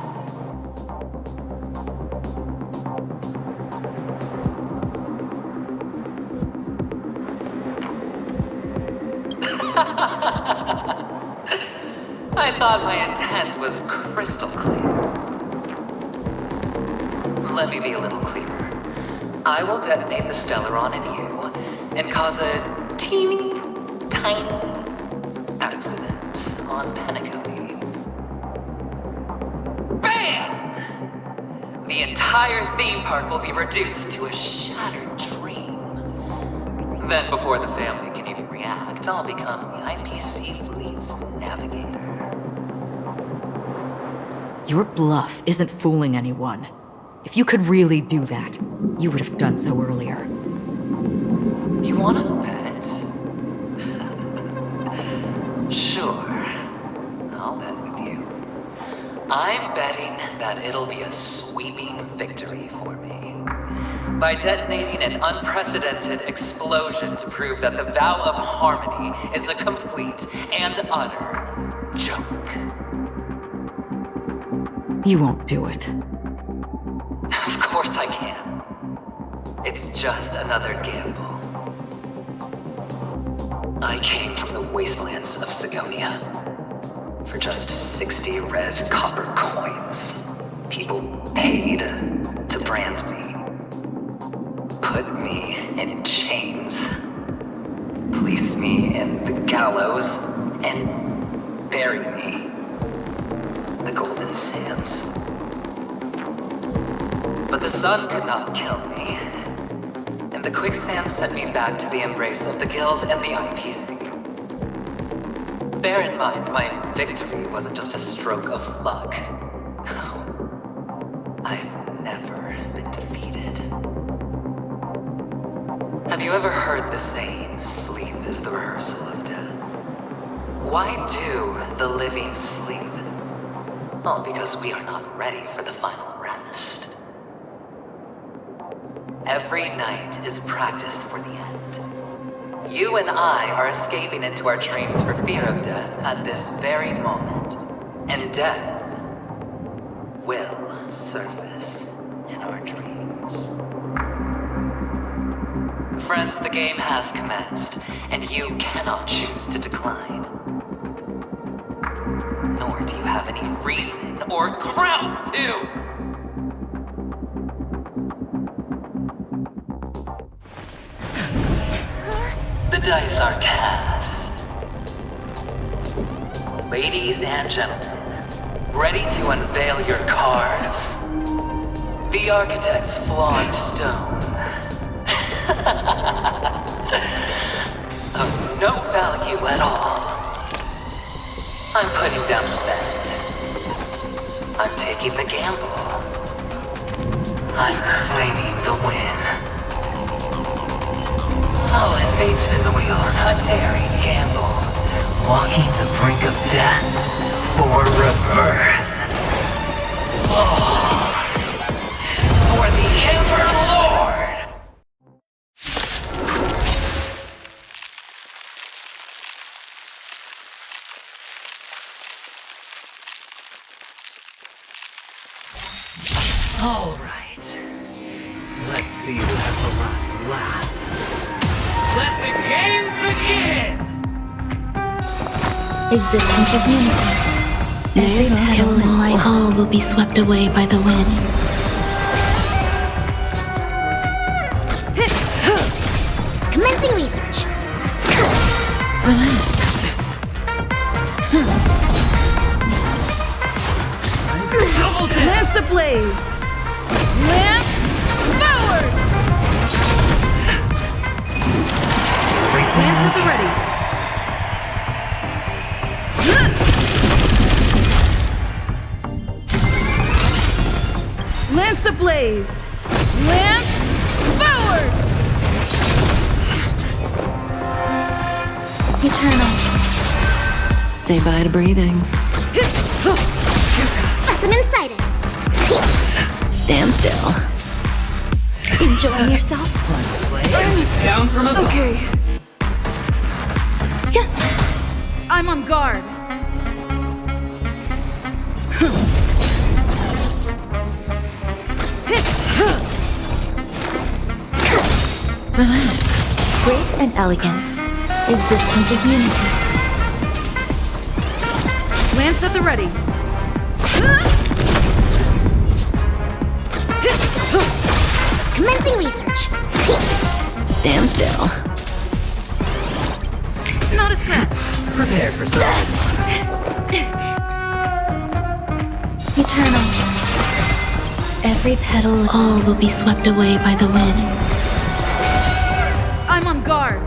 I thought my intent was crystal clear. Let me be a little clearer. I will detonate the Stellaron in you and cause a teeny, tiny accident on Penacony. BAM! The entire theme park will be reduced to a shattered dream. Then before the family can even react, I'll become the IPC fleet's navigator. Your bluff isn't fooling anyone. If you could really do that, you would have done so earlier. You wanna bet? Sure. I'll bet with you. I'm betting that it'll be a sweeping victory for me. By detonating an unprecedented explosion to prove that the vow of harmony is a complete and utter joke. You won't do it. Of course I can. It's just another gamble. I came from the wastelands of Sigonia. For just 60 red copper coins, people paid to brand me. Put me in chains. Place me in the gallows and bury me. The Golden Sands. But the sun could not kill me, and the quicksand sent me back to the embrace of the Guild and the IPC. Bear in mind, my victory wasn't just a stroke of luck. I've never been defeated. Have you ever heard the saying, sleep is the rehearsal of death? Why do the living sleep? Well, because we are not ready for the final rest. Every night is practice for the end. You and I are escaping into our dreams for fear of death at this very moment. And death will surface in our dreams. Friends, the game has commenced, and you cannot choose to decline. Nor do you have any reason or grounds to! The dice are cast. Ladies and gentlemen, ready to unveil your cards? The Architect's flawed stone. Of no value at all. I'm putting down the bet. I'm taking the gamble. I'm claiming the win. I'll invade spin the wheel, a daring gamble. Walking the brink of death for rebirth. Oh, for the Ember Lord! All right. Let's see who has the last laugh. Let the game begin! Existence is unity. Every petal in my hall will be swept away by the wind. Commencing research. Relax. Lance ablaze! Lance forward! Lance at the ready. Lance ablaze! Lance forward! Eternal. Say bye to breathing. Specimen sighted. Stand still. Enjoying yourself? Down from above. Okay. I'm on guard. Relax. Grace and elegance. Existence is unity. Lance at the ready. Commencing research. Stand still. Not a scratch. Prepare for something. Eternal. Every petal, all will be swept away by the wind. I'm on guard.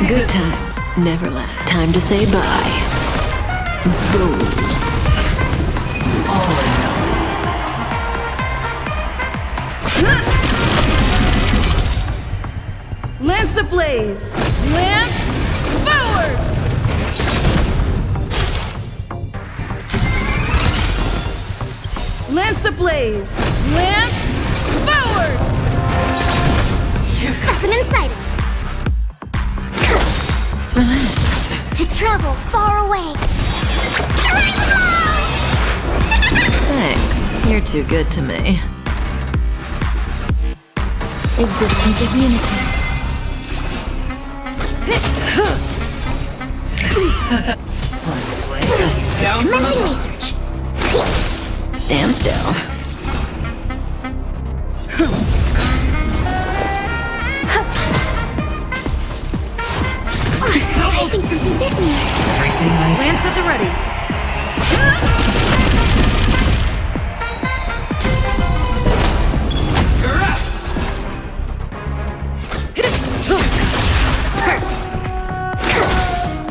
Good times. Never last. Time to say bye. Boom. All or nothing. Lance ablaze! Lance forward! Lance ablaze! Lance forward! Specimen sighted. Relax. To travel far away. Thanks. You're too good to me. Existence is unity. Down from Commencing above. research. Stand still. I think something bit me. Everything I Lance at the ready.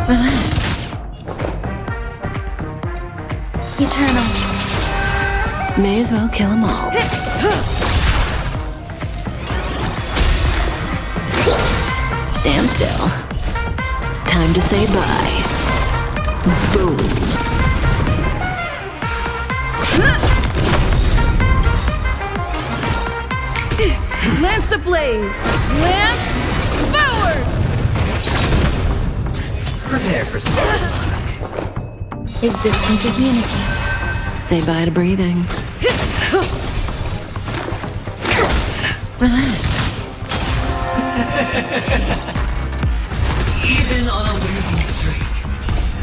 Relax. Eternal. May as well kill them all. Stand still. Time to say bye. Boom. Lance ablaze! Lance forward! prepare for something. Existence is unity. Say bye to breathing. Relax. Even on a losing streak,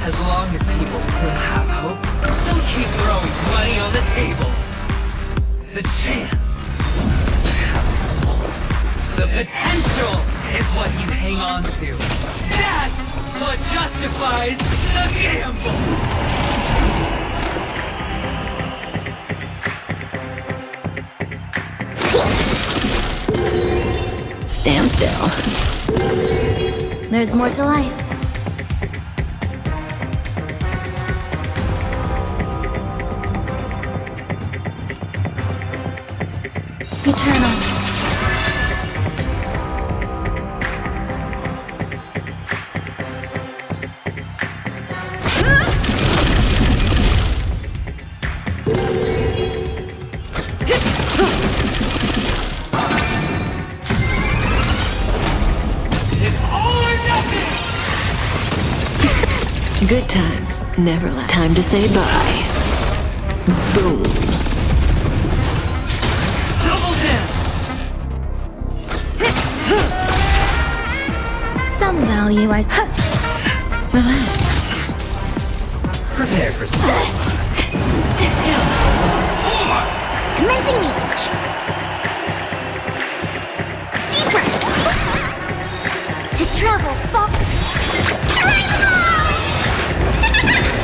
as long as people still have hope, they'll keep throwing money on the table. The chance, the potential is what you hang on to. That's what justifies the gamble. Stand still. There's more to life. Eternal. Good times. Neverland. Time to say bye. Boom. Double down! Some value I... Relax. Prepare for some. Commencing research. Deep breaths. To travel far...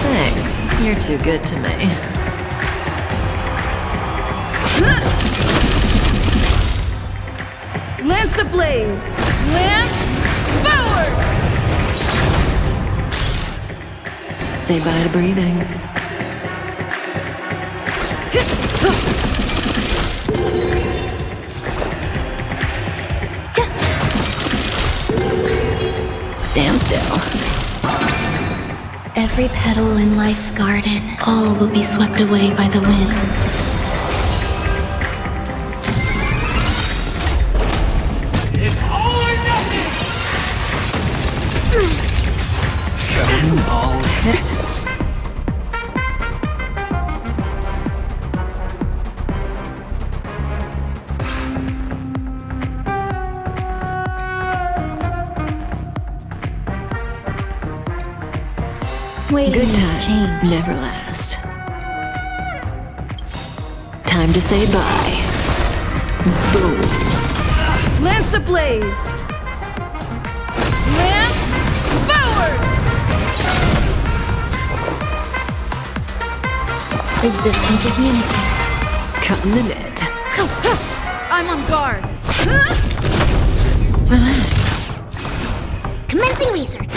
Thanks. You're too good to me. Lance ablaze! Lance forward! Say bye to breathing. Stand still. Every petal in life's garden, all will be swept away by the wind. It's all or nothing! Come all hit. Waiting Good means times change. never last. Time to say bye. Boom. Lance ablaze! Lance forward! Existence is unity. Cutting the net. I'm on guard. Relax. Commencing research.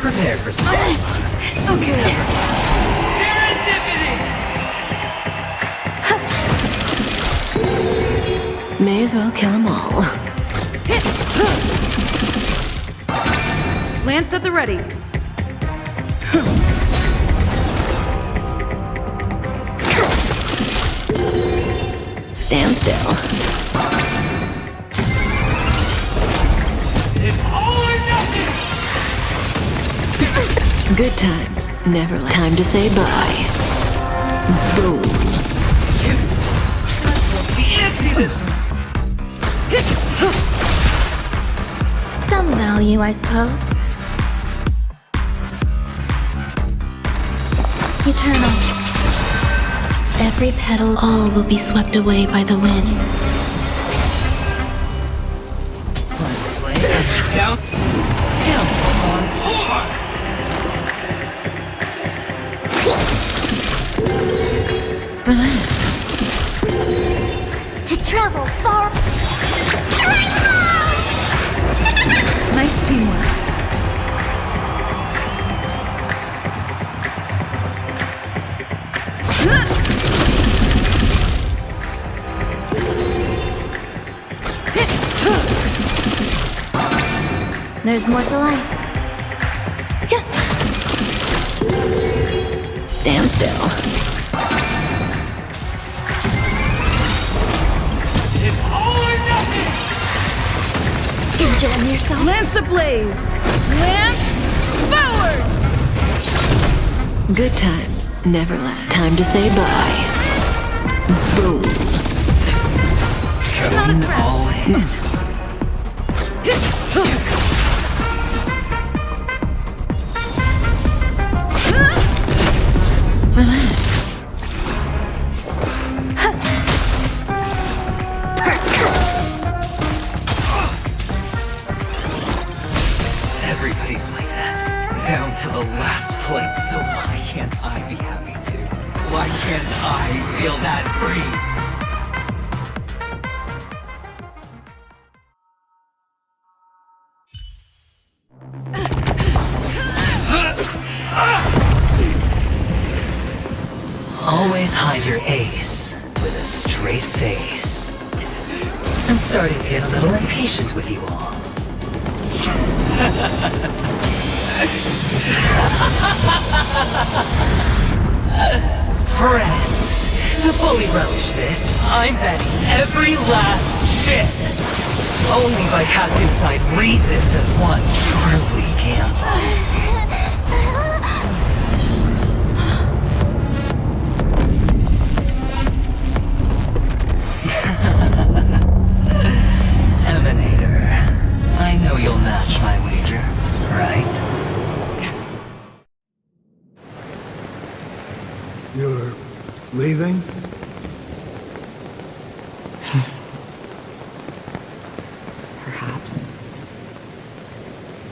Prepare for some. Okay. May as well kill them all. Lance at the ready. Stand still. It's all or nothing! Good times never last. Time to say bye. Boom. Fancy this! Some value, I suppose. Eternal. Every petal, all will be swept away by the wind. Down. Still. Four. Relax. To travel far... Nice teamwork. There's more to life. Stand still. It's all or nothing! Enjoying yourself? Lance ablaze! Lance forward! Good times never last. Time to say bye. Boom. Come all hit. Relax. Everybody's like that. Down to the last plate, so why can't I be happy too? Why can't I feel that free? Always hide your ace with a straight face. I'm starting to get a little impatient with you all. Friends, to fully relish this, I'm betting every last chip. Only by casting aside reason does one truly gamble. Emanator, I know you'll match my wager, right? You're leaving? Perhaps.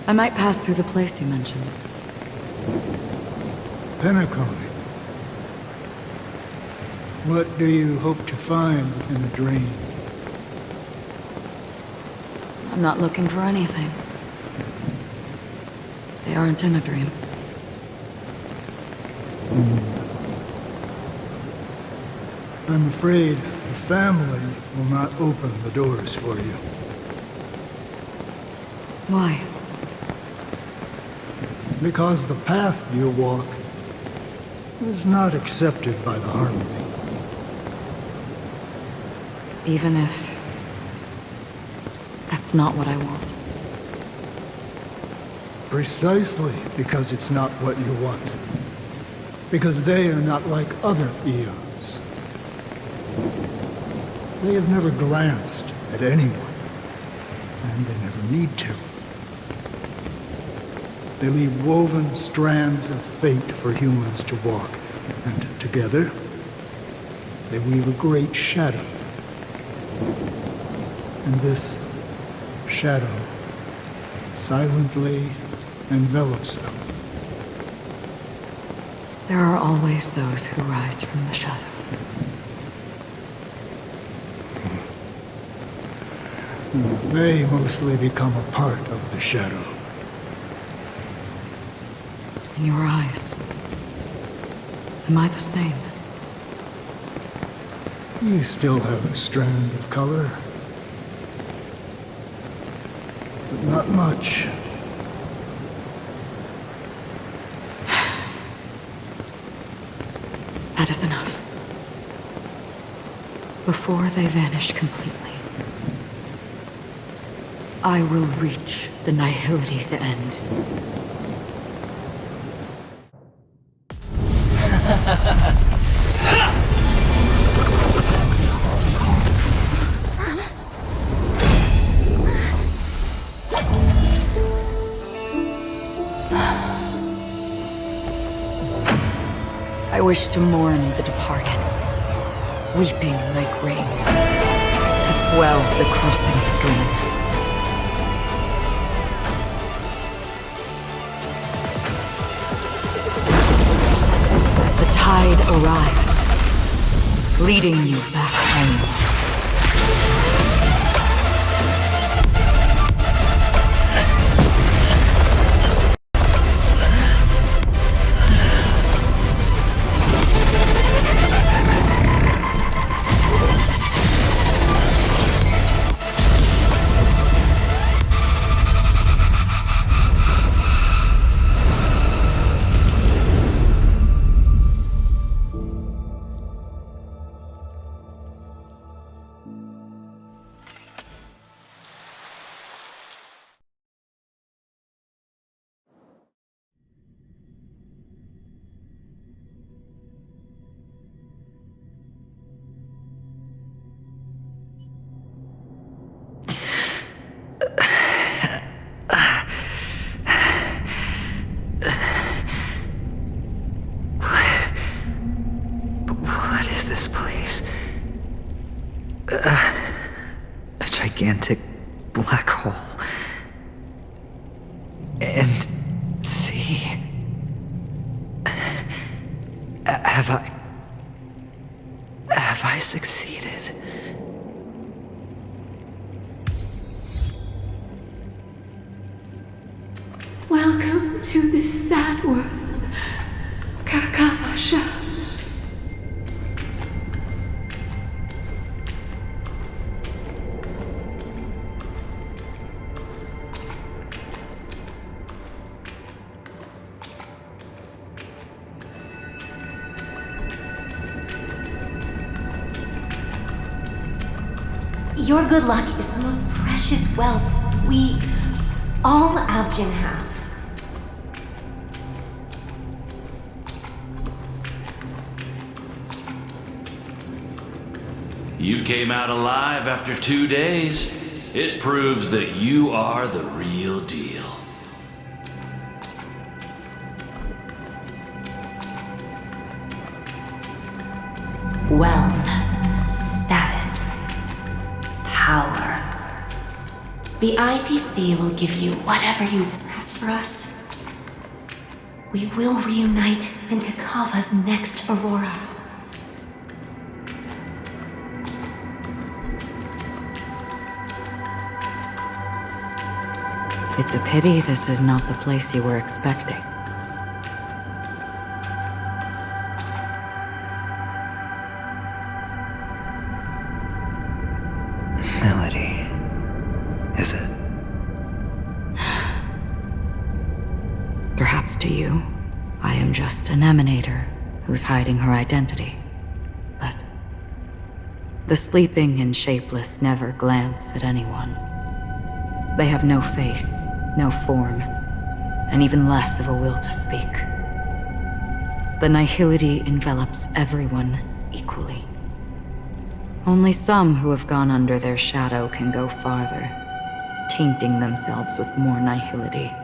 I might pass through the place you mentioned. Penacony. What do you hope to find within a dream? I'm not looking for anything. They aren't in a dream. I'm afraid the family will not open the doors for you. Why? Because the path you walk is not accepted by the Harmony. Even if... that's not what I want. Precisely because it's not what you want. Because they are not like other eons. They have never glanced at anyone, and they never need to. They leave woven strands of fate for humans to walk, and together, they weave a great shadow. And this shadow silently envelops them. There are always those who rise from the shadows. They mostly become a part of the shadow. In your eyes, am I the same? You still have a strand of color. But not much. That is enough. Before they vanish completely, I will reach the Nihility's end. I wish to mourn the departed, weeping like rain, to swell the crossing stream. As the tide arrives, leading you back home. What is this place? A gigantic black hole. And see... Have I succeeded? Welcome to this sad world, Kakavasha. Your good luck is the most precious precious wealth we, all Avgin have. You came out alive after 2 days. It proves that you are the real deal. Wealth, status, power. The IPC will give you whatever you... As for us, we will reunite in Kakava's next Aurora. It's a pity this is not the place you were expecting. Melody. Is it? Perhaps to you, I am just an emanator who's hiding her identity. But the sleeping and shapeless never glance at anyone. They have no face, no form, and even less of a will to speak. The nihility envelops everyone equally. Only some who have gone under their shadow can go farther, tainting themselves with more nihility.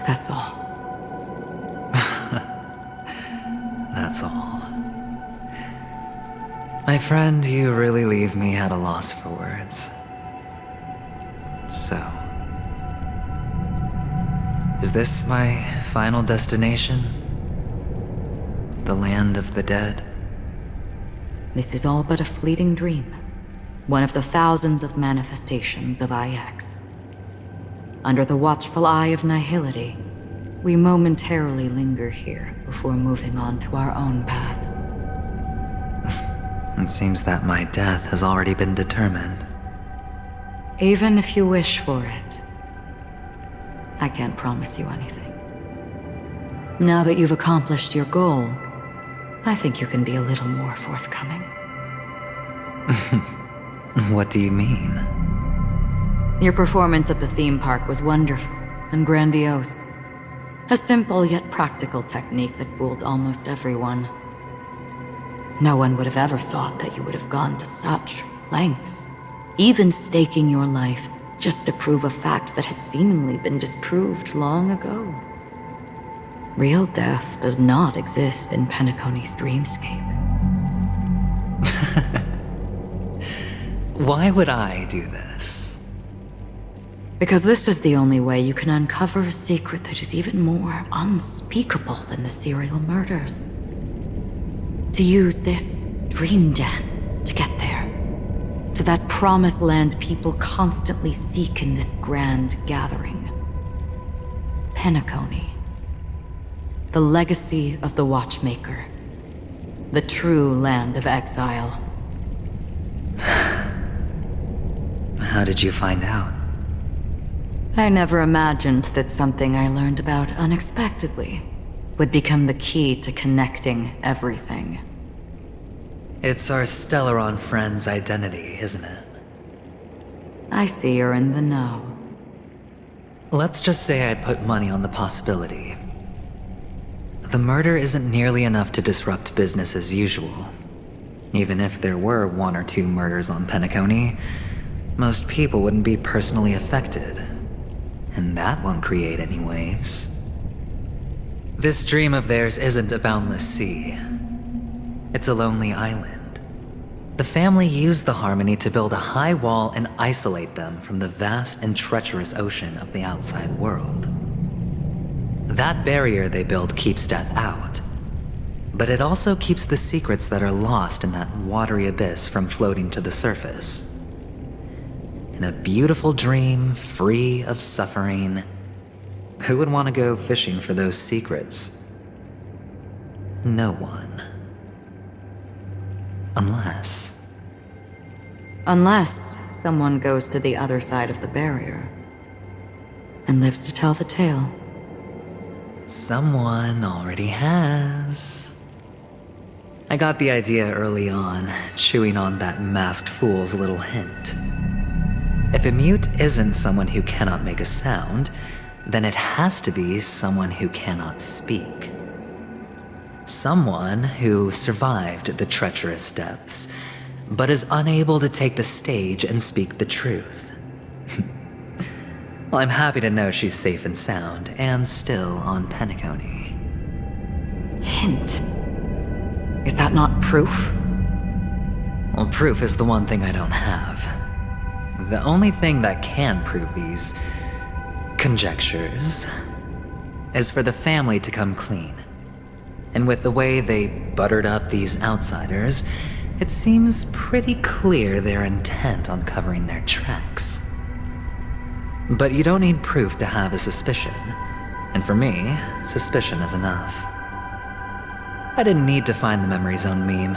That's all. That's all. My friend, you really leave me at a loss for words. So, is this my final destination? The land of the dead? This is all but a fleeting dream. One of the thousands of manifestations of IX. Under the watchful eye of nihility, we momentarily linger here before moving on to our own paths. It seems that my death has already been determined. Even if you wish for it, I can't promise you anything. Now that you've accomplished your goal, I think you can be a little more forthcoming. What do you mean? Your performance at the theme park was wonderful and grandiose. A simple yet practical technique that fooled almost everyone. No one would have ever thought that you would have gone to such lengths, even staking your life just to prove a fact that had seemingly been disproved long ago. Real death does not exist in Penacony's dreamscape. Why would I do this? Because this is the only way you can uncover a secret that is even more unspeakable than the serial murders. To use this dream death to get there. To that promised land people constantly seek in this grand gathering. Penacony. The legacy of the Watchmaker. The true land of exile. How did you find out? I never imagined that something I learned about unexpectedly would become the key to connecting everything. It's our Stellaron friend's identity, isn't it? I see you're in the know. Let's just say I'd put money on the possibility. The murder isn't nearly enough to disrupt business as usual. Even if there were 1 or 2 murders on Penacony, most people wouldn't be personally affected. And that won't create any waves. This dream of theirs isn't a boundless sea. It's a lonely island. The family used the Harmony to build a high wall and isolate them from the vast and treacherous ocean of the outside world. That barrier they built keeps death out, but it also keeps the secrets that are lost in that watery abyss from floating to the surface. In a beautiful dream, free of suffering, who would want to go fishing for those secrets? No one. Unless someone goes to the other side of the barrier and lives to tell the tale. Someone already has. I got the idea early on, chewing on that masked fool's little hint. If a mute isn't someone who cannot make a sound, then it has to be someone who cannot speak. Someone who survived the treacherous depths, but is unable to take the stage and speak the truth. Well, I'm happy to know she's safe and sound, and still on Penacony. Hint. Is that not proof? Well, proof is the one thing I don't have. The only thing that can prove these conjectures is for the family to come clean. And with the way they buttered up these outsiders, it seems pretty clear they're intent on covering their tracks. But you don't need proof to have a suspicion. And for me, suspicion is enough. I didn't need to find the memory zone meme.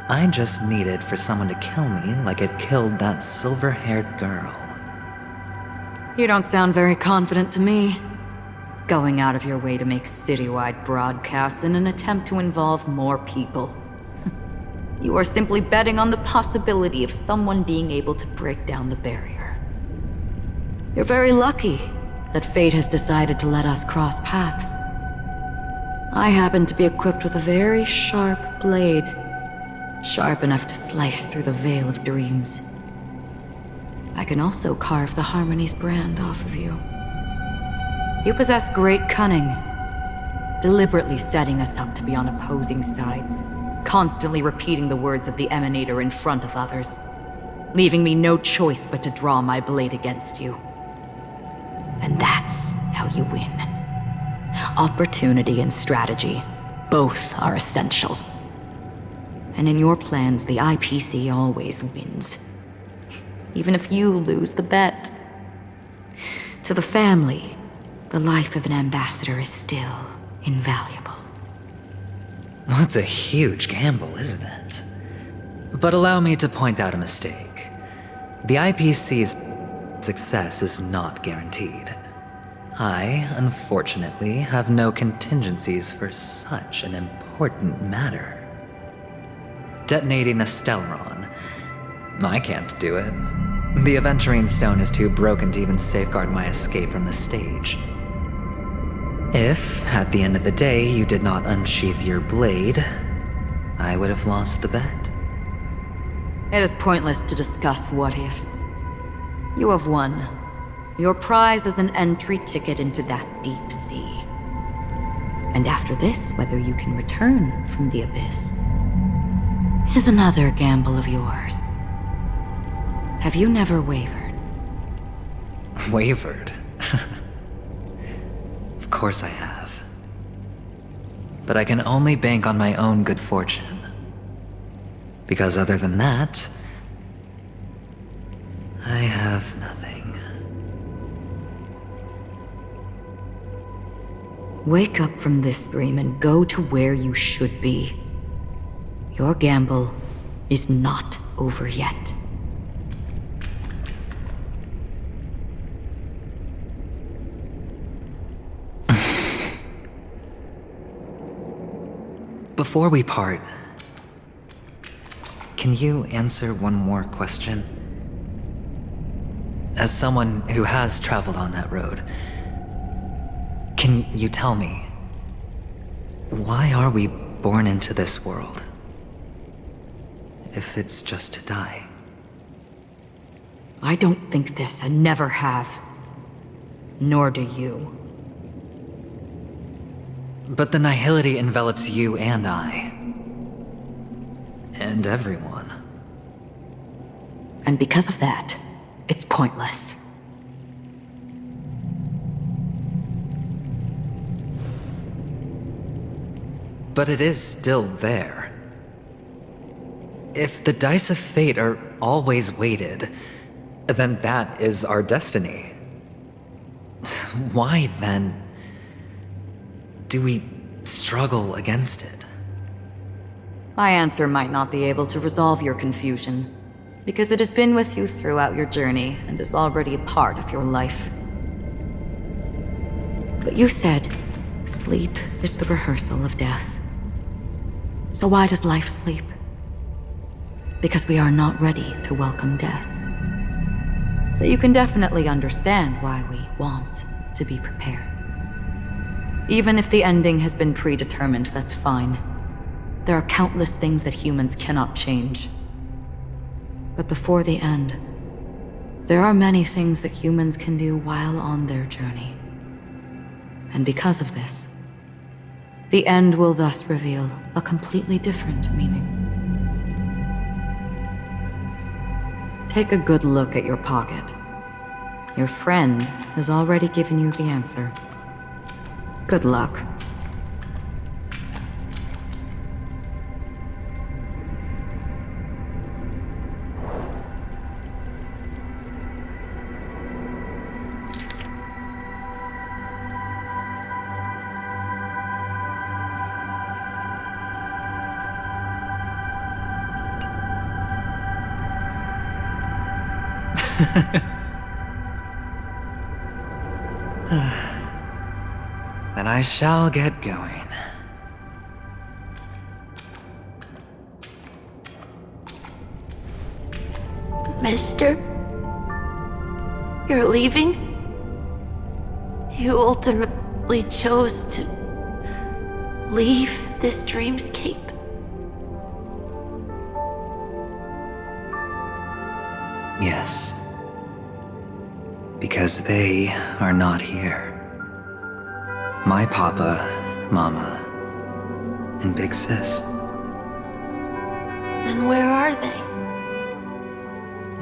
I just needed for someone to kill me like it killed that silver-haired girl. You don't sound very confident to me. Going out of your way to make citywide broadcasts in an attempt to involve more people. You are simply betting on the possibility of someone being able to break down the barrier. You're very lucky that fate has decided to let us cross paths. I happen to be equipped with a very sharp blade. Sharp enough to slice through the veil of dreams. I can also carve the Harmony's brand off of you. You possess great cunning, deliberately setting us up to be on opposing sides, constantly repeating the words of the Emanator in front of others, leaving me no choice but to draw my blade against you. And that's how you win. Opportunity and strategy, both are essential. And in your plans, the IPC always wins. Even if you lose the bet. To the family, the life of an ambassador is still invaluable. Well, it's a huge gamble, isn't it? But allow me to point out a mistake. The IPC's success is not guaranteed. I, unfortunately, have no contingencies for such an important matter. Detonating a Stellaron. I can't do it. The Aventurine Stone is too broken to even safeguard my escape from the stage. If, at the end of the day, you did not unsheath your blade, I would have lost the bet. It is pointless to discuss what-ifs. You have won. Your prize is an entry ticket into that deep sea. And after this, whether you can return from the abyss is another gamble of yours. Have you never wavered? Wavered? Of course I have. But I can only bank on my own good fortune. Because other than that, I have nothing. Wake up from this dream and go to where you should be. Your gamble is not over yet. Before we part, can you answer one more question? As someone who has traveled on that road, can you tell me, why are we born into this world? If it's just to die. I don't think this and never have. Nor do you. But the nihility envelops you and I. And everyone. And because of that, it's pointless. But it is still there. If the dice of fate are always weighted, then that is our destiny. Why, then, do we struggle against it? My answer might not be able to resolve your confusion, because it has been with you throughout your journey and is already a part of your life. But you said, sleep is the rehearsal of death. So why does life sleep? Because we are not ready to welcome death. So you can definitely understand why we want to be prepared. Even if the ending has been predetermined, that's fine. There are countless things that humans cannot change. But before the end, there are many things that humans can do while on their journey. And because of this, the end will thus reveal a completely different meaning. Take a good look at your pocket. Your friend has already given you the answer. Good luck. Then I shall get going. Mister? You're leaving? You ultimately chose to leave this dreamscape? Yes. Because they are not here. My papa, mama, and big sis. Then where are they?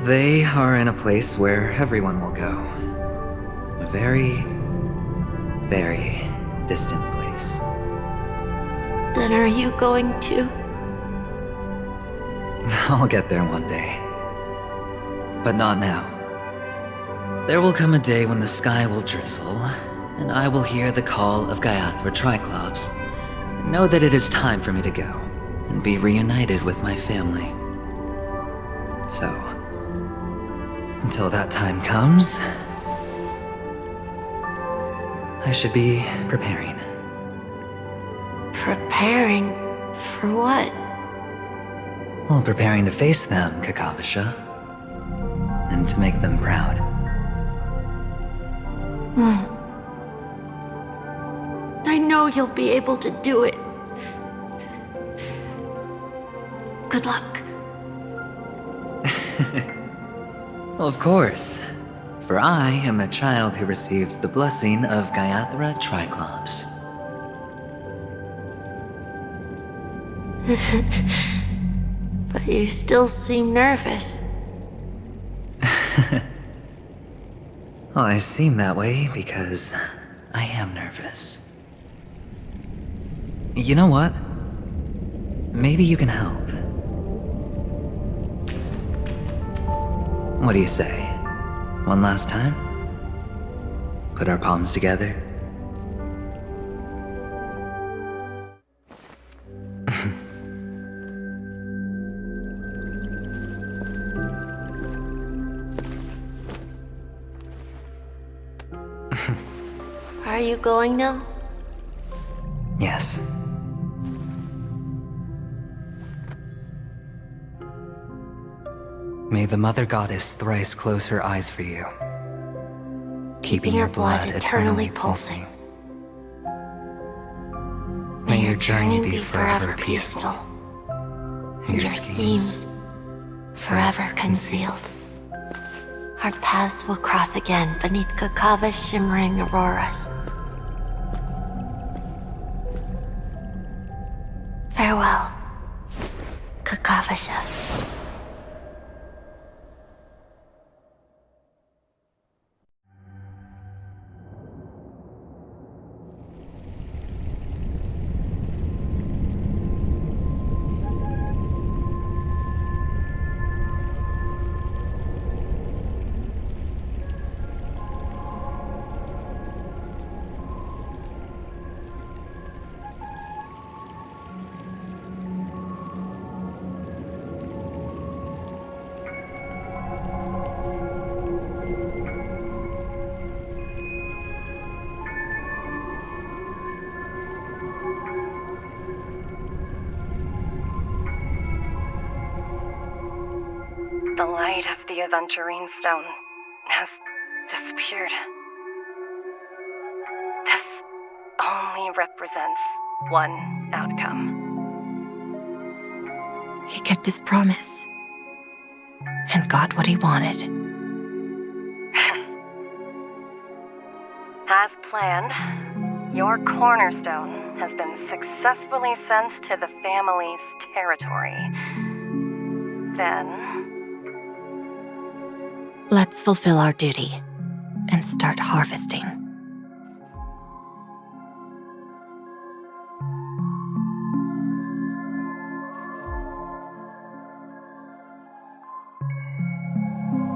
They are in a place where everyone will go. A very, very distant place. Then are you going to? I'll get there one day. But not now. There will come a day when the sky will drizzle, and I will hear the call of Gaiathra Triclops, and know that it is time for me to go, and be reunited with my family. So, until that time comes, I should be preparing. Preparing for what? Well, preparing to face them, Kakavasha, and to make them proud. I know you'll be able to do it. Good luck. Well, of course, for I am a child who received the blessing of Gaiathra Triclops. But you still seem nervous. Well, I seem that way because I am nervous. You know what? Maybe you can help. What do you say? One last time? Put our palms together? Are you going now? Yes. May the Mother Goddess thrice close her eyes for you, keeping your blood eternally pulsing. May your journey be forever peaceful, and your schemes forever concealed. Our paths will cross again beneath Kakava's shimmering auroras. Farewell, Kakavasha. The light of the Aventurine Stone has disappeared. This only represents one outcome. He kept his promise and got what he wanted. As planned, your cornerstone has been successfully sent to the family's territory. Then, Let's fulfill our duty and start harvesting.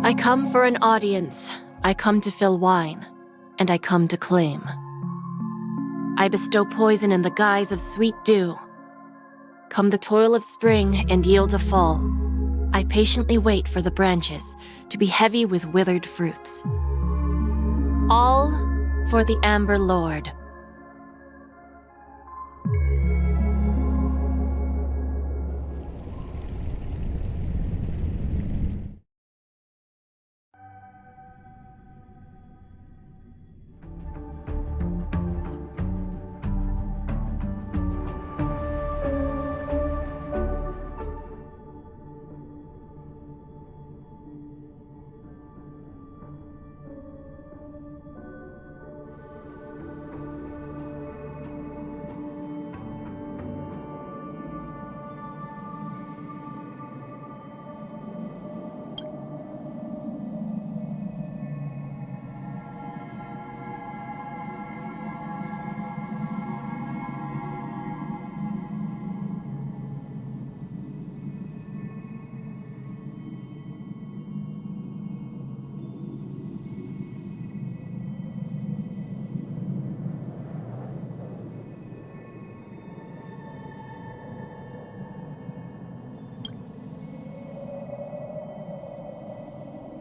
I come for an audience. I come to fill wine, and I come to claim. I bestow poison in the guise of sweet dew. Come the toil of spring and yield a fall. I patiently wait for the branches to be heavy with withered fruits. All for the Amber Lord.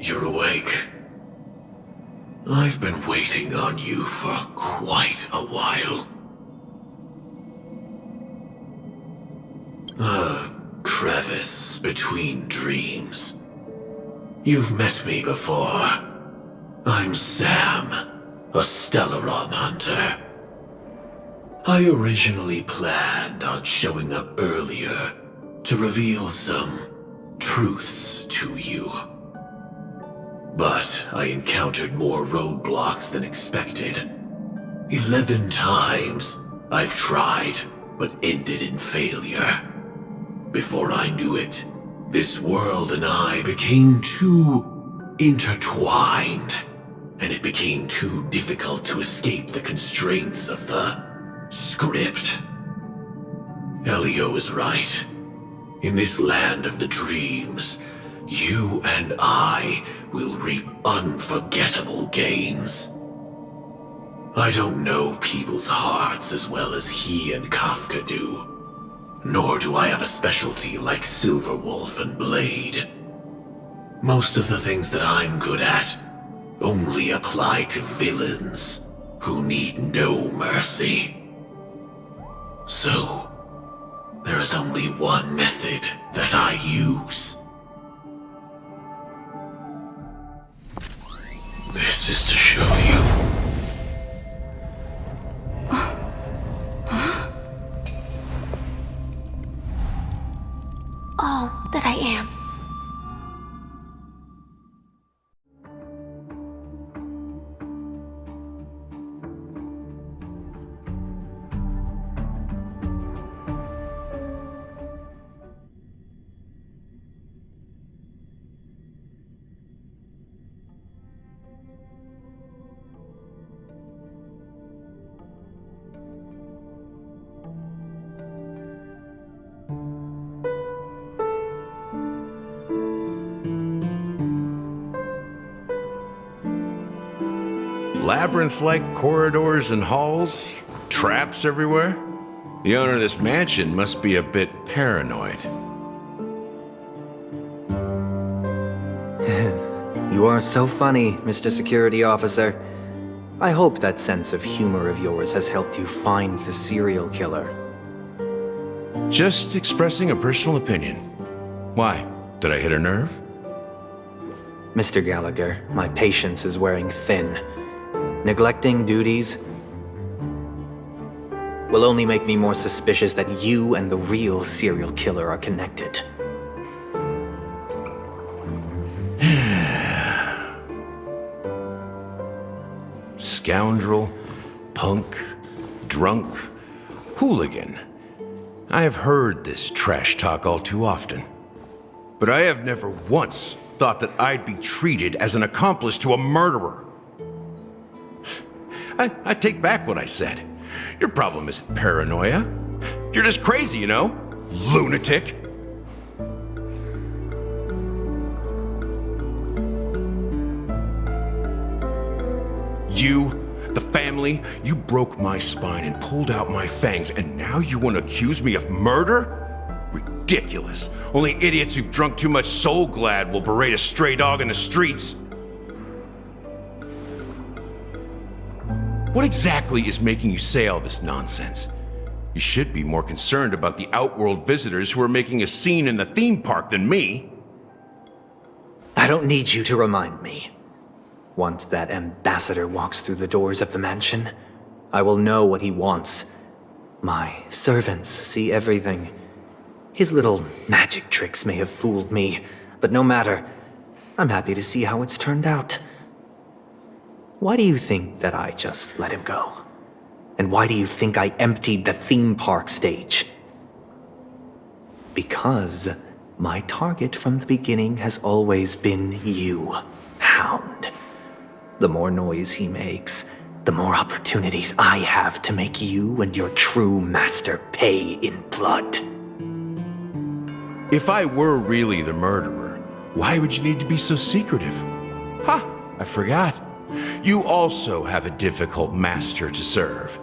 You're awake. I've been waiting on you for quite a while. A crevice between dreams. You've met me before. I'm Sam, a Stellaron hunter. I originally planned on showing up earlier to reveal some truths to you. But I encountered more roadblocks than expected. 11 times I've tried, but ended in failure. Before I knew it, this world and I became too intertwined, and it became too difficult to escape the constraints of the script. Elio is right. In this land of the dreams, you and I will reap unforgettable gains. I don't know people's hearts as well as he and Kafka do, nor do I have a specialty like Silverwolf and Blade. Most of the things that I'm good at only apply to villains who need no mercy. So, there is only one method that I use. This is to show you. All that I am. Labyrinth-like corridors and halls, traps everywhere. The owner of this mansion must be a bit paranoid. You are so funny, Mr. Security Officer. I hope that sense of humor of yours has helped you find the serial killer. Just expressing a personal opinion. Why? Did I hit a nerve? Mr. Gallagher, my patience is wearing thin. Neglecting duties will only make me more suspicious that you and the real serial killer are connected. Scoundrel, punk, drunk, hooligan. I have heard this trash talk all too often. But I have never once thought that I'd be treated as an accomplice to a murderer. I take back what I said. Your problem isn't paranoia. You're just crazy, you know? Lunatic. You, the family, you broke my spine and pulled out my fangs, and now you want to accuse me of murder? Ridiculous. Only idiots who've drunk too much Soul Glad will berate a stray dog in the streets. What exactly is making you say all this nonsense? You should be more concerned about the outworld visitors who are making a scene in the theme park than me. I don't need you to remind me. Once that ambassador walks through the doors of the mansion, I will know what he wants. My servants see everything. His little magic tricks may have fooled me, but no matter. I'm happy to see how it's turned out. Why do you think that I just let him go? And why do you think I emptied the theme park stage? Because my target from the beginning has always been you, Hound. The more noise he makes, the more opportunities I have to make you and your true master pay in blood. If I were really the murderer, why would you need to be so secretive? Ha! I forgot. You also have a difficult master to serve,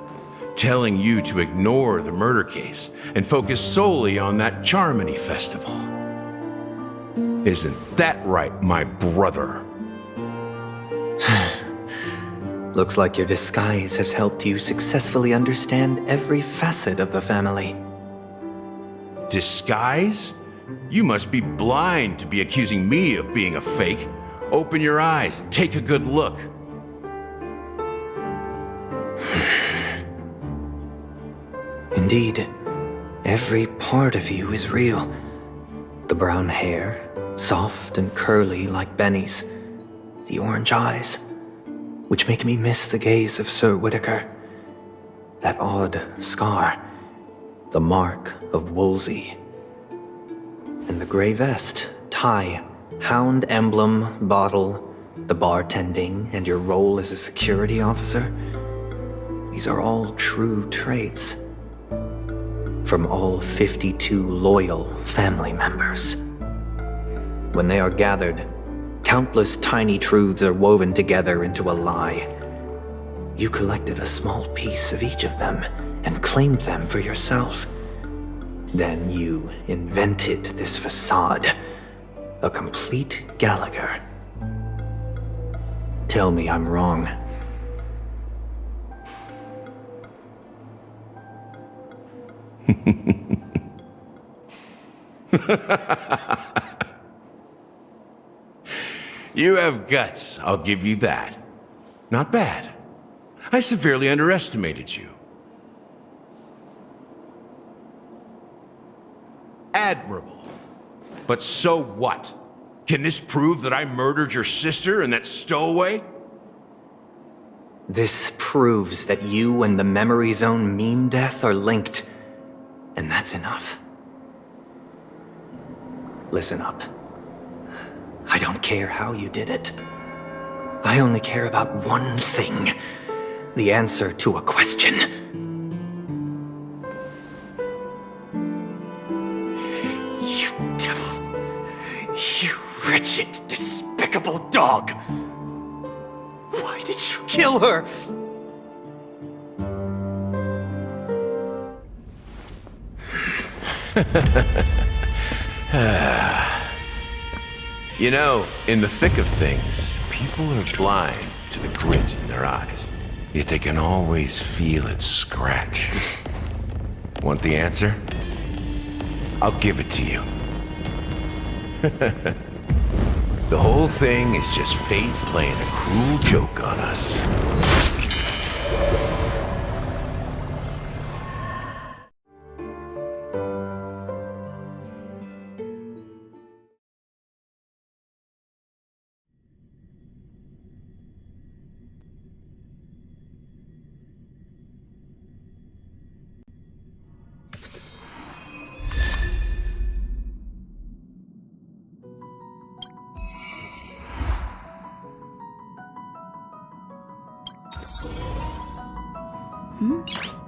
telling you to ignore the murder case and focus solely on that Charmony festival. Isn't that right, my brother? Looks like your disguise has helped you successfully understand every facet of the family. Disguise? You must be blind to be accusing me of being a fake. Open your eyes, take a good look. Indeed, every part of you is real. The brown hair, soft and curly like Benny's. The orange eyes, which make me miss the gaze of Sir Whitaker. That odd scar, the mark of Wolsey. And the gray vest, tie, hound emblem, bottle, the bartending, and your role as a security officer. These are all true traits. From all 52 loyal family members. When they are gathered, countless tiny truths are woven together into a lie. You collected a small piece of each of them and claimed them for yourself. Then you invented this facade, a complete Gallagher. Tell me I'm wrong. You have guts, I'll give you that. Not bad. I severely underestimated you. Admirable. But so what? Can this prove that I murdered your sister and that stowaway? This proves that you and the Memory Zone meme death are linked. And that's enough. Listen up. I don't care how you did it. I only care about one thing. The answer to a question. You devil. You wretched, despicable dog. Why did you kill her? You know, in the thick of things, people are blind to the grit in their eyes. Yet they can always feel it scratch. Want the answer? I'll give it to you. The whole thing is just fate playing a cruel joke on us. Hmm?